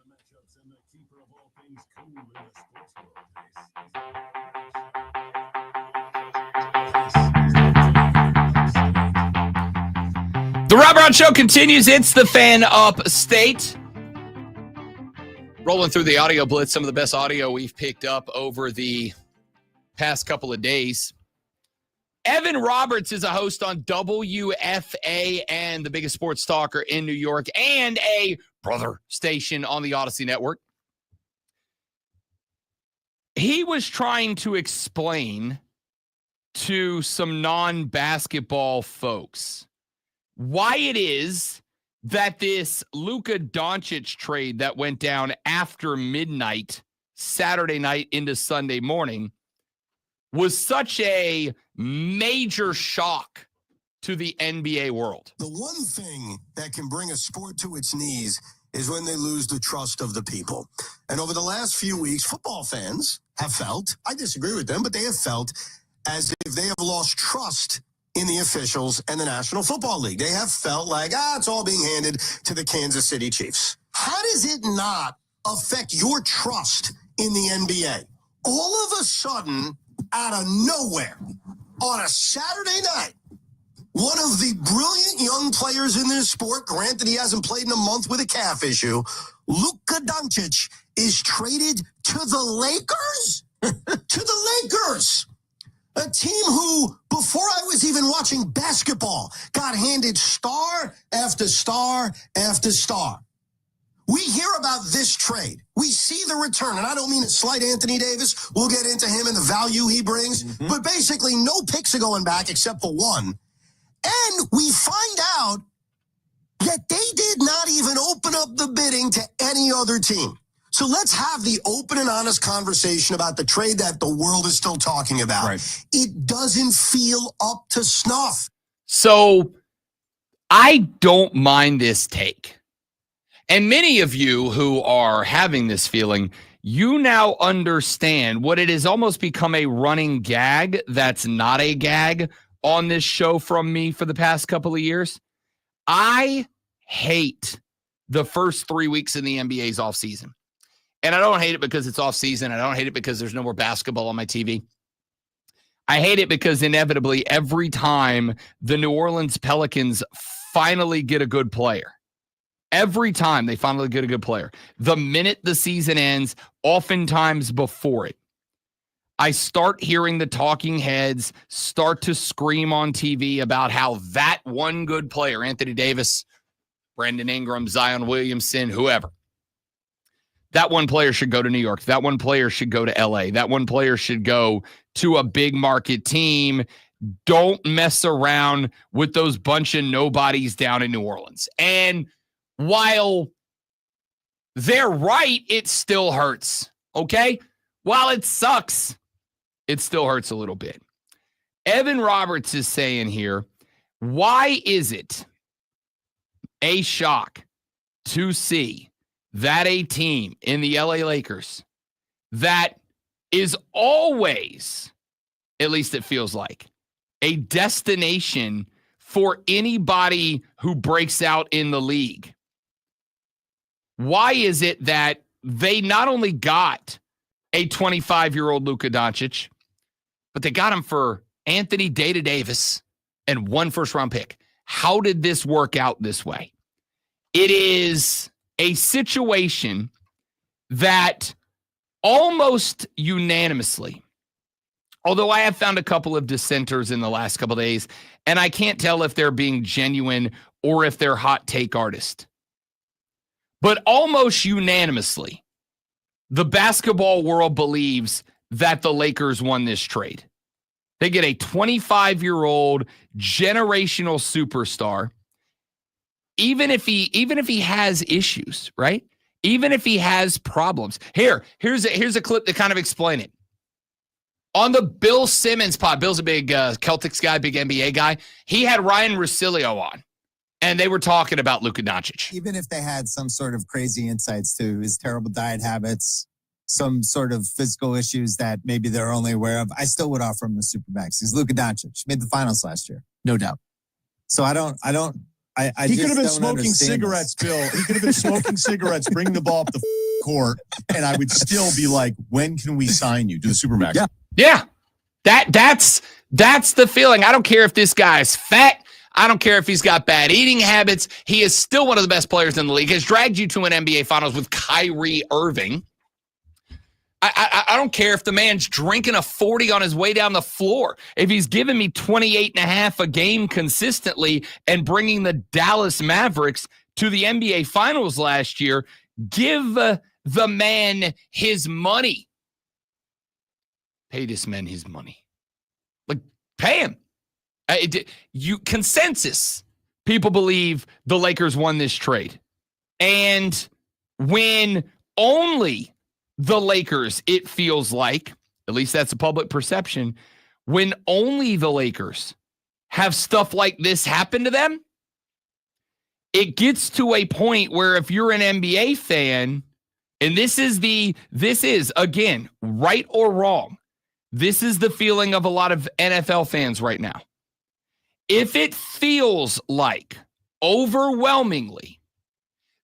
matchups and the keeper of all things cool in the sports world. The Rob Brown Show continues. It's the Fan Up State. Rolling through the audio blitz, some of the best audio we've picked up over the past couple of days. Evan Roberts is a host on WFA and the biggest sports talker in New York and a brother station on the Odyssey Network. He was trying to explain to some non-basketball folks why it is that this Luka Doncic trade that went down after midnight, Saturday night into Sunday morning, was such a major shock to the NBA world. The one thing that can bring a sport to its knees is when they lose the trust of the people. And over the last few weeks, football fans have felt, I disagree with them, but they have felt as if they have lost trust in the officials and the National Football League. They have felt like, it's all being handed to the Kansas City Chiefs. How does it not affect your trust in the NBA? All of a sudden, out of nowhere, on a Saturday night, one of the brilliant young players in this sport, granted he hasn't played in a month with a calf issue, Luka Doncic, is traded to the Lakers? To the Lakers! A team who, before I was even watching basketball, got handed star after star after star. We hear about this trade. We see the return, and I don't mean to slight Anthony Davis. We'll get into him and the value he brings. But basically, no picks are going back except for one. And we find out that they did not even open up the bidding to any other team. So let's have the open and honest conversation about the trade that the world is still talking about. Right. It doesn't feel up to snuff. So I don't mind this take. And many of you who are having this feeling, you now understand what it has almost become a running gag that's not a gag on this show from me for the past couple of years. I hate the first 3 weeks in the NBA's offseason. And I don't hate it because it's offseason. I don't hate it because there's no more basketball on my TV. I hate it because inevitably every time the New Orleans Pelicans finally get a good player, every time they finally get a good player, the minute the season ends, oftentimes before it, I start hearing the talking heads start to scream on TV about how that one good player, Anthony Davis, Brandon Ingram, Zion Williamson, whoever, that one player should go to New York. That one player should go to LA. That one player should go to a big market team. Don't mess around with those bunch of nobodies down in New Orleans. And while they're right, it still hurts. Okay? While it sucks, it still hurts a little bit. Evan Roberts is saying here, why is it a shock to see that a team in the LA Lakers that is always, at least it feels like, a destination for anybody who breaks out in the league? Why is it that they not only got a 25-year-old Luka Doncic, but they got him for Anthony Davis and one first-round pick? How did this work out this way? It is a situation that almost unanimously, although I have found a couple of dissenters in the last couple of days, and I can't tell if they're being genuine or if they're hot take artists, but almost unanimously, the basketball world believes that the Lakers won this trade. They get a 25-year-old generational superstar. Even if he has issues, right? Even if he has problems. Here's a clip to kind of explain it. On the Bill Simmons pod, Bill's a big Celtics guy, big NBA guy. He had Ryan Russillo on, and they were talking about Luka Doncic. Even if they had some sort of crazy insights to his terrible diet habits, some sort of physical issues that maybe they're only aware of, I still would offer him the Supermax. He's Luka Doncic. Made the finals last year, no doubt. So I don't I he just could have been don't smoking understand cigarettes, this. Bill. He could have been smoking cigarettes, bring the ball up the court, and I would still be like, when can we sign you to the Supermax? Yeah. That's the feeling. I don't care if this guy's fat. I don't care if he's got bad eating habits. He is still one of the best players in the league. Has dragged you to an NBA Finals with Kyrie Irving. I don't care if the man's drinking a 40 on his way down the floor. If he's giving me 28 and a half a game consistently and bringing the Dallas Mavericks to the NBA Finals last year, give the man his money. Pay this man his money. Like, pay him. Consensus. People believe the Lakers won this trade. And when only the Lakers, it feels like, at least that's a public perception, when only the Lakers have stuff like this happen to them, it gets to a point where if you're an NBA fan, and this is, again, right or wrong, this is the feeling of a lot of NFL fans right now. If it feels like overwhelmingly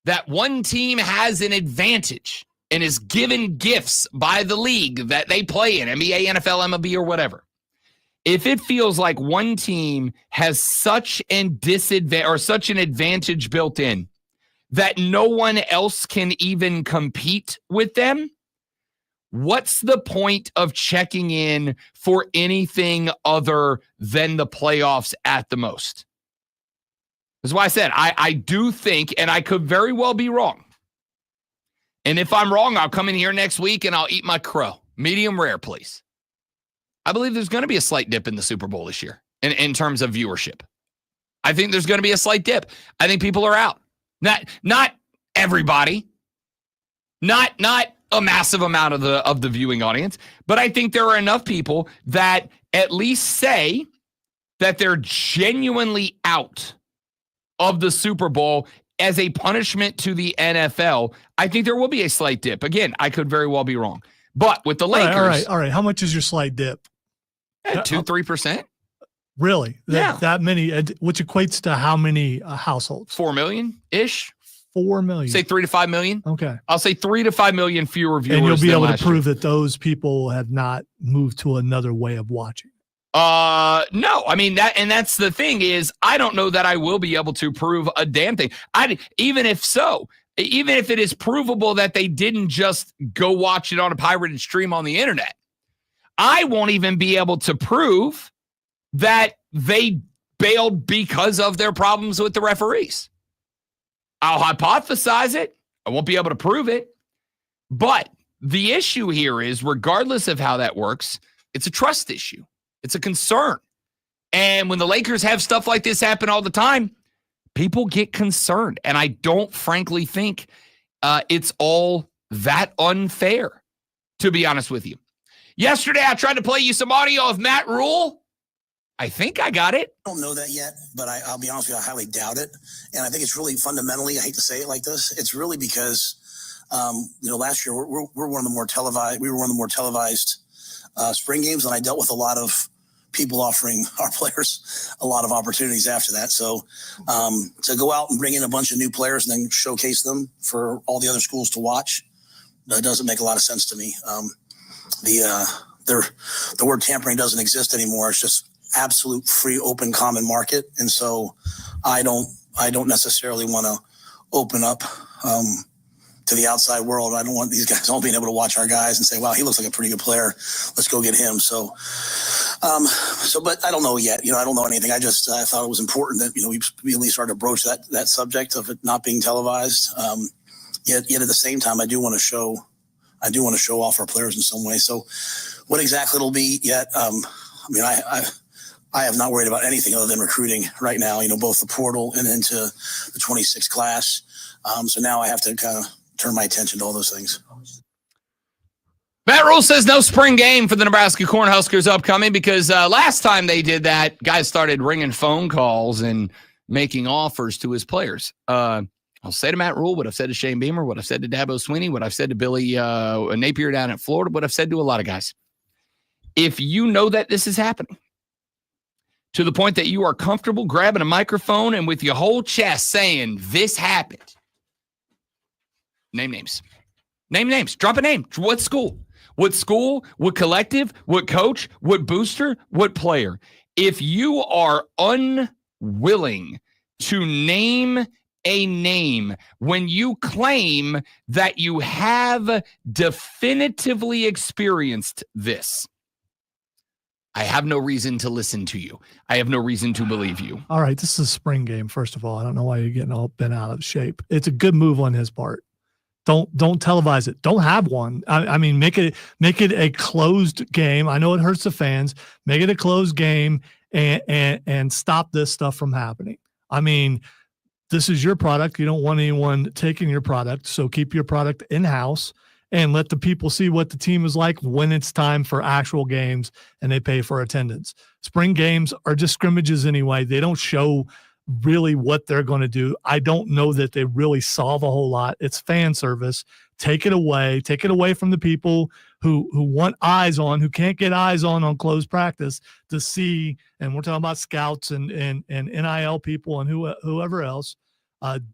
that one team has an advantage and is given gifts by the league that they play in, NBA, NFL, MLB, or whatever, if it feels like one team has such an advantage built in that no one else can even compete with them, what's the point of checking in for anything other than the playoffs at the most? That's why I said I do think, and I could very well be wrong. And if I'm wrong, I'll come in here next week and I'll eat my crow. Medium rare, please. I believe there's going to be a slight dip in the Super Bowl this year in terms of viewership. I think there's going to be a slight dip. I think people are out. Not everybody. Not a massive amount of the viewing audience, but I think there are enough people that at least say that they're genuinely out of the Super Bowl as a punishment to the NFL. I think there will be a slight dip. Again, I could very well be wrong. But with the Lakers... All right. How much is your slight dip? 2-3%. Really? Yeah. That many, which equates to how many households? 4 million-ish. 4 million. Say 3 to 5 million. Okay. I'll say 3 to 5 million fewer viewers. And you'll be able to last prove year. that those people have not moved to another way of watching. No. I mean, that's the thing is, I don't know that I will be able to prove a damn thing. Even if it is provable that they didn't just go watch it on a pirated stream on the internet, I won't even be able to prove that they bailed because of their problems with the referees. I'll hypothesize it. I won't be able to prove it. But the issue here is, regardless of how that works, it's a trust issue. It's a concern. And when the Lakers have stuff like this happen all the time, people get concerned. And I don't frankly think it's all that unfair, to be honest with you. Yesterday, I tried to play you some audio of Matt Rule. I think I got it. I don't know that yet, but I'll be honest with you, I highly doubt it. And I think it's really fundamentally, I hate to say it like this, it's really because, last year we're one of the more televised, we were one of the more televised spring games, and I dealt with a lot of people offering our players a lot of opportunities after that. So to go out and bring in a bunch of new players and then showcase them for all the other schools to watch, that doesn't make a lot of sense to me. The word tampering doesn't exist anymore. It's just absolute free, open, common market. And so I don't necessarily want to open up to the outside world. I don't want these guys all being able to watch our guys and say, wow, he looks like a pretty good player. Let's go get him. So, but I don't know yet. I don't know anything. I thought it was important that, we at least started to broach that subject of it not being televised. Yet at the same time, I do want to show off our players in some way. So what exactly it'll be yet? I have not worried about anything other than recruiting right now, both the portal and into the 26 class. So now I have to kind of turn my attention to all those things. Matt Rule says no spring game for the Nebraska Cornhuskers upcoming because last time they did that, guys started ringing phone calls and making offers to his players. I'll say to Matt Rule what I've said to Shane Beamer, what I've said to Dabo Swinney, what I've said to Billy Napier down in Florida, what I've said to a lot of guys. If you know that this is happening, to the point that you are comfortable grabbing a microphone and with your whole chest saying, this happened. Name names. Name names. Drop a name. What school? What school? What collective? What coach? What booster? What player? If you are unwilling to name a name when you claim that you have definitively experienced this, I have no reason to listen to you. I have no reason to believe you. All right, this is a spring game. First of all, I don't know why you're getting all bent out of shape. It's a good move on his part. Don't televise it. Don't have one. I mean, make it a closed game. I know it hurts the fans. Make it a closed game and stop this stuff from happening. I mean, this is your product. You don't want anyone taking your product, so keep your product in-house and let the people see what the team is like when it's time for actual games and they pay for attendance. Spring games are just scrimmages anyway. They don't show really what they're going to do. I don't know that they really solve a whole lot. It's fan service. Take it away. Take it away from the people who want eyes on, who can't get eyes on closed practice to see. And we're talking about scouts and NIL people and whoever else.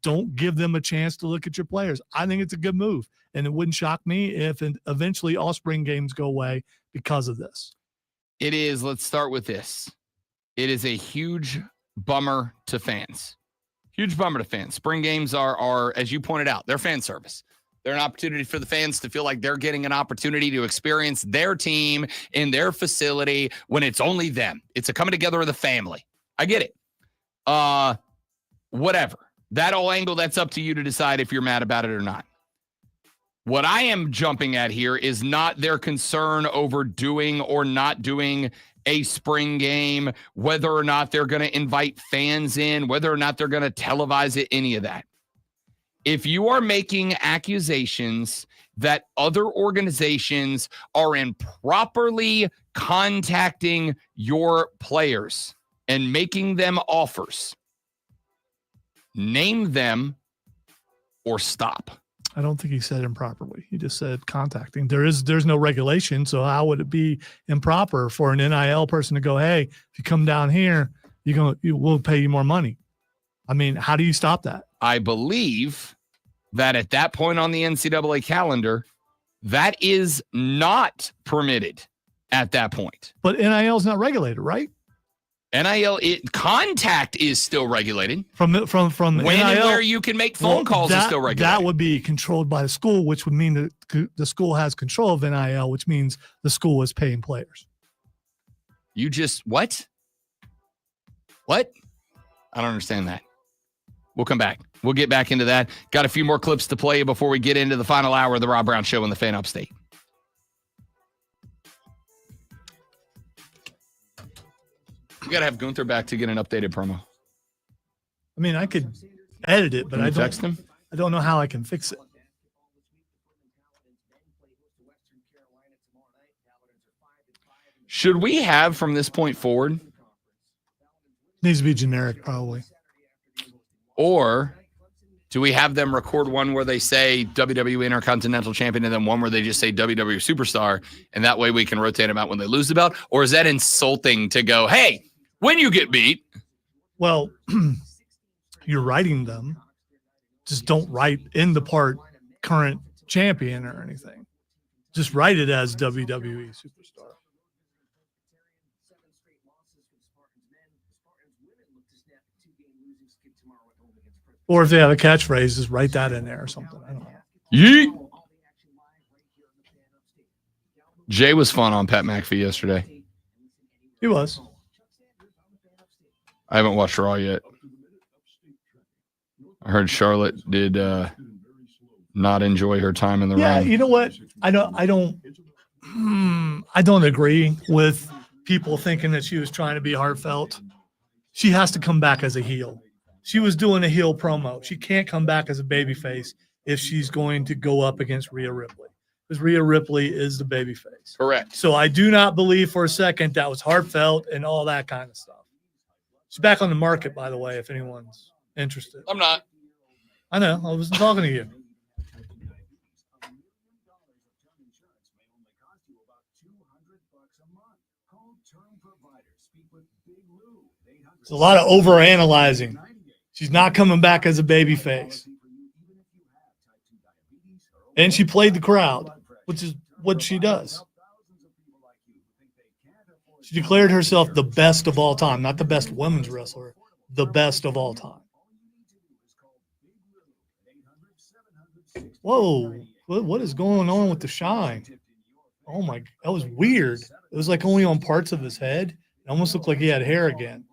Don't give them a chance to look at your players. I think it's a good move. And it wouldn't shock me if eventually all spring games go away because of this. It is. Let's start with this. It is a huge bummer to fans. Huge bummer to fans. Spring games are, as you pointed out, they're fan service. They're an opportunity for the fans to feel like they're getting an opportunity to experience their team in their facility when it's only them. It's a coming together of the family. I get it. Whatever. That whole angle, that's up to you to decide if you're mad about it or not. What I am jumping at here is not their concern over doing or not doing a spring game, whether or not they're going to invite fans in, whether or not they're going to televise it, any of that. If you are making accusations that other organizations are improperly contacting your players and making them offers, name them or stop. I don't think he said improperly. He just said contacting. There's no regulation, so how would it be improper for an NIL person to go, hey, if you come down here, we'll pay you more money? I mean, how do you stop that? I believe that at that point on the NCAA calendar, that is not permitted at that point. But NIL is not regulated, right? NIL, contact is still regulated. From when NIL, and where you can make phone calls is still regulated. That would be controlled by the school, which would mean that the school has control of NIL, which means the school is paying players. You just, what? What? I don't understand that. We'll come back. We'll get back into that. Got a few more clips to play before we get into the final hour of the Rob Brown Show on the Fan Upstate. You got to have Gunther back to get an updated promo. I mean, I could edit it, but Can you text him? I don't know how I can fix it. Should we have from this point forward? Needs to be generic, probably. Or do we have them record one where they say WWE Intercontinental Champion and then one where they just say WWE Superstar, and that way we can rotate them out when they lose the belt? Or is that insulting to go, hey, when you get beat? Well, you're writing them. Just don't write in the part current champion or anything. Just write it as WWE Superstar. Or if they have a catchphrase, just write that in there or something. I don't know. Yeet. Jay was fun on Pat McAfee yesterday. He was. I haven't watched Raw yet. I heard Charlotte did not enjoy her time in the Yeah, ring. you know what? I don't agree with people thinking that she was trying to be heartfelt. She has to come back as a heel. She was doing a heel promo. She can't come back as a babyface if she's going to go up against Rhea Ripley, because Rhea Ripley is the babyface. Correct. So I do not believe for a second that was heartfelt and all that kind of stuff. She's back on the market, by the way, if anyone's interested. I'm not. I know. I wasn't talking to you. It's a lot of overanalyzing. She's not coming back as a baby face. And she played the crowd, which is what she does. She declared herself the best of all time, not the best women's wrestler, the best of all time. Whoa, what is going on with the shine? Oh my, that was weird. It was like only on parts of his head. It almost looked like he had hair again.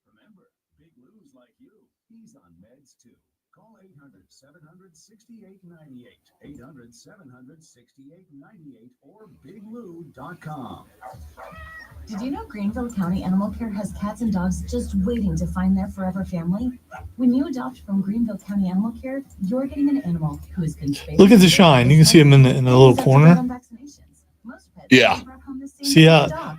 Remember, Big Lou's like you. He's on meds too. Call 800-700-6898. 800-700-6898 or biglou.com. Did you know Greenville County Animal Care has cats and dogs just waiting to find their forever family? When you adopt from Greenville County Animal Care, you're getting an animal who has been spayed. Look at the shine. You can see him in the little corner. Yeah. See,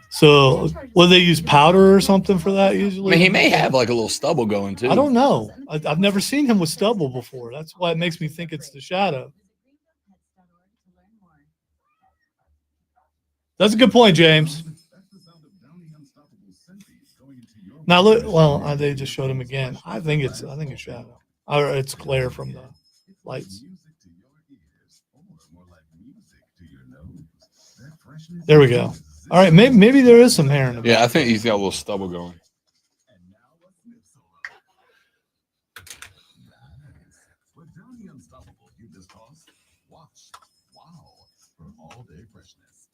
so will they use powder or something for that I usually? mean, he may have like a little stubble going too. I don't know. I've never seen him with stubble before. That's why it makes me think it's the shadow. That's a good point, James. Now look, well, they just showed him again. I think it's shadow, or it's glare from the lights. There we go. All right, maybe there is some hair in the back. Yeah, I think he's got a little stubble going. With Downy Unstoppable, you just toss, watch, wow, for all day freshness.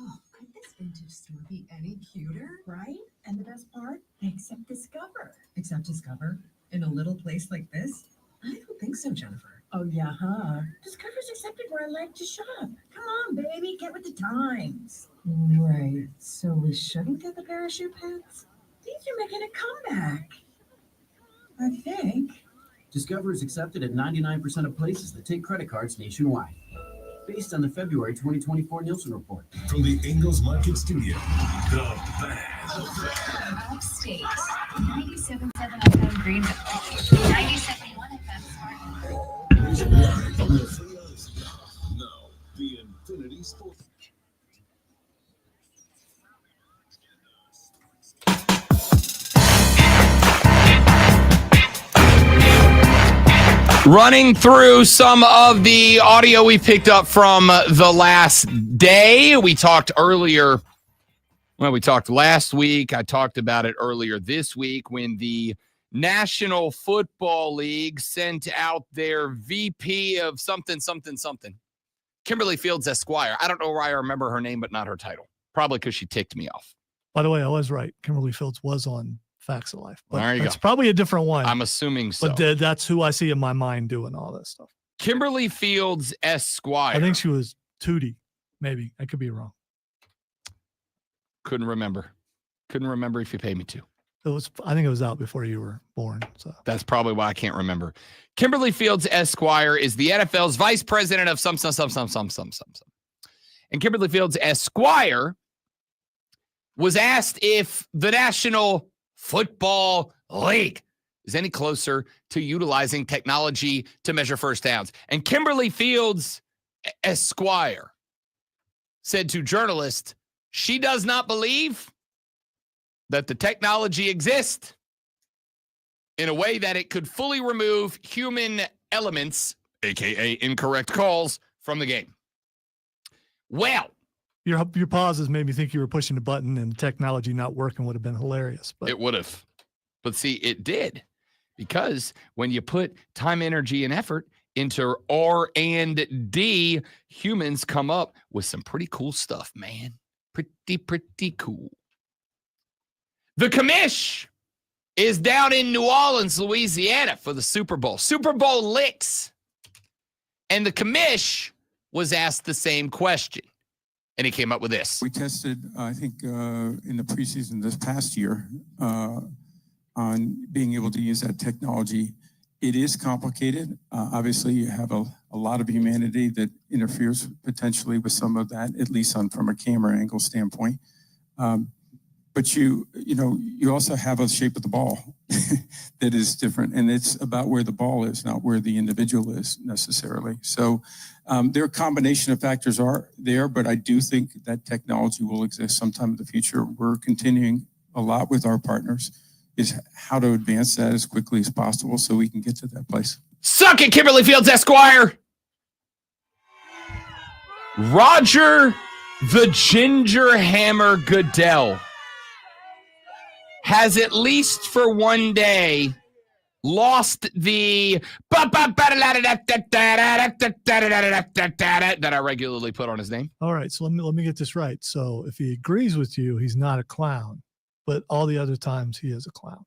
Oh, could this vintage store be any cuter, right? And the best part? Except Discover. Except Discover? In a little place like this? I don't think so, Jennifer. Oh, yeah, huh? Discover's accepted where I like to shop. Come on, baby, get with the times. Right, so we shouldn't get the parachute pants? These are making a comeback. I think. Discover is accepted at 99% of places that take credit cards nationwide. Based on the February 2024 Nielsen report. From the Ingalls Market Studio, the band. Upstate, 97.7 FM Greenville, 97.1 FM Spartanburg. Now, the Infinity Sports. Running through some of the audio we picked up from the last day. We talked earlier. Well, we talked last week. I talked about it earlier this week when the National Football League sent out their VP of something. Kimberly Fields Esquire. I don't know why I remember her name, but not her title. Probably because she ticked me off. By the way, I was right. Kimberly Fields was on Facts of Life. But there you that's go. probably a different one. I'm assuming so. But that's who I see in my mind doing all this stuff. Kimberly Fields Esquire. I think she was Tootie. Maybe. I could be wrong. Couldn't remember if you paid me to. I think it was out before you were born. So that's probably why I can't remember. Kimberly Fields Esquire is the NFL's vice president of some. And Kimberly Fields Esquire was asked if the National Football League is any closer to utilizing technology to measure first downs. And Kimberly Fields Esquire said to journalists, she does not believe that the technology exists in a way that it could fully remove human elements, aka incorrect calls, from the game. Well, your pauses made me think you were pushing a button and technology not working would have been hilarious. But it would have. But see, it did. Because when you put time, energy, and effort into R&D, humans come up with some pretty cool stuff, man. Pretty cool. The commish is down in New Orleans, Louisiana for the Super Bowl. Super Bowl licks. And the commish was asked the same question. And he came up with this. We tested, I think, in the preseason this past year on being able to use that technology. It is complicated. Obviously, you have a lot of humanity that interferes potentially with some of that, at least from a camera angle standpoint. but you also have a shape of the ball that is different, and it's about where the ball is, not where the individual is necessarily. So there are a combination of factors are there, but I do think that technology will exist sometime in the future. We're continuing a lot with our partners is how to advance that as quickly as possible so we can get to that place. Suck it, Kimberly Fields Esquire. Roger the Ginger Hammer Goodell has at least for one day lost the that I regularly put on his name. All right, so let me get this right. So if he agrees with you, he's not a clown, but all the other times he is a clown.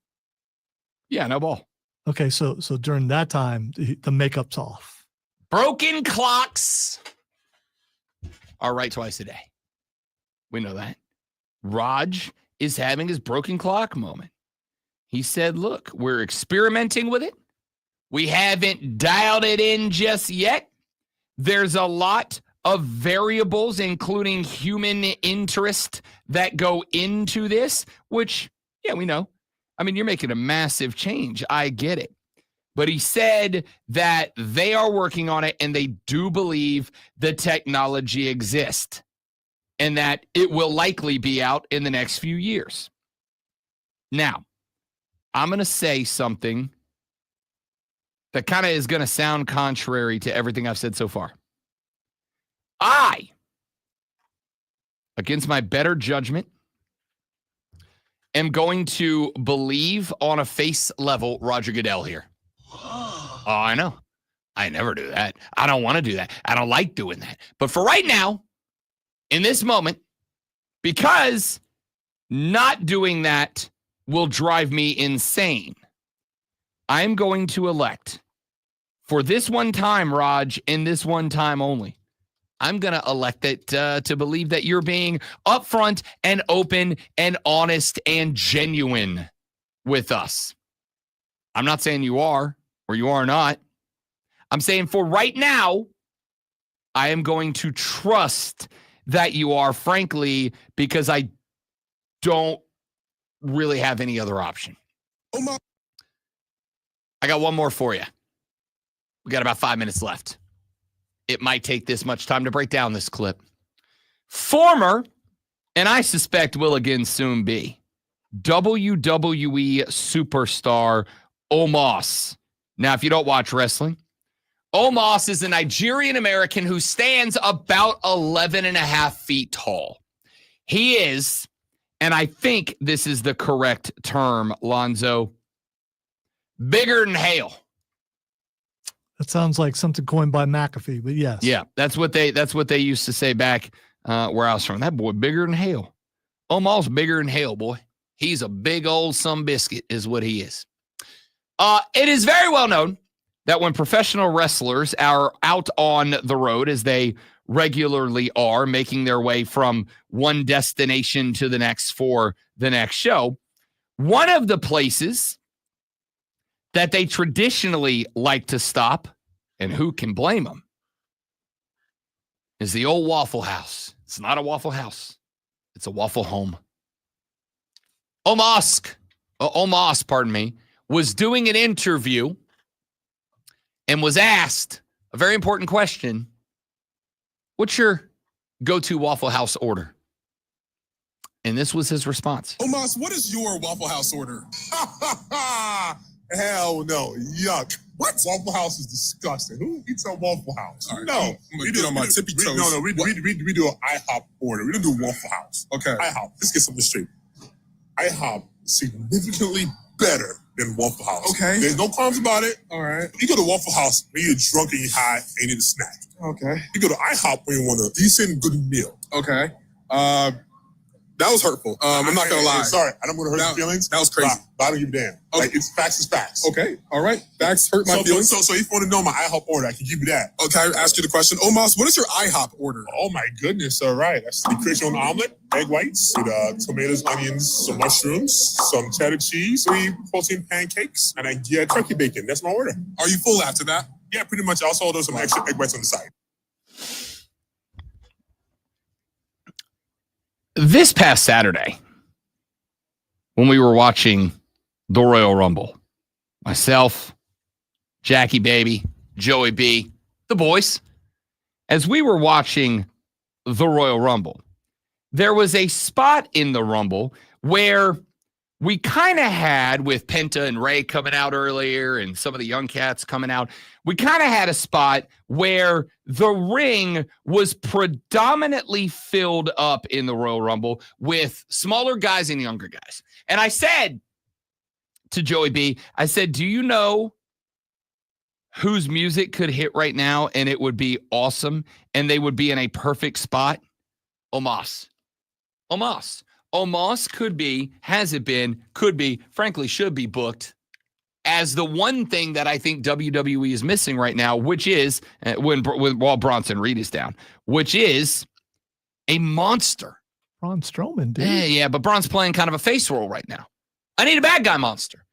Yeah, no ball. Okay, so during that time, the makeup's off. Broken clocks are right twice a day. We know that. Raj is having his broken clock moment. He said, look, we're experimenting with it. We haven't dialed it in just yet. There's a lot of variables, including human interest, that go into this, which, yeah, we know. I mean, you're making a massive change. I get it. But he said that they are working on it and they do believe the technology exists and that it will likely be out in the next few years. Now, I'm going to say something that kind of is going to sound contrary to everything I've said so far. I, against my better judgment, am going to believe on a face level Roger Goodell here. Oh, I know. I never do that. I don't want to do that. I don't like doing that. But for right now, in this moment, because not doing that will drive me insane, I'm going to elect for this one time, Raj, and this one time only. I'm going to elect it to believe that you're being upfront and open and honest and genuine with us. I'm not saying you are or you are not. I'm saying for right now, I am going to trust that you are, frankly, because I don't really have any other option. I got one more for you. We got about 5 minutes left. It might take this much time to break down this clip. Former, and I suspect will again soon be, WWE superstar Omos. Now, if you don't watch wrestling, Omos is a Nigerian American who stands about 11 and a half feet tall. He is, and I think this is the correct term, Lonzo, bigger than hail. That sounds like something coined by McAfee, but yes. Yeah, that's what they used to say back where I was from. That boy bigger than hail. Omos bigger than hail, boy. He's a big old sumbiscuit is what he is. It is very well known that when professional wrestlers are out on the road, as they regularly are, making their way from one destination to the next for the next show, one of the places that they traditionally like to stop, and who can blame them, is the old Waffle House. It's not a Waffle House. It's a Waffle Home. Omos, was doing an interview and was asked a very important question. What's your go-to Waffle House order? And this was his response. Omos, what is your Waffle House order? Hell no. Yuck. What? Waffle House is disgusting. Who eats a Waffle House? Right, no. We do on my tippy toes. We do an IHOP order. We don't do Waffle House. Okay. IHOP. Let's get something straight. IHOP significantly better than Waffle House. Okay. There's no qualms about it. All right. You go to Waffle House when you're drunk and you're high and you need a snack. Okay. You go to IHOP when you want a decent, good meal. Okay. That was hurtful. I'm not gonna lie. Sorry, I don't want to hurt your feelings. That was crazy. But I don't give a damn. Okay. Like, it's facts is facts. Okay. All right. Facts hurt my feelings. So if you want to know my IHOP order, I can give you that. Okay. I ask you the question. Omos, what is your IHOP order? Oh my goodness. All right. That's the creation omelet, egg whites with tomatoes, onions, some mushrooms, some cheddar cheese, 3 protein pancakes, and I get turkey bacon. That's my order. Are you full after that? Yeah, pretty much. I also order some extra egg whites on the side. This past Saturday, when we were watching the Royal Rumble. Myself, Jackie Baby, Joey B, the boys. As we were watching the Royal Rumble, there was a spot in the Rumble where we kind of had, with Penta and Ray coming out earlier and some of the young cats coming out, we kind of had a spot where the ring was predominantly filled up in the Royal Rumble with smaller guys and younger guys. And I said to Joey B, I said, do you know whose music could hit right now and it would be awesome and they would be in a perfect spot? Omos. Omos could be, has it been, could be, frankly, should be booked as the one thing that I think WWE is missing right now, which is, while Bronson Reed is down, which is a monster. Braun Strowman, dude. Yeah, but Braun's playing kind of a face role right now. I need a bad guy monster.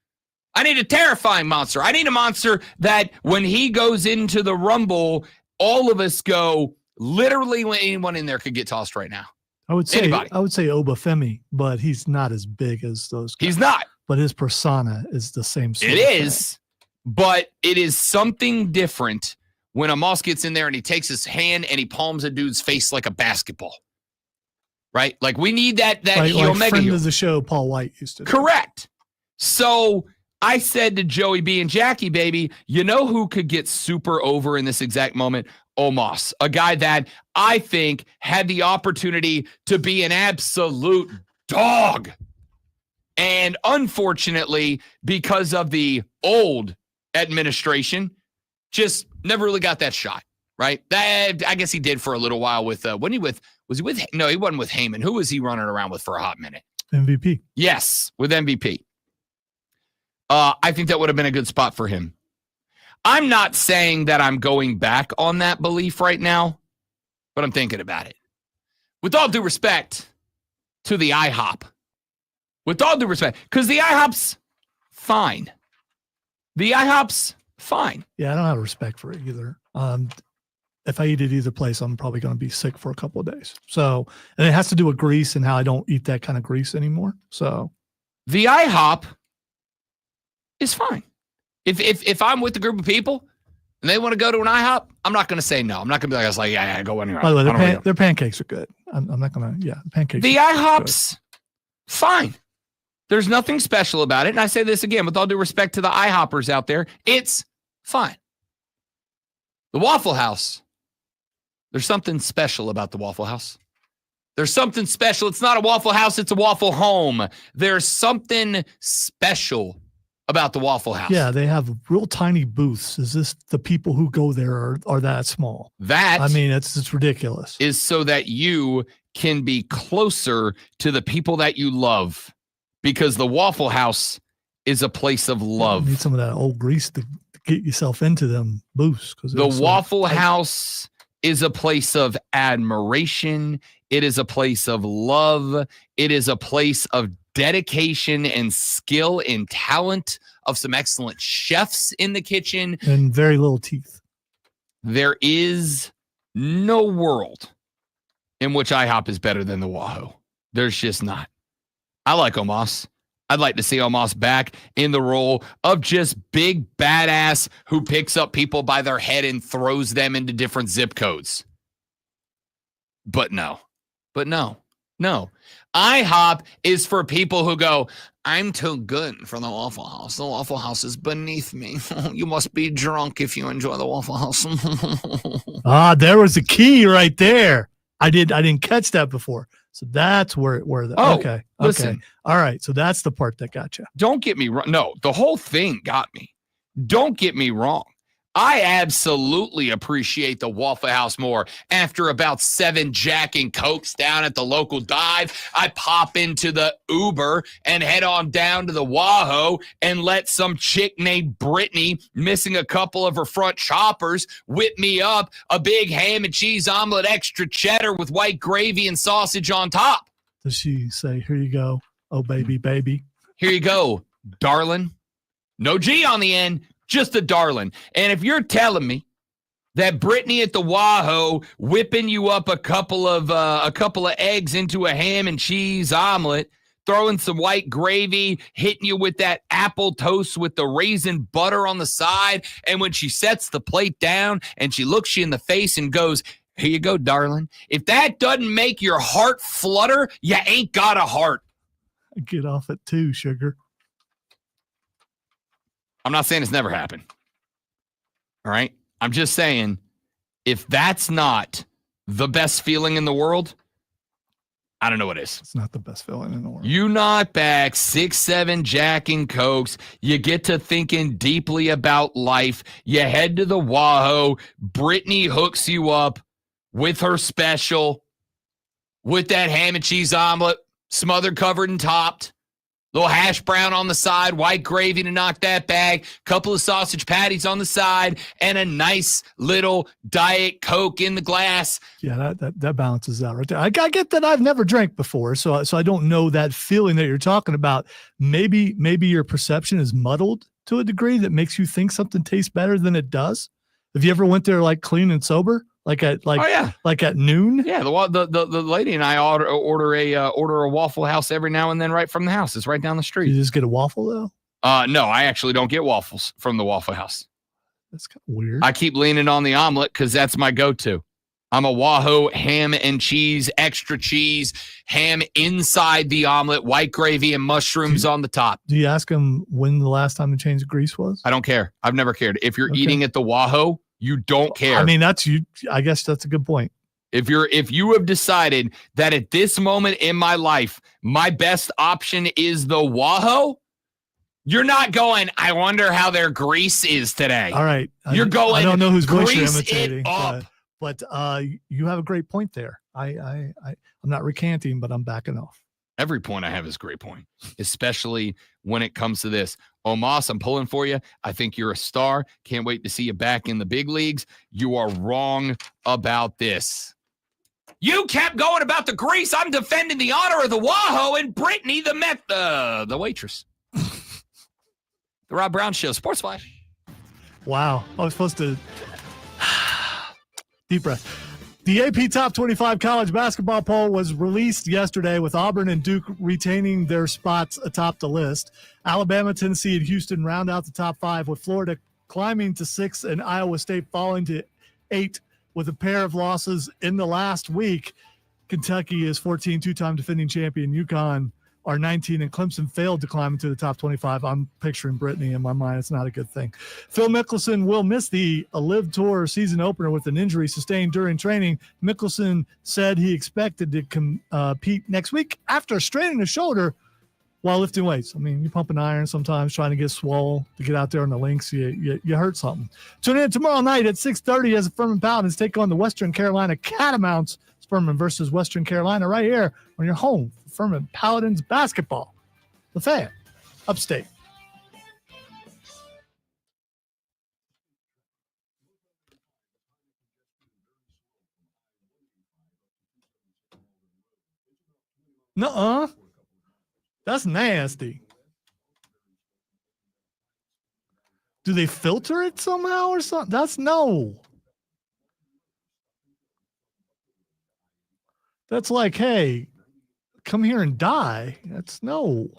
I need a terrifying monster. I need a monster that when he goes into the Rumble, all of us go, literally anyone in there could get tossed right now. I would say Anybody. Obafemi, but he's not as big as those guys. He's not. But his persona is the same sort It of is, but it is something different when Omos gets in there and he takes his hand and he palms a dude's face like a basketball. Right? Like we need that like Omega friend heel. of the show, Paul White used to do. Correct. So I said to Joey B and Jackie Baby, you know who could get super over in this exact moment? Omos, a guy that I think had the opportunity to be an absolute dog. And unfortunately, because of the old administration, just never really got that shot, right? That, I guess he did for a little while with, no, he wasn't with Heyman. Who was he running around with for a hot minute? MVP. Yes, with MVP. I think that would have been a good spot for him. I'm not saying that I'm going back on that belief right now, but I'm thinking about it. With all due respect to the IHOP, because the IHOP's fine. The IHOP's fine. Yeah, I don't have respect for it either. If I eat at either place, I'm probably going to be sick for a couple of days. So, and it has to do with grease and how I don't eat that kind of grease anymore. So, the IHOP is fine. If I'm with a group of people and they want to go to an IHOP, I'm not going to say no. I'm not going to be like, yeah, go anywhere. By the way, their pancakes are good. I'm not going to, pancakes. The IHOP's fine. There's nothing special about it. And I say this again, with all due respect to the IHOPers out there, it's fine. The Waffle House, there's something special about the Waffle House. There's something special. It's not a Waffle House, it's a Waffle Home. There's something special about the Waffle House. Yeah, they have real tiny booths. Is this the people who go there are that small? That, I mean, it's ridiculous. Is so that you can be closer to the people that you love, because the Waffle House is a place of love. You need some of that old grease to get yourself into them booths. The Waffle House is a place of admiration. It is a place of love. It is a place of dedication and skill and talent of some excellent chefs in the kitchen. And very little teeth. There is no world in which IHOP is better than the Wahoo. There's just not. I like Omos. I'd like to see Omos back in the role of just big badass who picks up people by their head and throws them into different zip codes. But no. IHOP is for people who go, I'm too good for the Waffle House. The Waffle House is beneath me. You must be drunk if you enjoy the Waffle House. There was a key right there. I didn't catch that before. So that's where okay. Listen. All right. So that's the part that got you. Don't get me wrong. No, the whole thing got me. Don't get me wrong. I absolutely appreciate the Waffle House more. After about 7 Jack and Cokes down at the local dive, I pop into the Uber and head on down to the Wahoo and let some chick named Brittany, missing a couple of her front choppers, whip me up a big ham and cheese omelet, extra cheddar with white gravy and sausage on top. Does she say, here you go, oh baby, baby? Here you go, darling. No G on the end. Just a darling. And if you're telling me that Brittany at the Wahoo whipping you up a couple of eggs into a ham and cheese omelet, throwing some white gravy, hitting you with that apple toast with the raisin butter on the side. And when she sets the plate down and she looks you in the face and goes, "Here you go, darling." If that doesn't make your heart flutter, you ain't got a heart. Get off it too, sugar. I'm not saying it's never happened. All right. I'm just saying, if that's not the best feeling in the world, I don't know what is. It's not the best feeling in the world. You knock back 6-7 Jack and Cokes. You get to thinking deeply about life. You head to the Wahoo. Brittany hooks you up with her special, with that ham and cheese omelet, smothered, covered, and topped. Little hash brown on the side, white gravy to knock that back, couple of sausage patties on the side, and a nice little Diet Coke in the glass. Yeah, that balances out right there. I get that I've never drank before, so I don't know that feeling that you're talking about. Maybe your perception is muddled to a degree that makes you think something tastes better than it does. Have you ever went there like clean and sober? Like at noon? Yeah, the lady and I order a Waffle House every now and then right from the house. It's right down the street. You just get a waffle though? No, I actually don't get waffles from the Waffle House. That's kind of weird. I keep leaning on the omelet because that's my go-to. I'm a Wahoo ham and cheese, extra cheese, ham inside the omelet, white gravy and mushrooms on the top. Do you ask them when the last time the change of grease was? I don't care. I've never cared. If you're eating at the Wahoo, you don't care. I mean, I guess that's a good point. If you have decided that at this moment in my life, my best option is the Wahoo, you're not going, "I wonder how their grease is today." All right. You're going, I don't know whose voice you're "Grease imitating, it up." but you have a great point there. I'm not recanting, but I'm backing off. Every point I have is a great point, especially when it comes to this. Omos, I'm pulling for you. I think you're a star. Can't wait to see you back in the big leagues. You are wrong about this. You kept going about the grease. I'm defending the honor of the Wahoo and Brittany, the waitress. The Rob Brown Show, Sports Flash. Wow. I was supposed to deep breath. The AP Top 25 college basketball poll was released yesterday with Auburn and Duke retaining their spots atop the list. Alabama, Tennessee, and Houston round out the top 5, with Florida climbing to 6 and Iowa State falling to 8 with a pair of losses in the last week. Kentucky is 14, two-time defending champion. UConn are 19, and Clemson failed to climb into the top 25. I'm picturing Brittany in my mind. It's not a good thing. Phil Mickelson will miss the Live Tour season opener with an injury sustained during training. Mickelson said he expected to compete next week after straining his shoulder while lifting weights. I mean, you pump an iron sometimes, trying to get swole to get out there on the links. You hurt something. Tune in tomorrow night at 6:30 as the Furman Paladins take on the Western Carolina Catamounts. It's Furman versus Western Carolina right here on your home for Furman Paladins basketball. The Fan, upstate. Nuh-uh. That's nasty. Do they filter it somehow or something? That's no. That's like, hey, come here and die. That's no.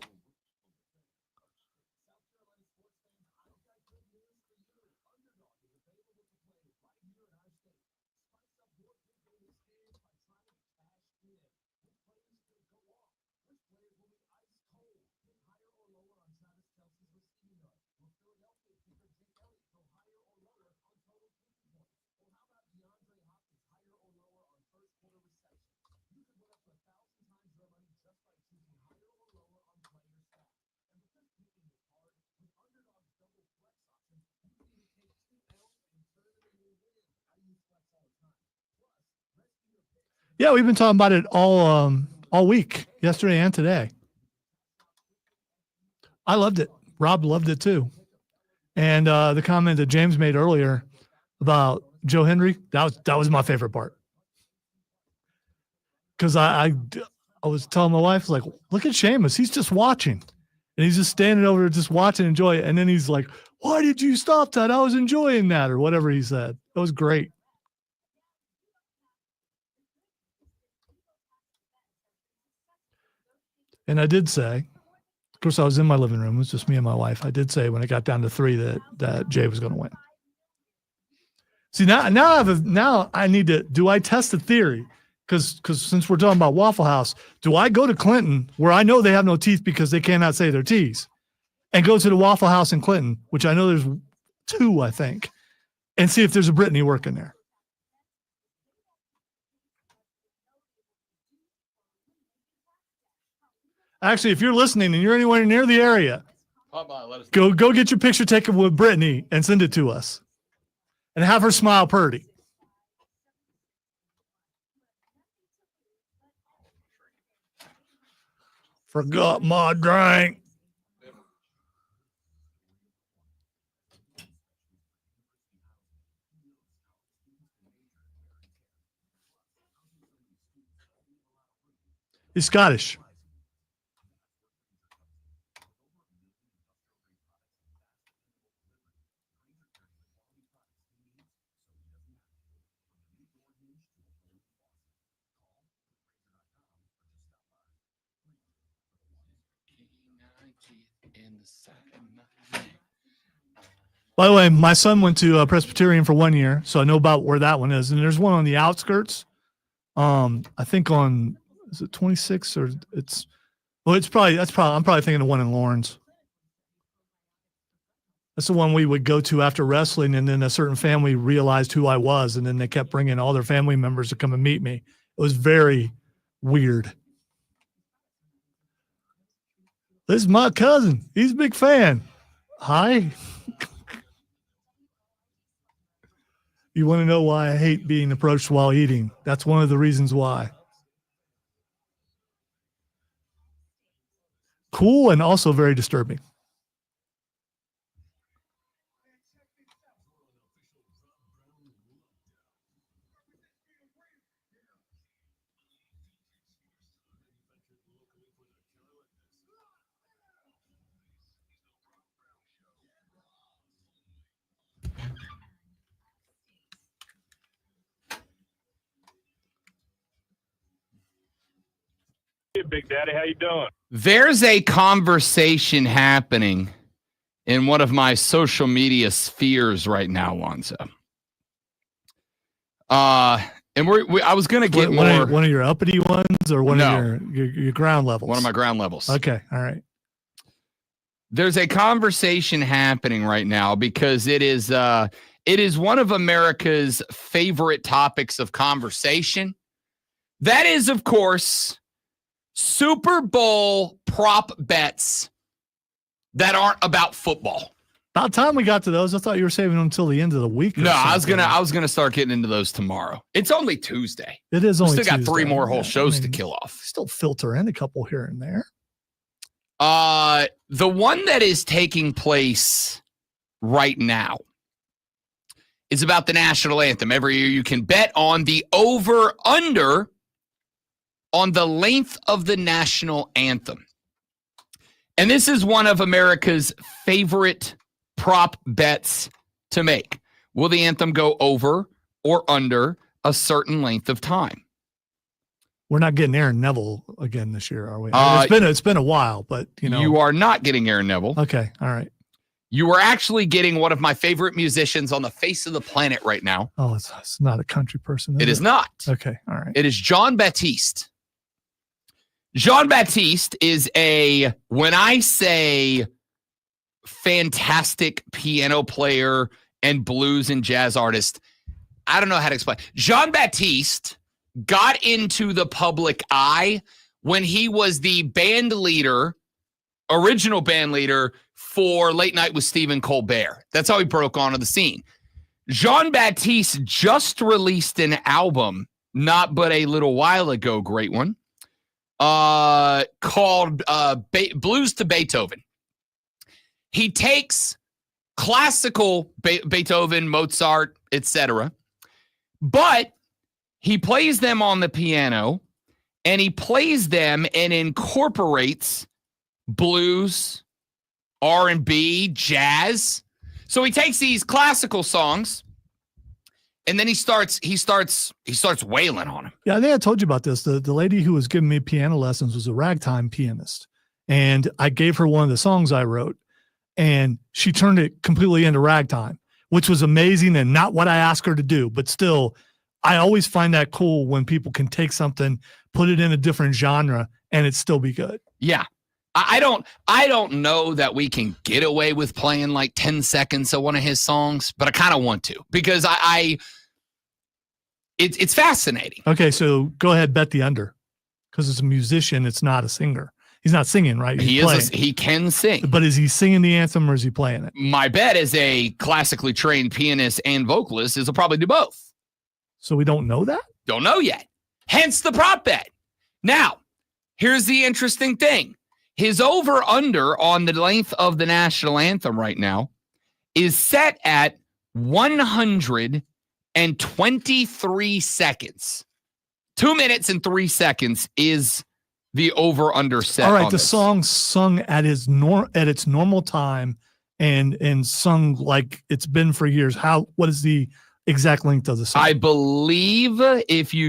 Yeah, we've been talking about it all week, yesterday and today. I loved it. Rob loved it too. And the comment that James made earlier about Joe Henry, that was my favorite part. Because I was telling my wife, like, look at Seamus. He's just watching. And he's just standing over there just watching, enjoy it. And then he's like, why did you stop that? I was enjoying that, or whatever he said. That was great. And I did say, of course, I was in my living room. It was just me and my wife. I did say when it got down to 3 that Jay was going to win. See, now I need to, do I test the theory? Because since we're talking about Waffle House, do I go to Clinton, where I know they have no teeth because they cannot say their T's, and go to the Waffle House in Clinton, which I know there's 2, I think, and see if there's a Brittany working there? Actually, if you're listening and you're anywhere near the area, go get your picture taken with Brittany and send it to us. And have her smile purty. Forgot my drink. He's Scottish. By the way, my son went to Presbyterian for 1 year, so I know about where that one is. And there's one on the outskirts. I think on, is it 26 or I'm probably thinking of one in Lawrence. That's the one we would go to after wrestling, and then a certain family realized who I was, and then they kept bringing all their family members to come and meet me. It was very weird. This is my cousin. He's a big fan. Hi. You want to know why I hate being approached while eating? That's one of the reasons why. Cool and also very disturbing. Hey, Big Daddy, how you doing? There's a conversation happening in one of my social media spheres right now, Lonzo. And I was going to get one of your uppity ones or one of your ground levels? One of my ground levels. Okay, all right. There's a conversation happening right now because it is one of America's favorite topics of conversation. That is, of course, Super Bowl prop bets that aren't about football. About time we got to those. I thought you were saving them until the end of the week. No, I was gonna start getting into those tomorrow. It's only Tuesday. It is only. We still got Tuesday. 3 more whole shows to kill off. Still filter in a couple here and there. The one that is taking place right now is about the national anthem. Every year you can bet on the over/under on the length of the national anthem. And this is one of America's favorite prop bets to make. Will the anthem go over or under a certain length of time? We're not getting Aaron Neville again this year, are we? It's been a while, but you are not getting Aaron Neville. Okay, all right. You are actually getting one of my favorite musicians on the face of the planet right now. Oh, it's not a country person. It is not. Okay, all right. It is Jon Batiste. Jon Batiste is when I say fantastic piano player and blues and jazz artist, I don't know how to explain. Jon Batiste got into the public eye when he was the original band leader for Late Night with Stephen Colbert. That's how he broke onto the scene. Jon Batiste just released an album, not but a little while ago, great one, called Blues to Beethoven. He takes classical Beethoven, Mozart, etc., but he plays them on the piano, and he plays them and incorporates blues, R&B, jazz. So he takes these classical songs and then he starts wailing on him. Yeah, I think I told you about this. The lady who was giving me piano lessons was a ragtime pianist, and I gave her one of the songs I wrote, and she turned it completely into ragtime, which was amazing and not what I asked her to do. But still, I always find that cool when people can take something, put it in a different genre, and it still be good. Yeah. I don't know that we can get away with playing like 10 seconds of one of his songs, but I kind of want to because it's fascinating. Okay, so go ahead, bet the under, because it's a musician. It's not a singer. He's not singing, right? He can sing. But is he singing the anthem or is he playing it? My bet as a classically trained pianist and vocalist is he'll probably do both. So we don't know that? Don't know yet. Hence the prop bet. Now, here's the interesting thing. His over-under on the length of the national anthem right now is set at 123 seconds. 2 minutes and 3 seconds is the over-under set. All right, the song sung at its normal time and sung like it's been for years. What is the exact length of the song? I believe if you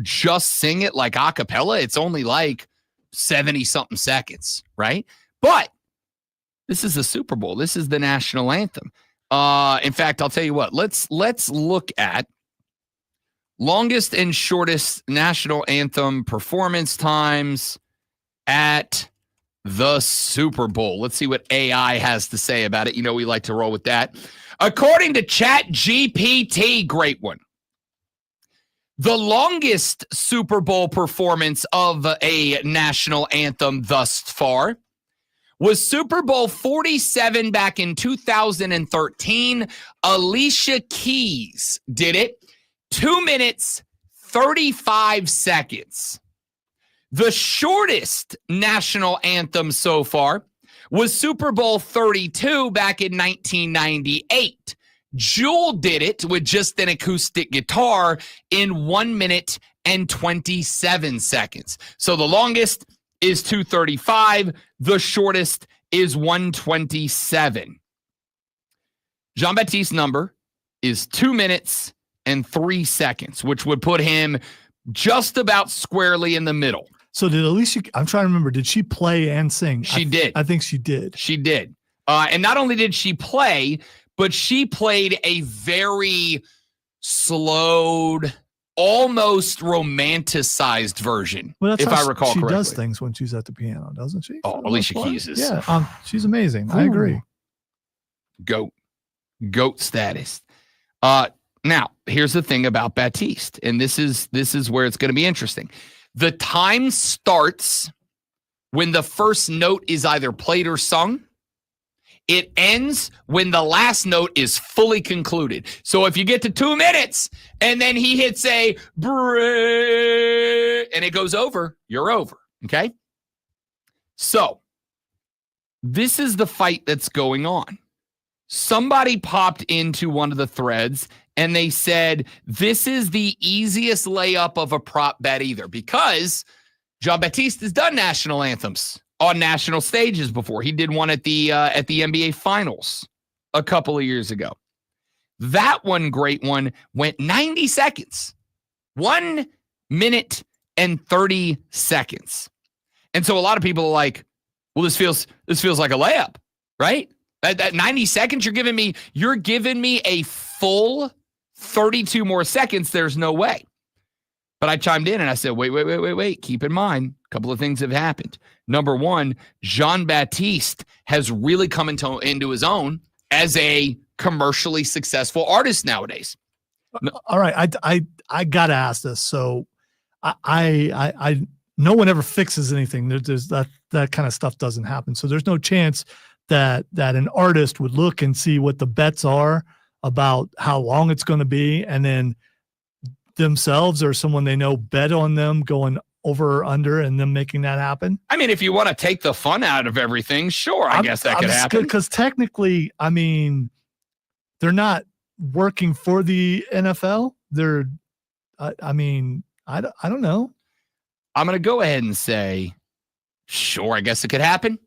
just sing it like a cappella, it's only like 70-something seconds, right? But this is the Super Bowl. This is the national anthem. In fact, I'll tell you what. Let's look at longest and shortest national anthem performance times at the Super Bowl. Let's see what AI has to say about it. You know, we like to roll with that. According to ChatGPT, great one. The longest Super Bowl performance of a national anthem thus far was Super Bowl 47 back in 2013. Alicia Keys did it. 2 minutes, 35 seconds. The shortest national anthem so far was Super Bowl 32 back in 1998. Jewel did it with just an acoustic guitar in 1 minute and 27 seconds. So the longest is 235. The shortest is 127. Jean-Baptiste's number is 2 minutes and 3 seconds, which would put him just about squarely in the middle. So did Alicia, I'm trying to remember, did she play and sing? She did. I think she did. She did. And not only did she play, but she played a very slowed, almost romanticized version, if I recall correctly. She does things when she's at the piano, doesn't she? Oh, Alicia Keys is. Yeah, she's amazing. I agree. Goat status. Now, here's the thing about Baptiste, and this is where it's going to be interesting. The time starts when the first note is either played or sung. It ends when the last note is fully concluded. So if you get to 2 minutes and then he hits a break and it goes over, you're over. Okay? So this is the fight that's going on. Somebody popped into one of the threads and they said, this is the easiest layup of a prop bet either, because Jean-Baptiste has done national anthems on national stages before. He did one at the NBA Finals a couple of years ago. That one, great one, went 90 seconds. 1 minute and 30 seconds. And so a lot of people are like, well, this feels like a layup, right? That 90 seconds, you're giving me a full 32 more seconds. There's no way. But I chimed in and I said, wait. Keep in mind, a couple of things have happened. Number one, Jean-Baptiste has really come into his own as a commercially successful artist nowadays. All right, I gotta ask this. So, I no one ever fixes anything. There's that kind of stuff doesn't happen. So there's no chance that an artist would look and see what the bets are about how long it's going to be, and then themselves or someone they know bet on them going over or under and them making that happen. I mean, if you want to take the fun out of everything, sure, I guess that could happen. Because technically, I mean, they're not working for the NFL. They're, I mean, I don't know. I'm going to go ahead and say, sure, I guess it could happen.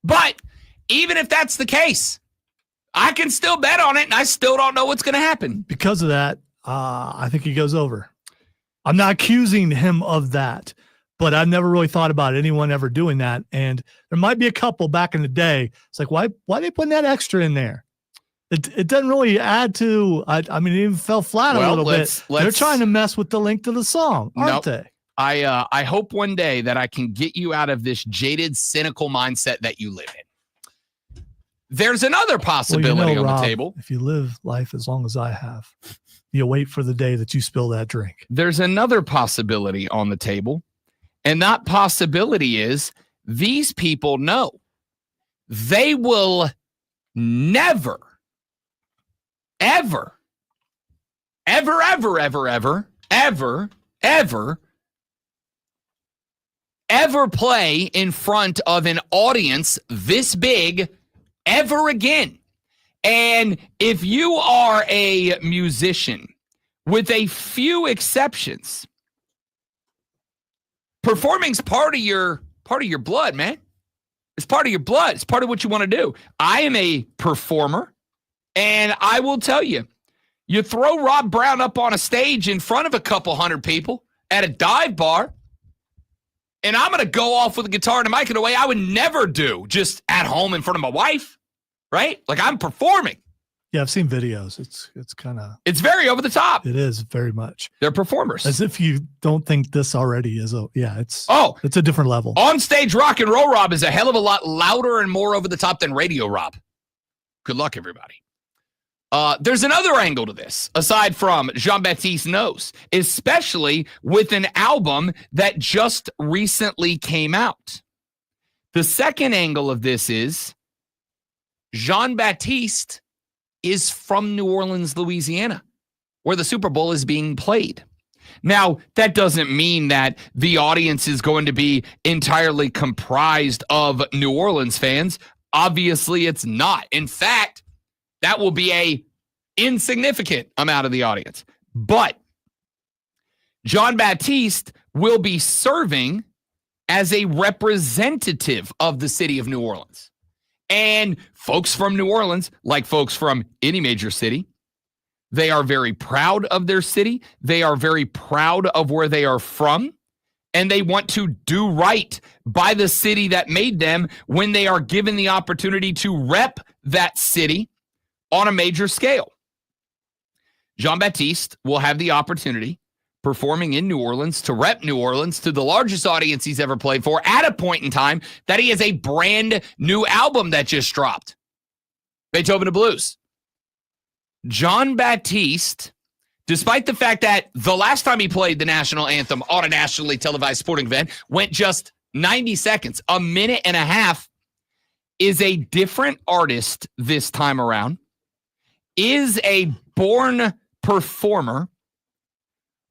But even if that's the case, I can still bet on it, and I still don't know what's going to happen. Because of that, I think he goes over. I'm not accusing him of that, but I've never really thought about anyone ever doing that. And there might be a couple back in the day. It's like, why are they putting that extra in there? It doesn't really add to, I mean, it even fell flat a little bit. They're trying to mess with the length of the song, aren't they? I hope one day that I can get you out of this jaded, cynical mindset that you live in. There's another possibility on Rob, the table. If you live life as long as I have, you wait for the day that you spill that drink. There's another possibility on the table, and that possibility is these people know they will never, ever, ever, ever, ever, ever, ever, ever, ever play in front of an audience this big ever again. And if you are a musician, with a few exceptions, performing's part of your blood, man. It's part of your blood. It's part of what you want to do. I am a performer, and I will tell you, you throw Rob Brown up on a stage in front of a couple hundred people at a dive bar, and I'm going to go off with a guitar and a mic in a way I would never do just at home in front of my wife, right? Like, I'm performing. Yeah, I've seen videos. It's kind of... It's very over the top. It is very much. They're performers. As if you don't think this already is it's a different level. On stage rock and roll Rob is a hell of a lot louder and more over the top than radio Rob. Good luck, everybody. There's another angle to this, aside from Jean-Baptiste Knows, especially with an album that just recently came out. The second angle of this is Jean-Baptiste is from New Orleans, Louisiana, where the Super Bowl is being played. Now, that doesn't mean that the audience is going to be entirely comprised of New Orleans fans. Obviously, it's not. In fact, that will be a insignificant amount of the audience. But Jean-Baptiste will be serving as a representative of the city of New Orleans. And folks from New Orleans, like folks from any major city, they are very proud of their city. They are very proud of where they are from. And they want to do right by the city that made them when they are given the opportunity to rep that city on a major scale. Jean-Baptiste will have the opportunity, performing in New Orleans, to rep New Orleans to the largest audience he's ever played for at a point in time that he has a brand new album that just dropped, Beethoven the Blues. Jean-Baptiste, despite the fact that the last time he played the national anthem on a nationally televised sporting event went just 90 seconds, a minute and a half, is a different artist this time around, is a born performer,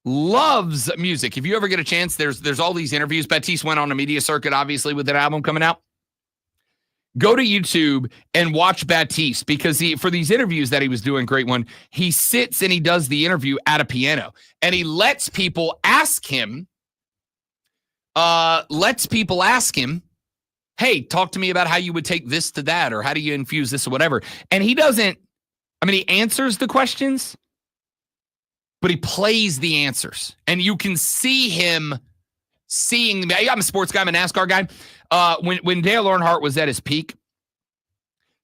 loves music. If you ever get a chance, there's all these interviews. Baptiste went on a media circuit, obviously, with that album coming out. Go to YouTube and watch Baptiste, because for these interviews that he was doing, great one, he sits and he does the interview at a piano, and he lets people ask him, hey, talk to me about how you would take this to that, or how do you infuse this or whatever. And he doesn't, he answers the questions, but he plays the answers. And you can see him seeing, I'm a sports guy, I'm a NASCAR guy. When Dale Earnhardt was at his peak,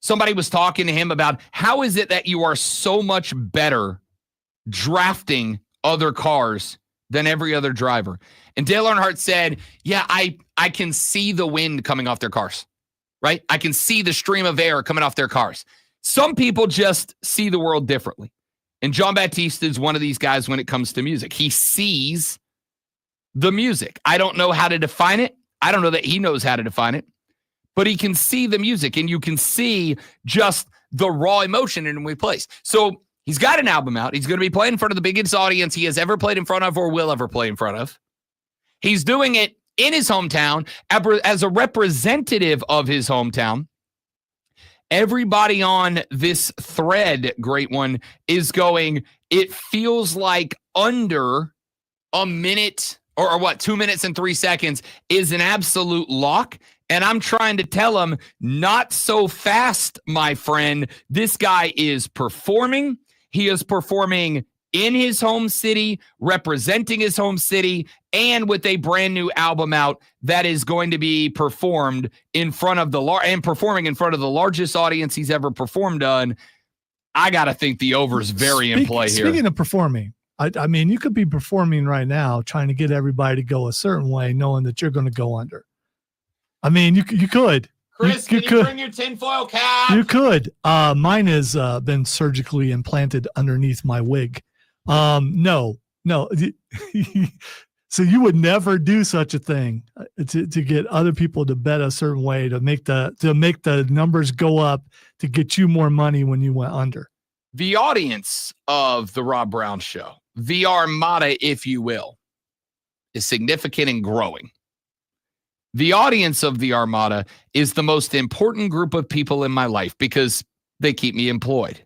somebody was talking to him about how is it that you are so much better drafting other cars than every other driver. And Dale Earnhardt said, yeah, I can see the wind coming off their cars, right? I can see the stream of air coming off their cars. Some people just see the world differently. And Jean-Baptiste is one of these guys when it comes to music. He sees the music. I don't know how to define it. I don't know that he knows how to define it, but he can see the music, and you can see just the raw emotion in which he plays. So he's got an album out. He's going to be playing in front of the biggest audience he has ever played in front of or will ever play in front of. He's doing it in his hometown as a representative of his hometown. Everybody on this thread, great one, is going, it feels like under a minute or 2 minutes and 3 seconds is an absolute lock. And I'm trying to tell him, not so fast, my friend. This guy is performing. He is performing in his home city, representing his home city, and with a brand new album out that is going to be performed in front of the largest audience he's ever performed on. I got to think the over is very in play here. Speaking of performing, I mean, you could be performing right now, trying to get everybody to go a certain way, knowing that you're going to go under. I mean, you could. Chris, can you bring your tinfoil cap? You could. Mine has been surgically implanted underneath my wig. No. So you would never do such a thing to get other people to bet a certain way to make the numbers go up to get you more money when you went under. The audience of the Rob Brown Show, the Armada, if you will, is significant and growing. The audience of the Armada is the most important group of people in my life because they keep me employed.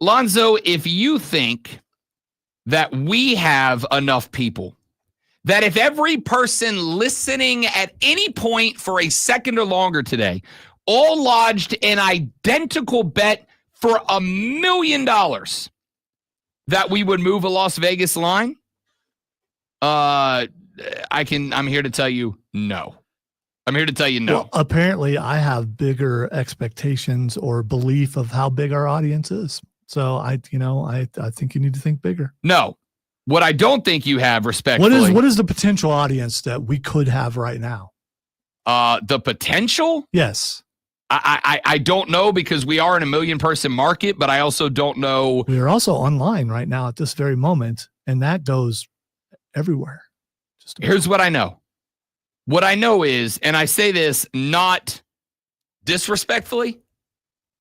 Lonzo, if you think that we have enough people, that if every person listening at any point for a second or longer today all lodged an identical bet for $1 million, that we would move a Las Vegas line, I'm here to tell you no. I'm here to tell you no. Well, apparently I have bigger expectations or belief of how big our audience is. So I think you need to think bigger. No. What I don't think you have, respectfully. What is the potential audience that we could have right now? The potential? Yes. I don't know because we are in 1 million person market, but I also don't know. We are also online right now at this very moment, and that goes everywhere. Here's what I know. What I know is, and I say this not disrespectfully,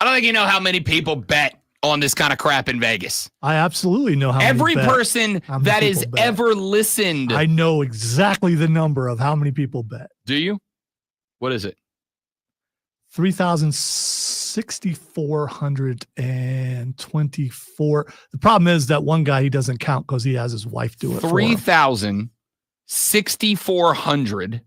I don't think you know how many people bet on this kind of crap in Vegas. I absolutely know how every many person that has ever listened. I know exactly the number of how many people bet. Do you? What is it? 3,624. The problem is that one guy, he doesn't count because he has his wife do it. 3,6,400.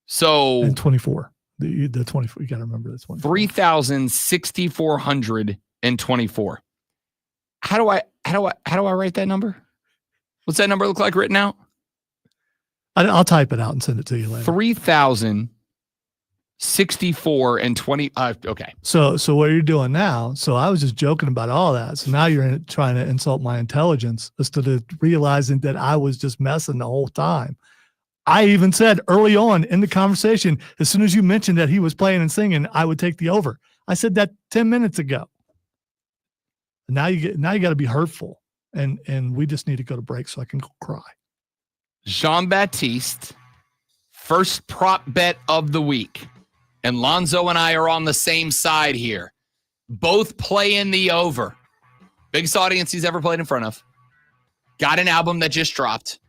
So and 24. The 24. You got to remember this one. 3,6,424. How do I write that number? What's that number look like written out? I'll type it out and send it to you later. 3,064 and 20. Okay. So what you're doing now? So I was just joking about all that. So now you're trying to insult my intelligence instead of realizing that I was just messing the whole time. I even said early on in the conversation, as soon as you mentioned that he was playing and singing, I would take the over. I said that 10 minutes ago. Now you got to be hurtful, and we just need to go to break so I can go cry. Jean-Baptiste, first prop bet of the week. And Lonzo and I are on the same side here. Both play in the over. Biggest audience he's ever played in front of. Got an album that just dropped.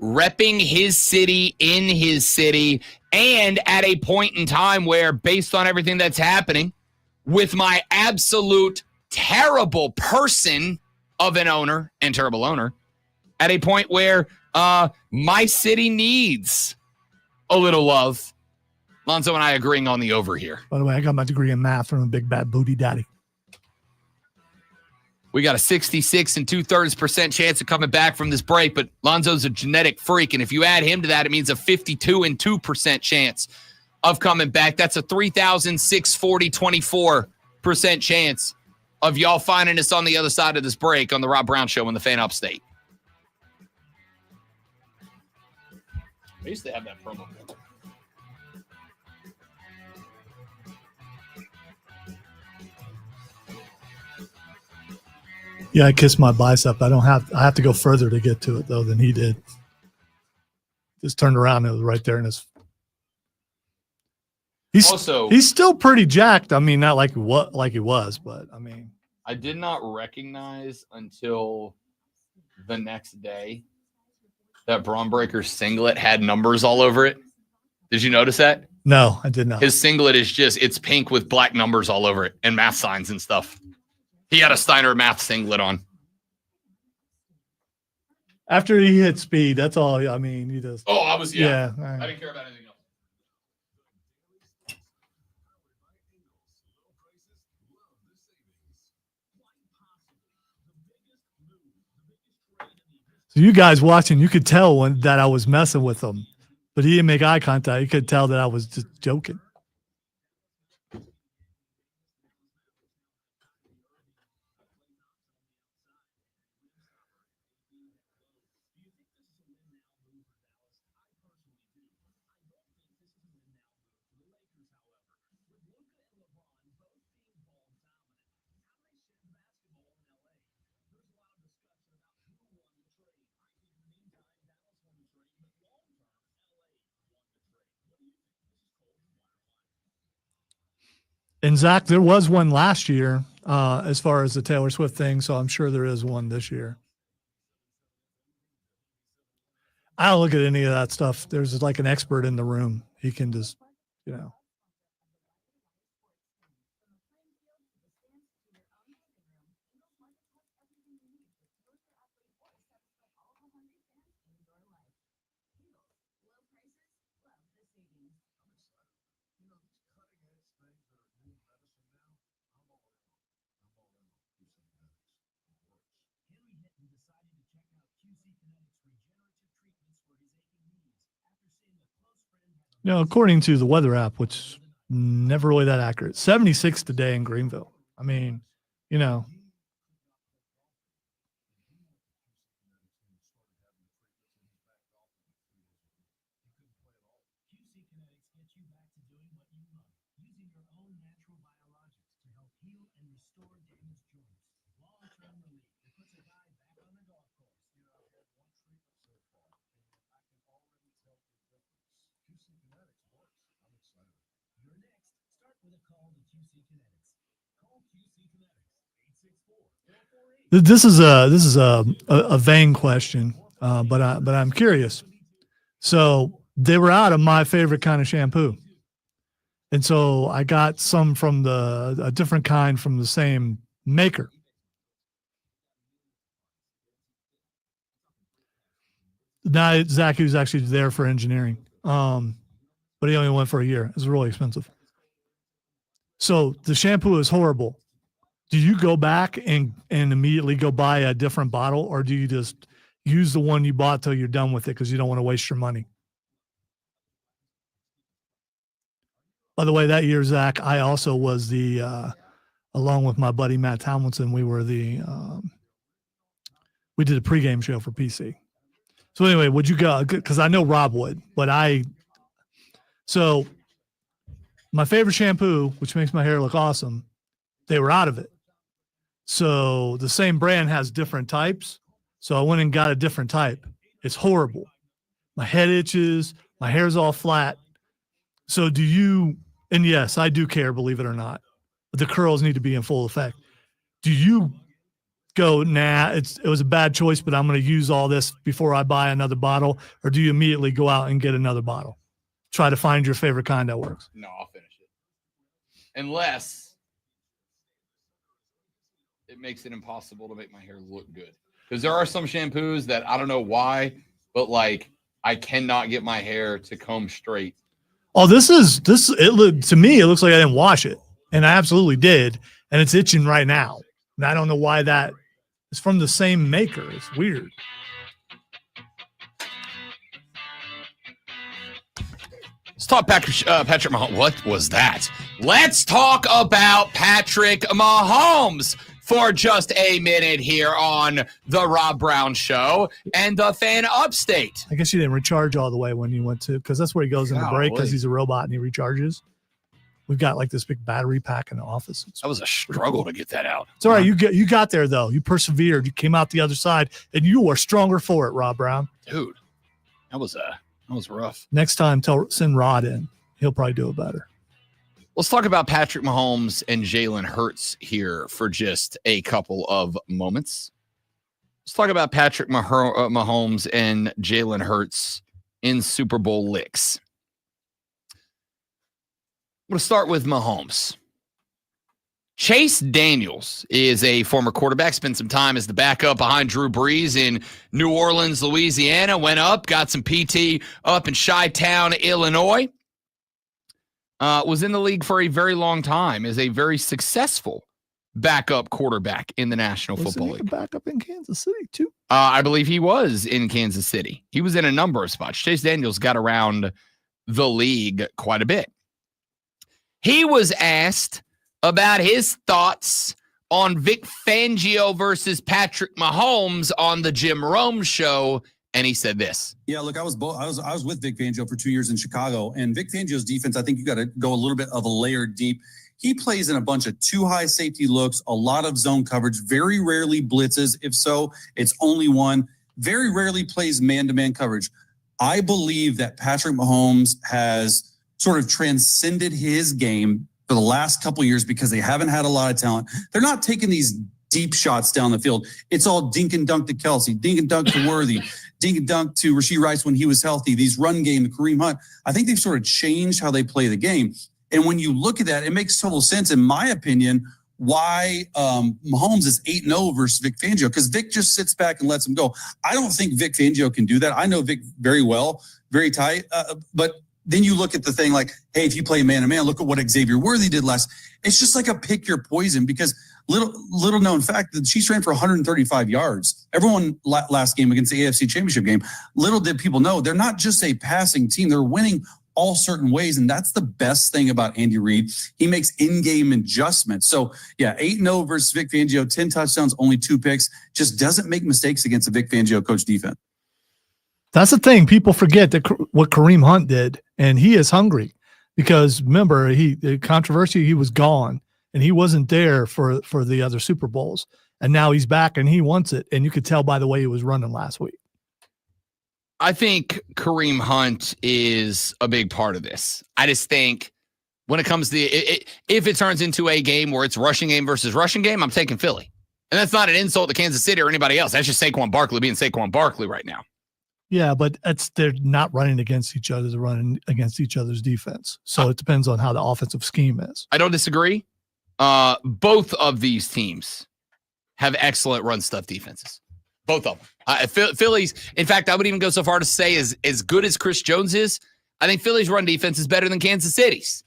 Repping his city in his city. And at a point in time where, based on everything that's happening, with my absolute terrible person of an owner and terrible owner, at a point where my city needs a little love. Lonzo and I agreeing on the over here. By the way, I got my degree in math from a big bad booty daddy. We got a 66 2/3% chance of coming back from this break, but Lonzo's a genetic freak, and if you add him to that, it means a 52.2% chance of coming back. That's a 3,640.24% chance of y'all finding us on the other side of this break on the Rob Brown Show in the Fan Upstate. I used to have that promo code. Yeah, I kissed my bicep. I have to go further to get to it though than he did. Just turned around and it was right there in his. He's still pretty jacked. I mean, not like he was, but I mean, I did not recognize until the next day that Braun Breaker's singlet had numbers all over it. Did you notice that? No, I did not. His singlet is it's pink with black numbers all over it and math signs and stuff. He had a Steiner math singlet on. After he hit speed, that's all. I mean, he does. Oh, I was, yeah. Right. I didn't care about anything else. So you guys watching, you could tell that I was messing with him, but he didn't make eye contact. You could tell that I was just joking. And Zach, there was one last year as far as the Taylor Swift thing, so I'm sure there is one this year. I don't look at any of that stuff. There's like an expert in the room. He can just, you know. You know, according to the weather app, which never really that accurate, 76 today in Greenville. I mean, you know. This is a vain question, but I'm curious. So they were out of my favorite kind of shampoo, and so I got some from a different kind from the same maker. Now Zach, who's actually there for engineering, but he only went for a year. It was really expensive. So the shampoo is horrible. Do you go back and immediately go buy a different bottle, or do you just use the one you bought till you're done with it because you don't want to waste your money? By the way, that year, Zach, I also was along with my buddy Matt Tomlinson, we did a pregame show for PC. So anyway, would you go? Because I know Rob would, but so my favorite shampoo, which makes my hair look awesome, they were out of it. So the same brand has different types. So I went and got a different type. It's horrible. My head itches. My hair's all flat. So and yes, I do care, believe it or not, but the curls need to be in full effect. Do you go, nah, it was a bad choice, but I'm going to use all this before I buy another bottle? Or do you immediately go out and get another bottle? Try to find your favorite kind that works. No, I'll finish it. Unless it makes it impossible to make my hair look good. Because there are some shampoos that I don't know why, but like I cannot get my hair to comb straight. Oh, to me, it looks like I didn't wash it. And I absolutely did. And it's itching right now. And I don't know why that is from the same maker. It's weird. Let's talk Patrick Mahomes. What was that? Let's talk about Patrick Mahomes for just a minute here on the Rob Brown Show and the Fan Upstate. I guess you didn't recharge all the way when you went to, because that's where he goes in the break because he's a robot and he recharges. We've got like this big battery pack in the office. That was a struggle to get that out. It's all right. You got there though. You persevered. You came out the other side and you were stronger for it, Rob Brown. Dude, that was rough. Next time, send Rod in. He'll probably do it better. Let's talk about Patrick Mahomes and Jalen Hurts here for just a couple of moments. Let's talk about Patrick Mahomes and Jalen Hurts in Super Bowl licks. I'm going to start with Mahomes. Chase Daniels is a former quarterback, spent some time as the backup behind Drew Brees in New Orleans, Louisiana, went up, got some PT up in Chi-Town, Illinois. Was in the league for a very long time, is a very successful backup quarterback in the National Wasn't Football he League. the backup in Kansas City too? I believe he was in Kansas City. He was in a number of spots. Chase Daniels got around the league quite a bit. He was asked about his thoughts on Vic Fangio versus Patrick Mahomes on the Jim Rome show, and he said this. Yeah, look, I was with Vic Fangio for 2 years in Chicago, and Vic Fangio's defense, I think you got to go a little bit of a layer deep. He plays in a bunch of too high safety looks, a lot of zone coverage, very rarely blitzes. If so, it's only one. Very rarely plays man-to-man coverage. I believe that Patrick Mahomes has sort of transcended his game for the last couple of years because they haven't had a lot of talent. They're not taking these deep shots down the field. It's all dink and dunk to Kelsey, dink and dunk to Worthy, dink and dunk to Rashee Rice when he was healthy. These run game, the Kareem Hunt. I think they've sort of changed how they play the game. And when you look at that, it makes total sense, in my opinion, why Mahomes is 8-0 versus Vic Fangio, because Vic just sits back and lets him go. I don't think Vic Fangio can do that. I know Vic very well, very tight. But then you look at the thing like, hey, if you play man-to-man, look at what Xavier Worthy did last. It's just like a pick your poison, because little known fact, the Chiefs ran for 135 yards. Everyone last game against the AFC Championship game, little did people know, they're not just a passing team. They're winning all certain ways, and that's the best thing about Andy Reid. He makes in-game adjustments. So, yeah, 8-0 versus Vic Fangio, 10 touchdowns, only 2 picks. Just doesn't make mistakes against a Vic Fangio coach defense. That's the thing. People forget that what Kareem Hunt did, and he is hungry because remember, the controversy, he was gone and he wasn't there for the other Super Bowls, and now he's back and he wants it, and you could tell by the way he was running last week. I think Kareem Hunt is a big part of this. I just think when it comes to if it turns into a game where it's rushing game versus rushing game, I'm taking Philly. And that's not an insult to Kansas City or anybody else. That's just Saquon Barkley being Saquon Barkley right now. Yeah, but they're not running against each other. They're running against each other's defense. So it depends on how the offensive scheme is. I don't disagree. Both of these teams have excellent run stuff defenses. Both of them. Phillies, in fact, I would even go so far to say as good as Chris Jones is, I think Philly's run defense is better than Kansas City's.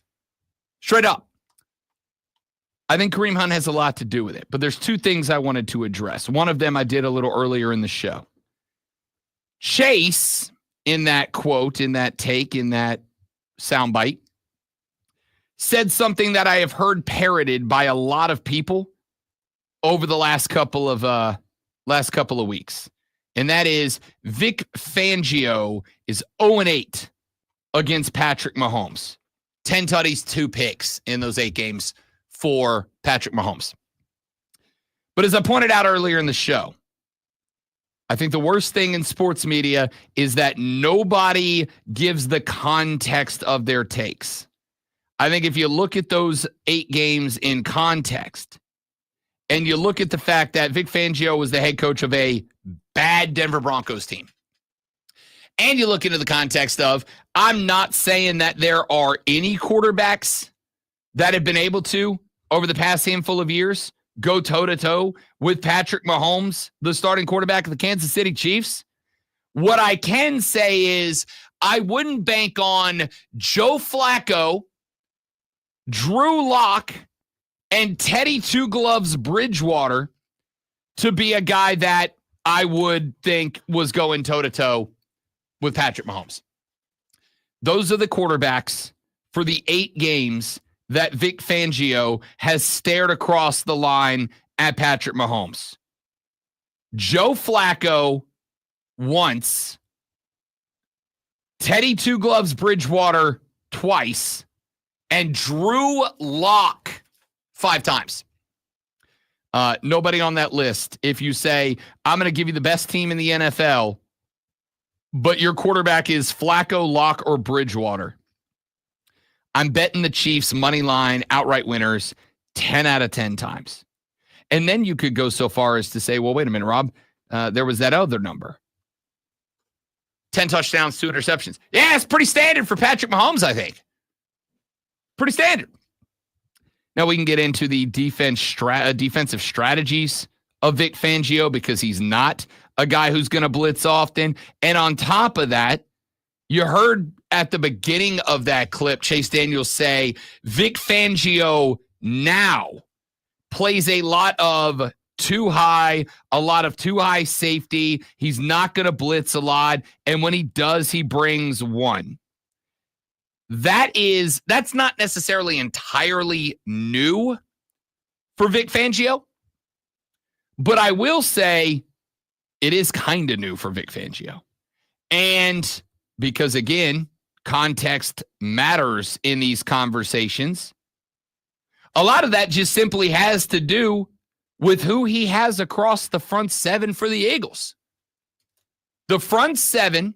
Straight up. I think Kareem Hunt has a lot to do with it, but there's 2 things I wanted to address. One of them I did a little earlier in the show. Chase, in that quote, in that take, in that soundbite, said something that I have heard parroted by a lot of people over the last couple of weeks. And that is Vic Fangio is 0-8 against Patrick Mahomes. 10 tutties, 2 picks in those 8 games for Patrick Mahomes. But as I pointed out earlier in the show, I think the worst thing in sports media is that nobody gives the context of their takes. I think if you look at those 8 games in context, and you look at the fact that Vic Fangio was the head coach of a bad Denver Broncos team, and you look into the context of, I'm not saying that there are any quarterbacks that have been able to, over the past handful of years, go toe-to-toe with Patrick Mahomes, the starting quarterback of the Kansas City Chiefs. What I can say is I wouldn't bank on Joe Flacco, Drew Lock, and Teddy Two Gloves Bridgewater to be a guy that I would think was going toe-to-toe with Patrick Mahomes. Those are the quarterbacks for the 8 games that Vic Fangio has stared across the line at Patrick Mahomes. Joe Flacco once, Teddy Two Gloves Bridgewater twice, and Drew Lock 5 times. Nobody on that list. If you say, I'm going to give you the best team in the NFL, but your quarterback is Flacco, Lock, or Bridgewater, I'm betting the Chiefs money line outright winners 10 out of 10 times. And then you could go so far as to say, well, wait a minute, Rob, there was that other number. 10 touchdowns, 2 interceptions. Yeah, it's pretty standard for Patrick Mahomes, I think. Pretty standard. Now we can get into the defensive strategies of Vic Fangio, because he's not a guy who's going to blitz often. And on top of that, you heard at the beginning of that clip Chase Daniels say, Vic Fangio now plays a lot of too high safety. He's not going to blitz a lot. And when he does, he brings one. That's not necessarily entirely new for Vic Fangio, but I will say it is kind of new for Vic Fangio. And because, again, context matters in these conversations, a lot of that just simply has to do with who he has across the front seven for the Eagles. The front seven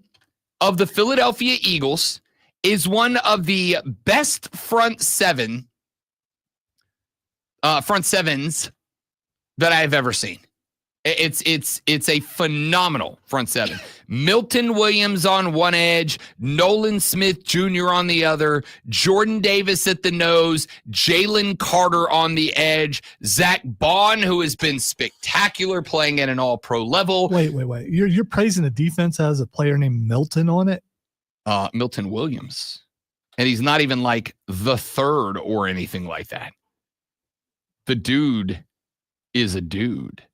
of the Philadelphia Eagles is one of the best front sevens that I've ever seen. It's a phenomenal front seven. Milton Williams on one edge, Nolan Smith Jr. on the other, Jordan Davis at the nose, Jalen Carter on the edge, Zach Bond, who has been spectacular playing at an all-pro level. Wait. You're praising a defense that has a player named Milton on it? Milton Williams. And he's not even like the third or anything like that. The dude is a dude.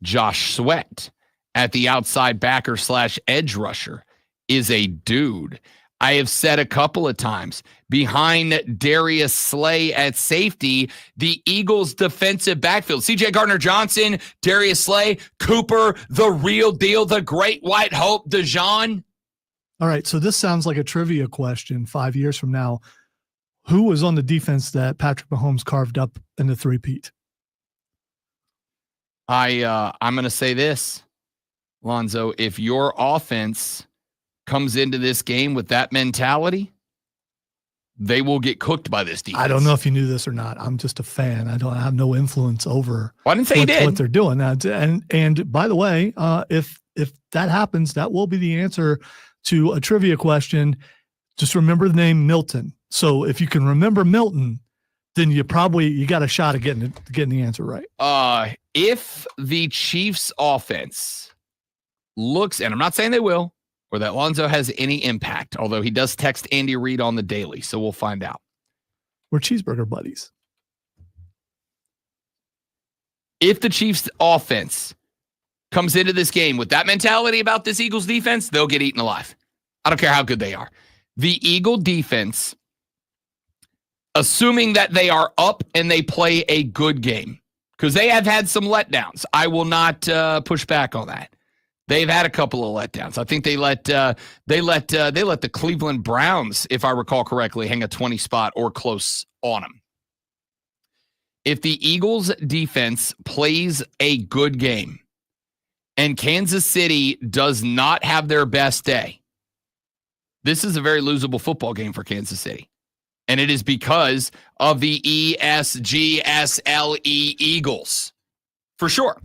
Josh Sweat at the outside backer / edge rusher is a dude. I have said a couple of times, behind Darius Slay at safety, the Eagles' defensive backfield, CJ Gardner-Johnson, Darius Slay, Cooper, the real deal, the great white hope, DeJean. All right, so this sounds like a trivia question 5 years from now. Who was on the defense that Patrick Mahomes carved up in the three-peat? I'm going to say this, Lonzo. If your offense comes into this game with that mentality, they will get cooked by this defense. I don't know if you knew this or not. I'm just a fan. I have no influence over I didn't say you did. What they're doing. And by the way, if that happens, that will be the answer to a trivia question. Just remember the name Milton. So if you can remember Milton, then you got a shot at getting the answer right. If the Chiefs offense looks, and I'm not saying they will, or that Lonzo has any impact, although he does text Andy Reid on the daily, so we'll find out. We're cheeseburger buddies. If the Chiefs offense comes into this game with that mentality about this Eagles defense, they'll get eaten alive. I don't care how good they are. The Eagle defense, assuming that they are up and they play a good game, because they have had some letdowns. I will not push back on that. They've had a couple of letdowns. I think they let the Cleveland Browns, if I recall correctly, hang a 20 spot or close on them. If the Eagles defense plays a good game and Kansas City does not have their best day, this is a very losable football game for Kansas City. And it is because of the ESGSLE Eagles. For sure.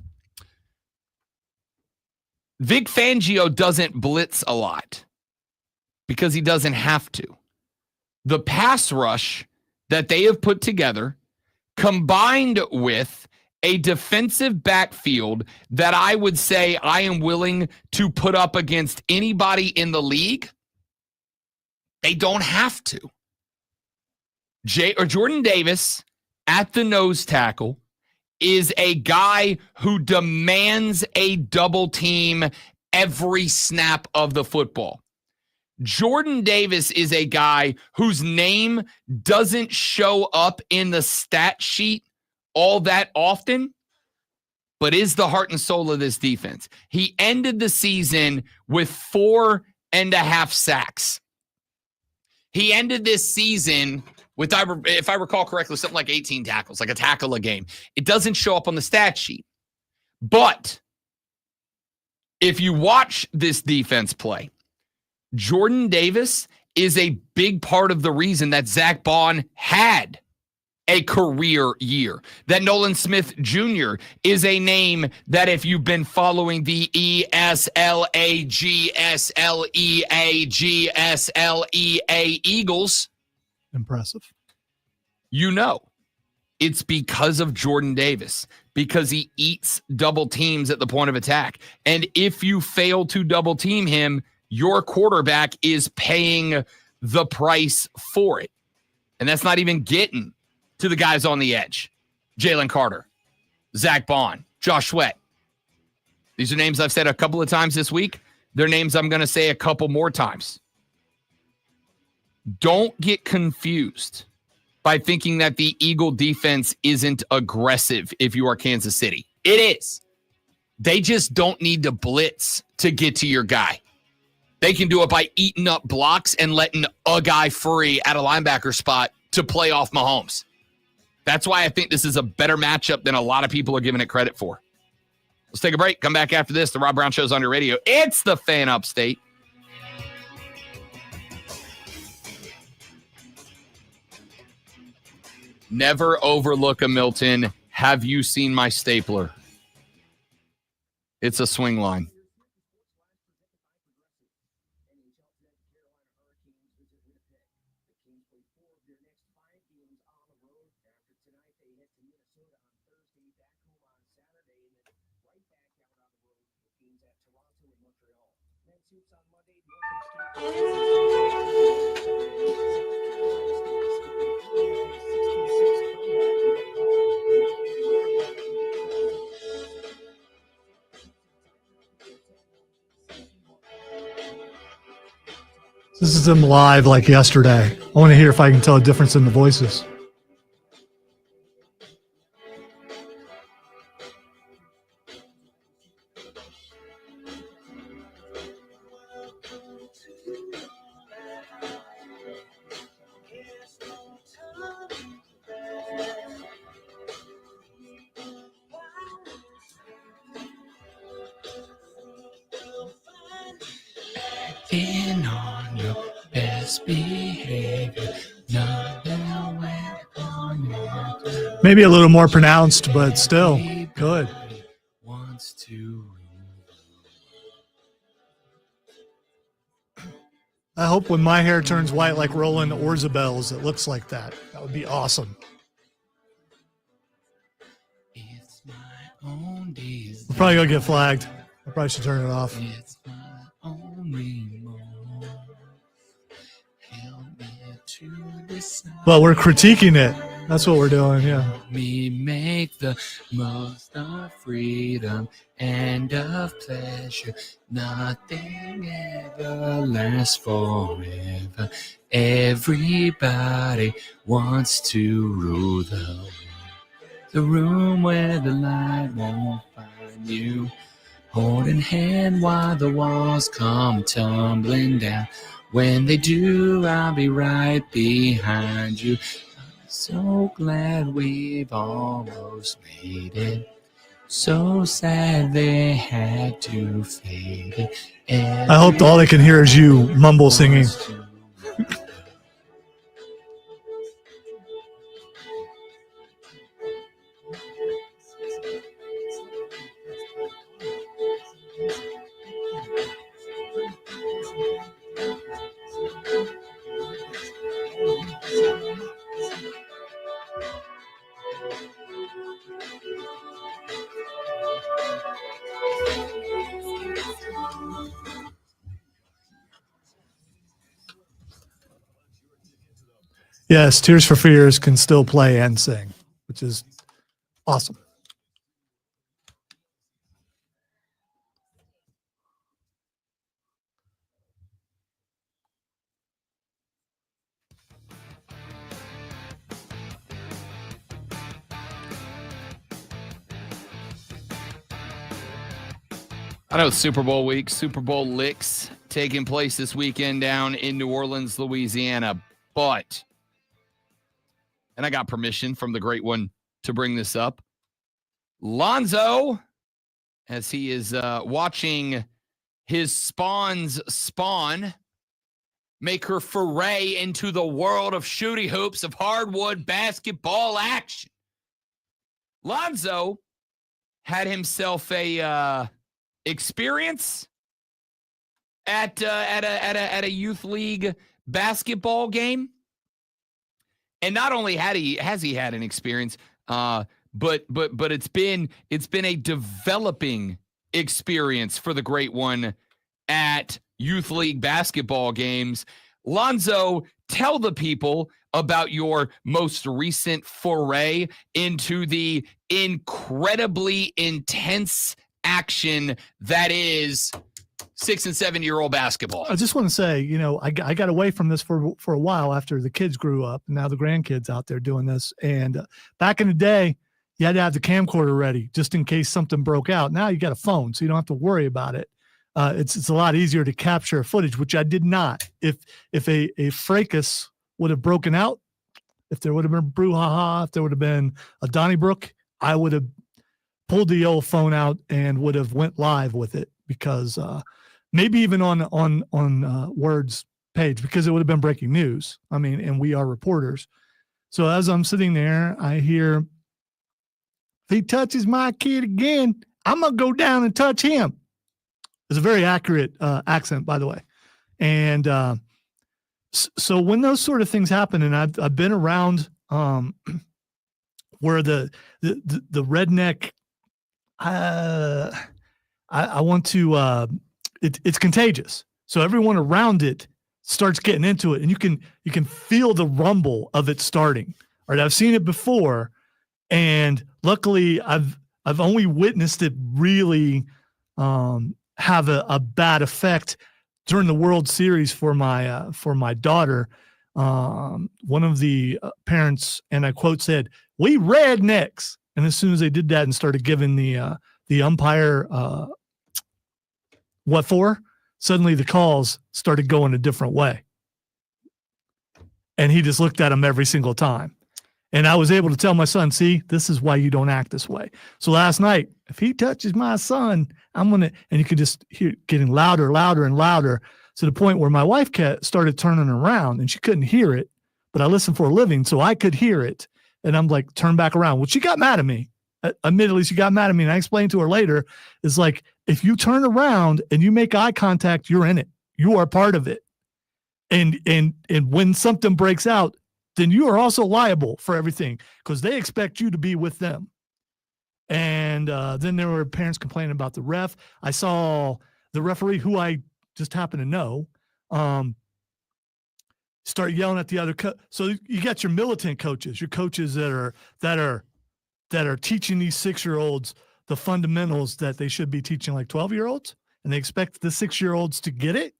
Vic Fangio doesn't blitz a lot because he doesn't have to. The pass rush that they have put together, combined with a defensive backfield that I would say I am willing to put up against anybody in the league, they don't have to. Jordan Davis at the nose tackle is a guy who demands a double team every snap of the football. Jordan Davis is a guy whose name doesn't show up in the stat sheet all that often, but is the heart and soul of this defense. He ended the season with 4.5 sacks. He ended this season with, if I recall correctly, something like 18 tackles, like a tackle a game. It doesn't show up on the stat sheet. But if you watch this defense play, Jordan Davis is a big part of the reason that Zach Bond had a career year. That Nolan Smith Jr. is a name that if you've been following the ESLAGSLEAGSLEA Eagles, impressive. You know, it's because of Jordan Davis, because he eats double teams at the point of attack. And if you fail to double team him, your quarterback is paying the price for it. And that's not even getting to the guys on the edge. Jalen Carter, Zach Bond, Josh Sweat. These are names I've said a couple of times this week. They're names I'm going to say a couple more times. Don't get confused by thinking that the Eagle defense isn't aggressive if you are Kansas City. It is. They just don't need to blitz to get to your guy. They can do it by eating up blocks and letting a guy free at a linebacker spot to play off Mahomes. That's why I think this is a better matchup than a lot of people are giving it credit for. Let's take a break. Come back after this. The Rob Brown Show's on your radio. It's the Fan Upstate. Never overlook a Milton. Have you seen my stapler? It's a swing line. This is them live like yesterday. I want to hear if I can tell a difference in the voices. In on your best behavior, Maybe a little more pronounced, but still good. wants to. I hope when my hair turns white like Roland Orzabel's, it looks like that. That would be awesome. Own days. We're probably going to get flagged. I probably should turn it off. It's my only moment. Help me to decide. But we're critiquing it. That's what we're doing, yeah. Me make the most of freedom and of pleasure. Nothing ever lasts forever. Everybody wants to rule the world. The room where the light won't find you. Holding hand while the walls come tumbling down. When they do, I'll be right behind you. So glad we've almost made it. So sad they had to fade it. I hope all they can hear is you mumble singing. Yes, Tears for Fears can still play and sing, which is awesome. I know it's Super Bowl week, Super Bowl licks taking place this weekend down in New Orleans, Louisiana, but, and I got permission from the great one to bring this up, Lonzo, as he is watching his spawns spawn, make her foray into the world of shooty hoops of hardwood basketball action. Lonzo had himself a experience at a youth league basketball game, and not only has he had an experience, but it's been a developing experience for the great one at youth league basketball games. Lonzo, tell the people about your most recent foray into the incredibly intense action that is 6 and 7 year old basketball. I just want to say, I got away from this for a while after the kids grew up. And now the grandkids out there doing this. And back in the day, you had to have the camcorder ready just in case something broke out. Now you got a phone, so you don't have to worry about it. It's a lot easier to capture footage, which I did not. If a fracas would have broken out, if there would have been brouhaha, if there would have been a Donnybrook, I would have pulled the old phone out and would have went live with it, because maybe even on Word's page, because it would have been breaking news. I mean, and we are reporters. So as I'm sitting there, I hear, if he touches my kid again, I'm going to go down and touch him. It's a very accurate accent, by the way. And so when those sort of things happen, and I've been around where the redneck, I want to, it's contagious. So everyone around it starts getting into it, and you can feel the rumble of it starting. All right, I've seen it before, and luckily I've only witnessed it really have a bad effect during the World Series for my daughter. One of the parents, and I quote, said, "We rednecks." And as soon as they did that and started giving the umpire what for, suddenly the calls started going a different way. And he just looked at him every single time. And I was able to tell my son, see, this is why you don't act this way. So last night, if he touches my son, I'm going to, and you could just hear it getting louder, louder, and louder, to the point where my wife started turning around, and she couldn't hear it, but I listened for a living, so I could hear it. And I'm like, turn back around. Well, she got mad at me. Admittedly, she got mad at me, and I explained to her later, it's like, if you turn around and you make eye contact, you're in it. You are part of it. And when something breaks out, then you are also liable for everything, because they expect you to be with them. And then there were parents complaining about the ref. I saw the referee, who I just happen to know, start yelling at the other so you got your militant coaches, your coaches that are teaching these 6-year-olds the fundamentals that they should be teaching like 12-year-olds, and they expect the 6-year-olds to get it.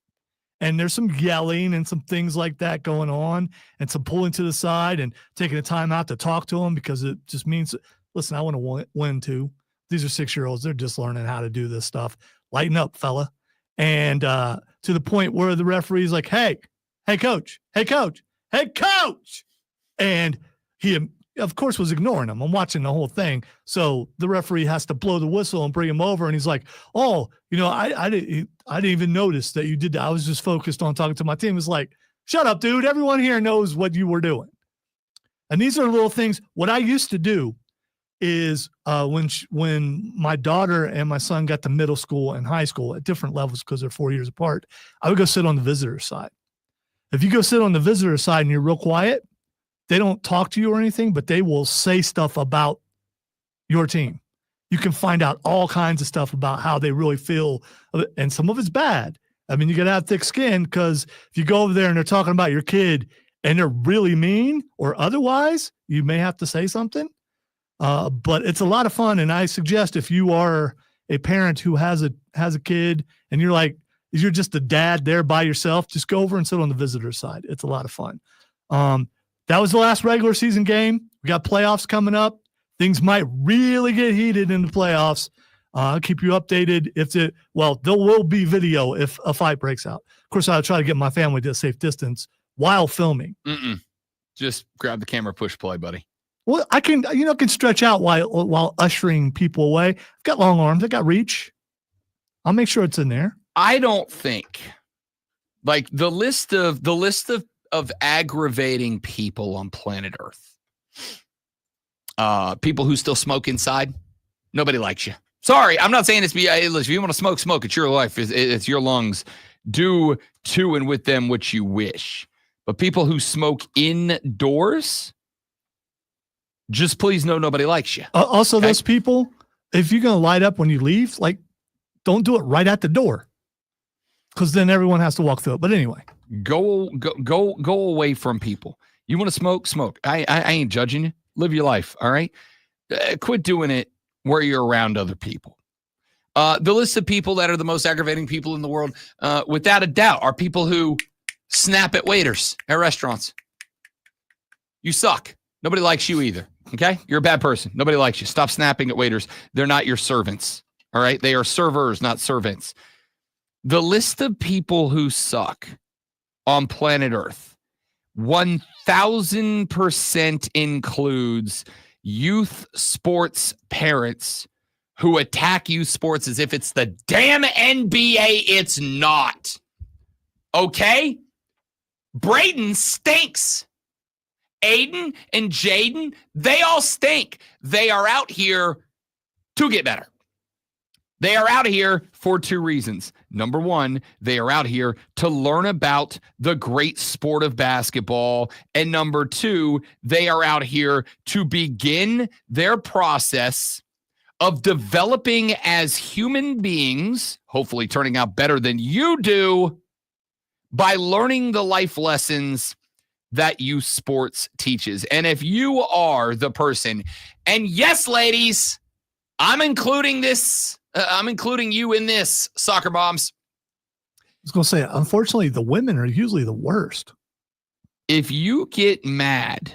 And there's some yelling and some things like that going on, and some pulling to the side and taking a time out to talk to them, because it just means, listen, I want to win too. These are 6-year-olds. They're just learning how to do this stuff. Lighten up, fella. And to the point where the referee's like, hey, coach. And he, of course, was ignoring him. I'm watching the whole thing. So the referee has to blow the whistle and bring him over. And he's like, oh, I didn't even notice that you did that. I was just focused on talking to my team. It's like, shut up, dude. Everyone here knows what you were doing. And these are little things. What I used to do is when my daughter and my son got to middle school and high school at different levels, because they're 4 years apart, I would go sit on the visitor side. If you go sit on the visitor side and you're real quiet, they don't talk to you or anything, but they will say stuff about your team. You can find out all kinds of stuff about how they really feel, and some of it's bad. I mean, you got to have thick skin, because if you go over there and they're talking about your kid and they're really mean or otherwise, you may have to say something. But it's a lot of fun, and I suggest, if you are a parent who has a kid and you're just a dad there by yourself, just go over and sit on the visitor side. It's a lot of fun. That was the last regular season game. We got playoffs coming up. Things might really get heated in the playoffs. I'll keep you updated there will be video if a fight breaks out. Of course, I'll try to get my family to a safe distance while filming. Just grab the camera, push play, buddy. Well, I can stretch out while ushering people away. I've got long arms. I got reach. I'll make sure it's in there. I don't think, like, the list of aggravating people on planet Earth. People who still smoke inside. Nobody likes you. Sorry, I'm not saying this. If you want to smoke, smoke. It's your life. It's your lungs. Do to and with them what you wish. But people who smoke indoors, just please know nobody likes you. Also, okay? Those people, if you're going to light up when you leave, don't do it right at the door, because then everyone has to walk through it. But anyway, go away from people. You want to smoke? Smoke. I ain't judging you. Live your life, all right? Quit doing it where you're around other people. The list of people that are the most aggravating people in the world, without a doubt, are people who snap at waiters at restaurants. You suck. Nobody likes you either, okay? You're a bad person. Nobody likes you. Stop snapping at waiters. They're not your servants, all right? They are servers, not servants. The list of people who suck on planet Earth, 1,000% includes youth sports parents who attack youth sports as if it's the damn NBA. It's not. Okay? Braden stinks. Aiden and Jaden, they all stink. They are out here to get better. They are out here for two reasons. Number one, they are out here to learn about the great sport of basketball. And number two, they are out here to begin their process of developing as human beings, hopefully turning out better than you do, by learning the life lessons that youth sports teaches. And if you are the person, and yes, ladies, I'm including you in this, soccer moms. I was going to say, unfortunately, the women are usually the worst. If you get mad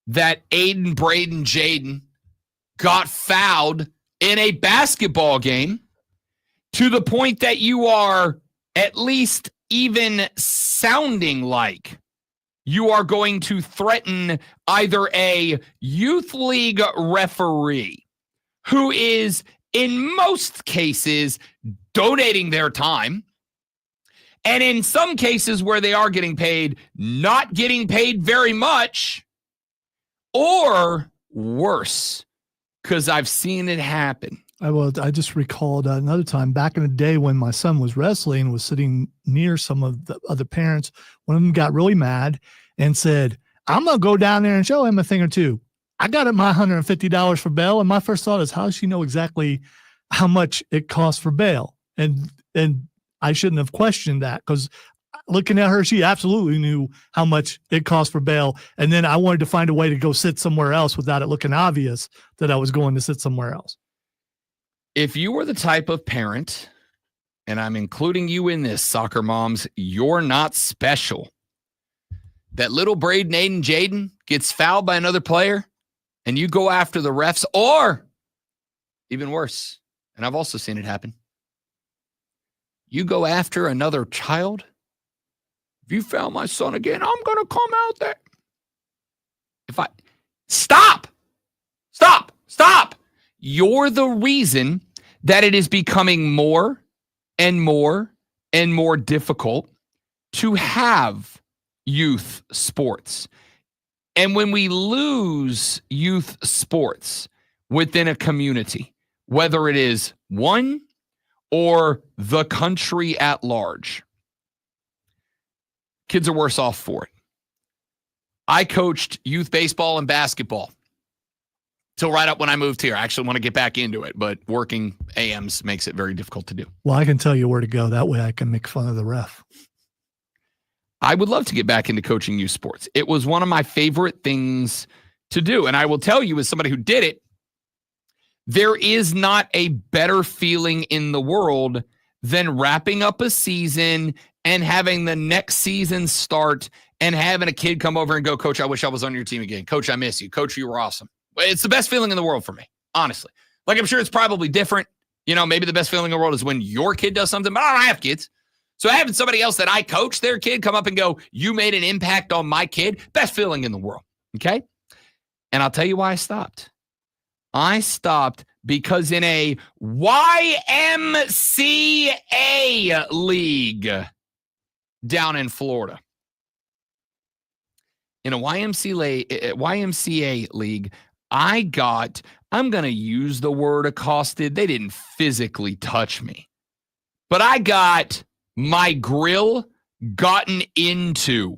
that Aiden, Braden, Jaden got fouled in a basketball game to the point that you are at least even sounding like you are going to threaten either a youth league referee who is in most cases donating their time, and in some cases where they are getting paid, not getting paid very much, or worse, because I've seen it happen. I just recalled another time back in the day when my son was wrestling, was sitting near some of the other parents. One of them got really mad and said, I'm going to go down there and show him a thing or two. I got him my $150 for bail. And my first thought is, how does she know exactly how much it costs for bail? And I shouldn't have questioned that, because looking at her, she absolutely knew how much it cost for bail. And then I wanted to find a way to go sit somewhere else without it looking obvious that I was going to sit somewhere else. If you were the type of parent, and I'm including you in this, soccer moms, you're not special, that little Braden, Aiden, Jaden gets fouled by another player and you go after the refs, or even worse, and I've also seen it happen, you go after another child. If you foul my son again, I'm going to come out there. Stop. You're the reason that it is becoming more and more and more difficult to have youth sports. And when we lose youth sports within a community, whether it is one or the country at large, kids are worse off for it. I coached youth baseball and basketball till right up when I moved here. I actually want to get back into it, but working AMs makes it very difficult to do. Well, I can tell you where to go. That way I can make fun of the ref. I would love to get back into coaching youth sports. It was one of my favorite things to do. And I will tell you, as somebody who did it, there is not a better feeling in the world than wrapping up a season and having the next season start and having a kid come over and go, Coach, I wish I was on your team again. Coach, I miss you. Coach, you were awesome. It's the best feeling in the world for me, honestly. Like, I'm sure it's probably different. You know, maybe the best feeling in the world is when your kid does something, but I don't have kids. So having somebody else that I coach their kid come up and go, you made an impact on my kid, best feeling in the world, okay? And I'll tell you why I stopped. I stopped because in a YMCA league down in Florida, in a YMCA league, I'm going to use the word accosted. They didn't physically touch me, but I got my grill gotten into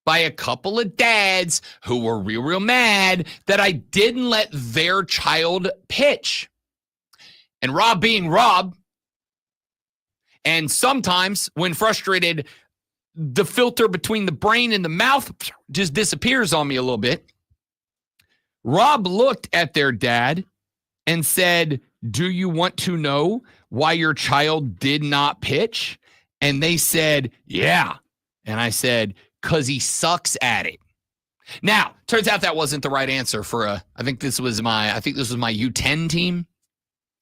by a couple of dads who were real mad that I didn't let their child pitch. And Rob being Rob, and sometimes when frustrated, the filter between the brain and the mouth just disappears on me a little bit. Rob looked at their dad and said, "Do you want to know why your child did not pitch?" And they said, "Yeah." And I said, "'Cause he sucks at it." Now, turns out that wasn't the right answer for I think this was my U10 team.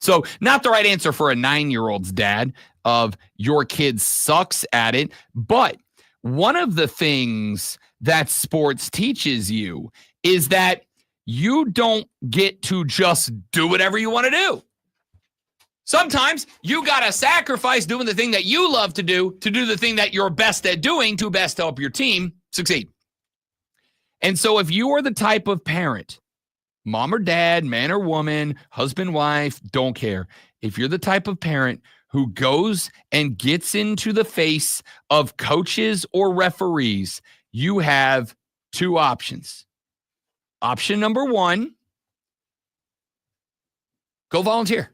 So not the right answer for a 9-year-old's dad of your kid sucks at it. But one of the things that sports teaches you is that you don't get to just do whatever you want to do. Sometimes you got to sacrifice doing the thing that you love to do the thing that you're best at doing to best help your team succeed. And so if you are the type of parent, mom or dad, man or woman, husband, wife, don't care. If you're the type of parent who goes and gets into the face of coaches or referees, you have 2 options. Option number 1, go volunteer,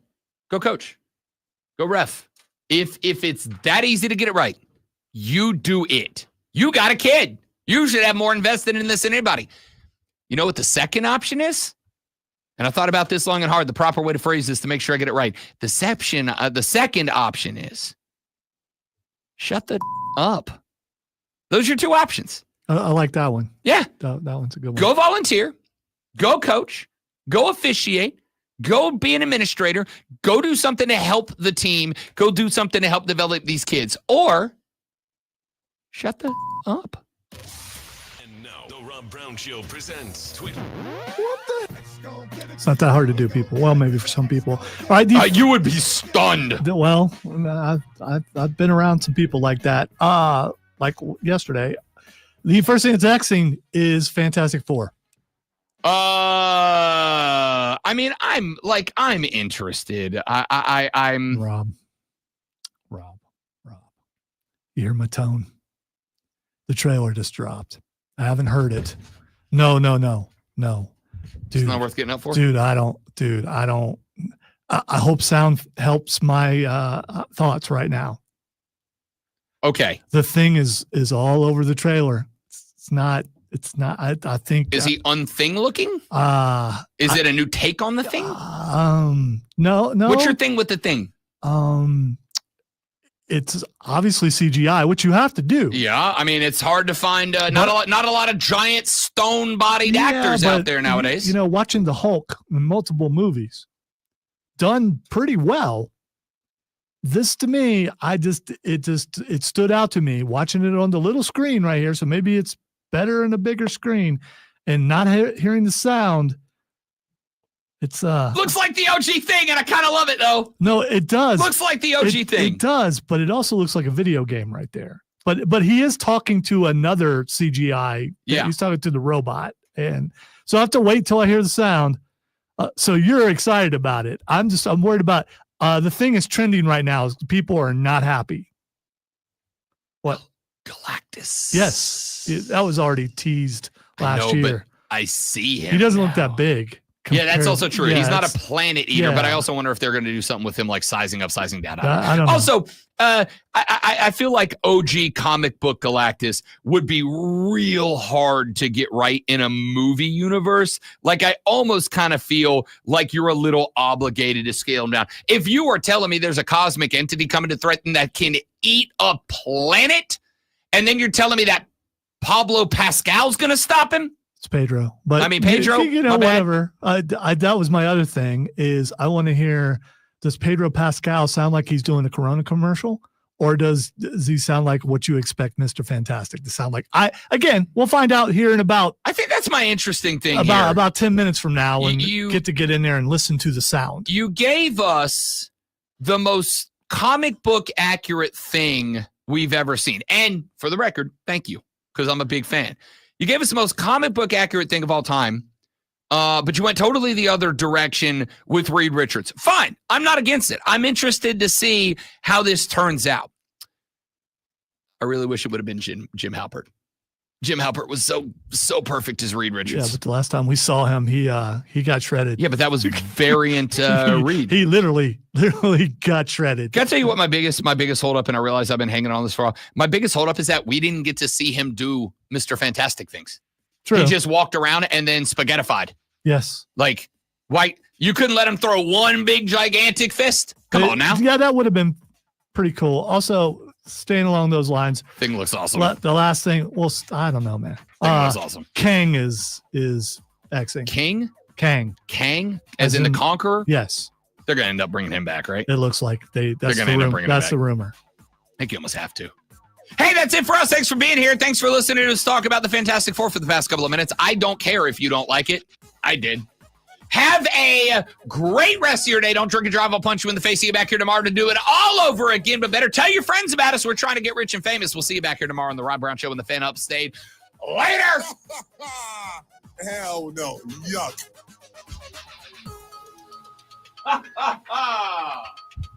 go coach, go ref. If it's that easy to get it right, you do it. You got a kid. You should have more invested in this than anybody. You know what the second option is? And I thought about this long and hard, the proper way to phrase this to make sure I get it right. The second option is shut the up. Those are your 2 options. I like that one. Yeah. That one's a good one. Go volunteer, go coach, go officiate, go be an administrator, go do something to help the team, go do something to help develop these kids, or shut the up. And now, the Rob Brown Show presents Twitter. It's not that hard to do, people. Well, maybe for some people. All right, you would be stunned. Well, I've been around some people like that. Like yesterday, the first thing that's texting is Fantastic Four. I mean, I'm interested. I'm Rob. You hear my tone? The trailer just dropped. I haven't heard it. No. Dude, it's not worth getting up for? Dude, I don't. I hope sound helps my thoughts right now. Okay. The thing is all over the trailer. It's not. I think. Is he unthing looking? Is it a new take on the thing? No. What's your thing with the thing? It's obviously CGI, which you have to do. Yeah, I mean, it's hard to find not a lot of giant stone-bodied actors out there nowadays. You know, watching the Hulk in multiple movies, done pretty well. This to me, it stood out to me watching it on the little screen right here. So maybe it's better in a bigger screen, and not hearing the sound. It's looks like the OG thing, and I kind of love it though. No, it does. Looks like the OG thing. It does, but it also looks like a video game right there. But he is talking to another CGI. Yeah, he's talking to the robot, and so I have to wait till I hear the sound. So you're excited about it. I'm worried about the thing is trending right now. People are not happy. What? Galactus. Yes, that was already teased last year. But I see him. He doesn't look that big. Yeah, that's also true. Yeah, he's not a planet eater, yeah. but I also wonder if they're going to do something with him, like sizing up, sizing down. I don't know. Also, I feel like OG comic book Galactus would be real hard to get right in a movie universe. Like, I almost kind of feel like you're a little obligated to scale him down. If you were telling me there's a cosmic entity coming to threaten that can eat a planet, and then you're telling me that Pablo Pascal's going to stop him? It's Pedro, but I mean, Pedro, you know, whatever. That was my other thing is I want to hear, does Pedro Pascal sound like he's doing a Corona commercial, or does he sound like what you expect Mr. Fantastic to sound like? We'll find out here in about, I think that's my interesting thing about 10 minutes from now when you get in there and listen to the sound. You gave us the most comic book accurate thing we've ever seen. And for the record, thank you, because I'm a big fan. You gave us the most comic book accurate thing of all time, but you went totally the other direction with Reed Richards. Fine. I'm not against it. I'm interested to see how this turns out. I really wish it would have been Jim Halpert. Jim Halpert was so perfect as Reed Yeah, Richards. but the last time we saw him, he got shredded. Yeah, but that was variant Reed. He literally got shredded. Can I tell you what my biggest holdup, and I realize I've been hanging on this for a while. My biggest holdup is that we didn't get to see him do Mr. Fantastic things. True. He just walked around and then spaghettified. Yes. Like, why you couldn't let him throw one big gigantic fist? Come on now. Yeah, that would have been pretty cool. Also, staying along those lines. Thing looks awesome. The last thing, well, I don't know, man. Thing looks awesome. Kang is Xing. King? Kang. Kang? As in the Conqueror? Yes. They're going to end up bringing him back, right? It looks like that's They're the going to end up rumor. bringing That's him the back. rumor. I think you almost have to. Hey, that's it for us. Thanks for being here. Thanks for listening to us talk about the Fantastic Four for the past couple of minutes. I don't care if you don't like it. I did. Have a great rest of your day. Don't drink and drive. I'll punch you in the face. See you back here tomorrow to do it all over again. But better tell your friends about us. We're trying to get rich and famous. We'll see you back here tomorrow on the Rob Brown Show when the Fan Upstate. Later. Hell no. Yuck.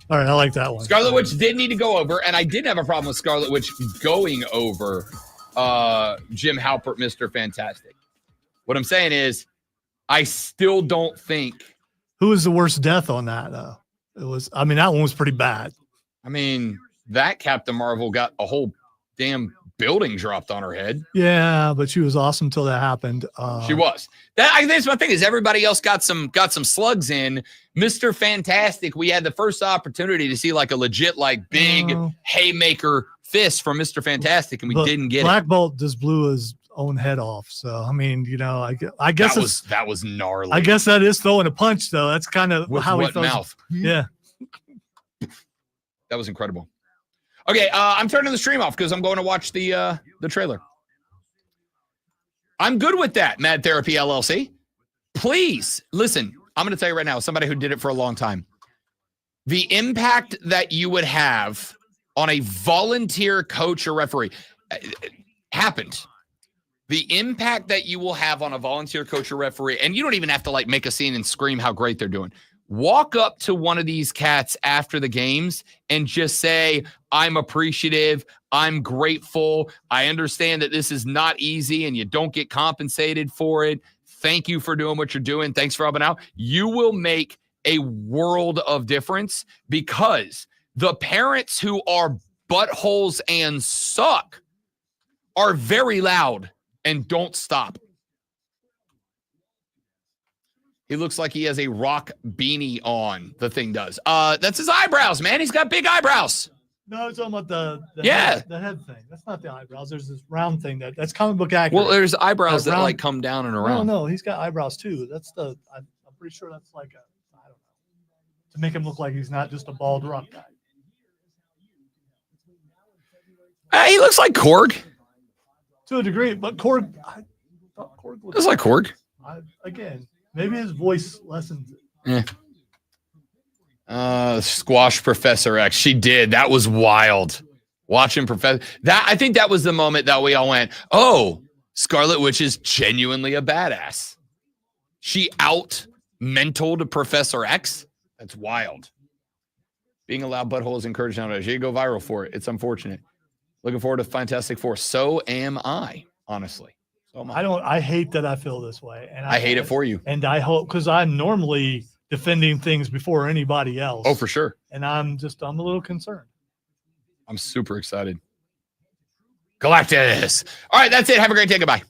All right, I like that one. Scarlet Witch did need to go over, and I didn't have a problem with Scarlet Witch going over Jim Halpert, Mr. Fantastic. What I'm saying is, I still don't think. Who was the worst death on that, though? That one was pretty bad. I mean, that Captain Marvel got a whole damn building dropped on her head. Yeah, but she was awesome till that happened. She was. That's my thing is everybody else got some slugs in. Mr. Fantastic, we had the first opportunity to see like a legit like big haymaker fist from Mr. Fantastic, and we didn't get Black it. Bolt just blew his own head off. So I mean, I guess that was gnarly. I guess that is throwing a punch, though. That's kind of With how he what throws. mouth? Yeah. That was incredible. Okay, I'm turning the stream off because I'm going to watch the trailer. I'm good with that, Mad Therapy LLC. Please, listen, I'm going to tell you right now, somebody who did it for a long time, the impact that you would have on a volunteer coach or referee happened. The impact that you will have on a volunteer coach or referee, and you don't even have to like make a scene and scream how great they're doing. Walk up to one of these cats after the games and just say, I'm appreciative. I'm grateful. I understand that this is not easy and you don't get compensated for it. Thank you for doing what you're doing. Thanks for helping out. You will make a world of difference because the parents who are buttholes and suck are very loud and don't stop. He looks like he has a rock beanie on. The thing does. That's his eyebrows, man. He's got big eyebrows. No, it's talking about the Yeah. the head thing. That's not the eyebrows. There's this round thing that's comic book accurate. Well, there's eyebrows that round- like come down and around. No, he's got eyebrows too. I'm pretty sure that's like I don't know, to make him look like he's not just a bald rock guy. He looks like Korg. To a degree, but Korg, I thought Korg Looks like Korg. Again, maybe his voice lessens it. Squash Professor X. She did. That was wild. Watching Professor. I think that was the moment that we all went, oh, Scarlet Witch is genuinely a badass. She out-mentaled Professor X. That's wild. Being a loud butthole is encouraged nowadays. You go viral for it. It's unfortunate. Looking forward to Fantastic Four. So am I, honestly. So am I. I hate that I feel this way, and I hate it for you. And I hope, because I'm normally defending things before anybody else. Oh, for sure. And I'm a little concerned. I'm super excited. Galactus. All right, that's it. Have a great day. Goodbye.